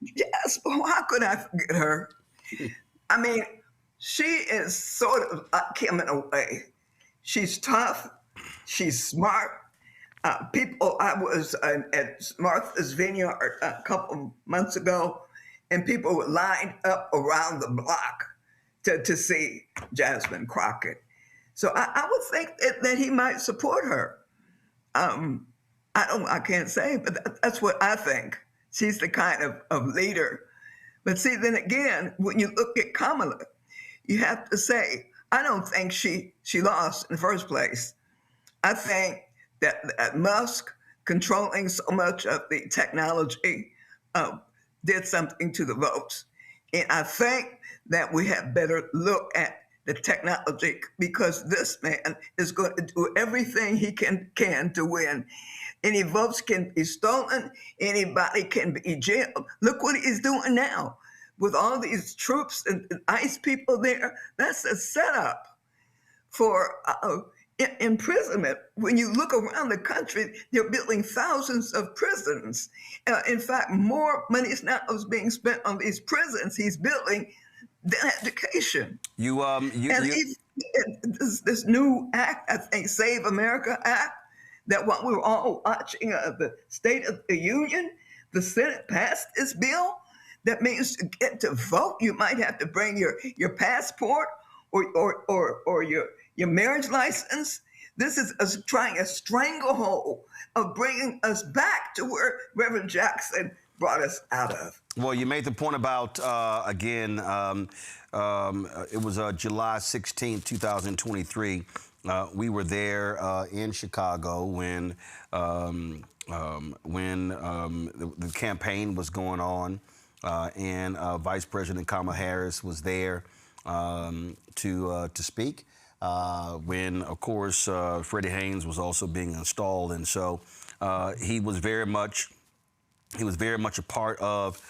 Yes, well, how could I forget her? I mean, she is sort of like him in a way. She's tough. She's smart. I was at Martha's Vineyard a couple months ago, and people were lined up around the block to see Jasmine Crockett. So I would think that he might support her. I can't say, but that's what I think. She's the kind of leader. But see, then again, when you look at Kamala, you have to say, I don't think she lost in the first place. I think that Musk controlling so much of the technology did something to the votes. And I think that we have better look at the technology, because this man is going to do everything he can to win. Any votes can be stolen. Anybody can be jailed. Look what he's doing now with all these troops and ICE people there. That's a setup for imprisonment. When you look around the country, they're building thousands of prisons. In fact, more money is now being spent on these prisons he's building than education. This new act, I think, Save America Act, that what we were all watching, the State of the Union, the Senate passed this bill. That means to get to vote, you might have to bring your passport or your marriage license. This is trying a stranglehold of bringing us back to where Reverend Jackson brought us out of. Well, you made the point about, again, it was July 16, 2023. We were there in Chicago when the campaign was going on, and Vice President Kamala Harris was there to speak. When, of course, Freddie Haynes was also being installed, and so he was very much a part of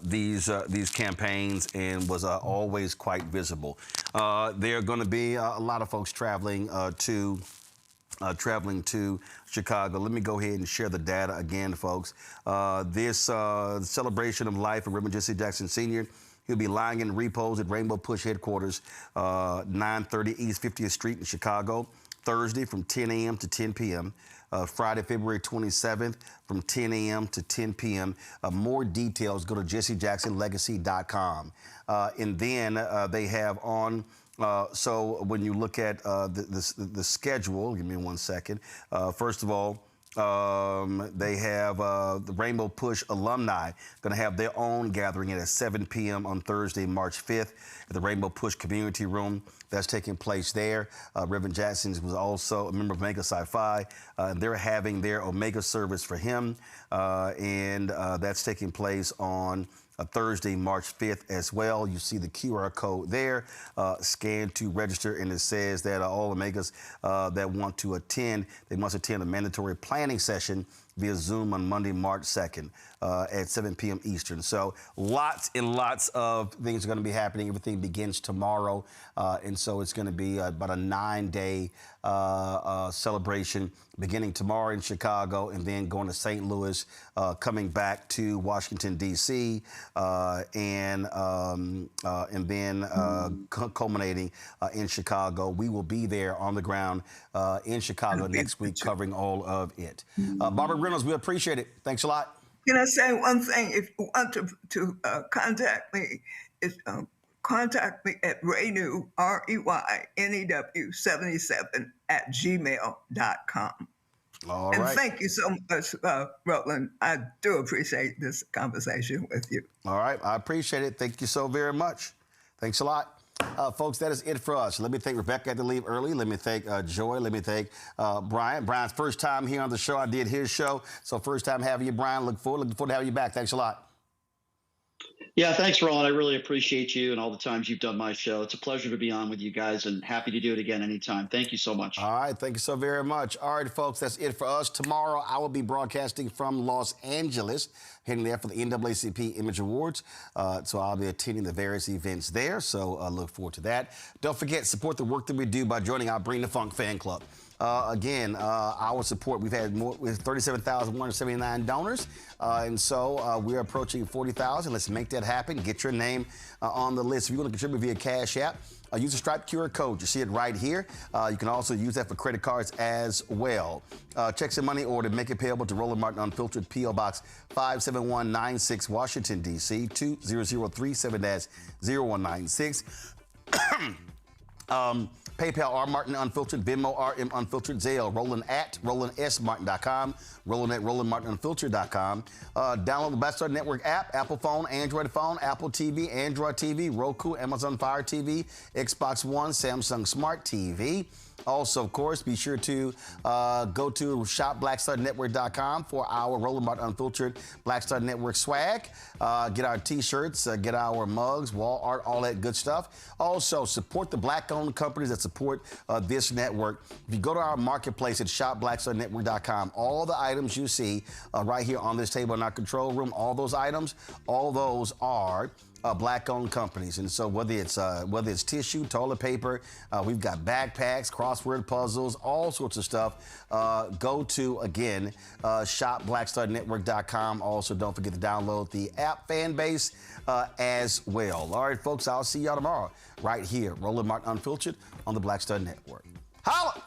these campaigns and was always quite visible. There are going to be a lot of folks traveling to Chicago. Let me go ahead and share the data again, folks. This celebration of life of Reverend Jesse Jackson Sr. He'll be lying in repose at Rainbow Push headquarters, 930 East 50th Street in Chicago, Thursday from 10 a.m. to 10 p.m., Friday, February 27th from 10 a.m. to 10 p.m. More details, go to jessejacksonlegacy.com. And then they have on, so when you look at the schedule, give me 1 second. First of all, they have the Rainbow Push alumni going to have their own gathering at 7 p.m. on Thursday, March 5th at the Rainbow Push Community Room. That's taking place there. Reverend Jackson was also a member of Omega Psi Phi. They're having their Omega service for him, and that's taking place on Thursday, March 5th as well. You see the QR code there. Scan to register, and it says that all Omegas that want to attend, they must attend a mandatory planning session via Zoom on Monday, March 2nd at 7 p.m. Eastern. So lots and lots of things are going to be happening. Everything begins tomorrow, and so it's going to be about a 9-day celebration beginning tomorrow in Chicago and then going to St. Louis, coming back to Washington, D.C., and then culminating in Chicago. We will be there on the ground in Chicago next week covering all of it. Barbara Reynolds, we appreciate it. Thanks a lot. Can I say one thing? If you want to contact me, contact me at Reynew, REYNEW77 @gmail.com. All and right. Thank you so much, Roland. I do appreciate this conversation with you. All right. I appreciate it. Thank you so very much. Thanks a lot. Folks, that is it for us. Let me thank Rebecca, had to leave early. Let me thank Joy. Let me thank Brian. Brian's first time here on the show. I did his show. So first time having you, Brian. Looking forward to having you back. Thanks a lot. Yeah, thanks, Roland. I really appreciate you and all the times you've done my show. It's a pleasure to be on with you guys and happy to do it again anytime. Thank you so much. All right. Thank you so very much. All right, folks, that's it for us. Tomorrow, I will be broadcasting from Los Angeles, heading there for the NAACP Image Awards. So I'll be attending the various events there. So I look forward to that. Don't forget, support the work that we do by joining our Bring the Funk fan club. Again, our support, we've had 37,179 donors, and so we're approaching 40,000. Let's make that happen. Get your name on the list. If you want to contribute via Cash App, use the Stripe QR code. You see it right here. You can also use that for credit cards as well. Checks and money order, make it payable to Roland Martin Unfiltered, P.O. Box 57196, Washington, D.C., 20037-0196. PayPal R Martin Unfiltered, Venmo RM Unfiltered, Zelle, Roland at RolandSMartin.com, Roland at RolandMartinUnfiltered.com. Download the Black Star Network app, Apple phone, Android phone, Apple TV, Android TV, Roku, Amazon Fire TV, Xbox One, Samsung Smart TV. Also, of course, be sure to go to shopblackstarnetwork.com for our Roland Martin Unfiltered Black Star Network swag. Get our T-shirts, get our mugs, wall art, all that good stuff. Also, support the Black-owned companies that support this network. If you go to our marketplace at shopblackstarnetwork.com, all the items you see right here on this table in our control room, all those items, all those are Black-owned companies. And so whether it's tissue, toilet paper, we've got backpacks, crossword puzzles, all sorts of stuff. Go to, again, shopblackstarnetwork.com. Also, don't forget to download the app fan base as well. All right, folks, I'll see y'all tomorrow right here, Roland Martin Unfiltered on the Black Star Network. Holla!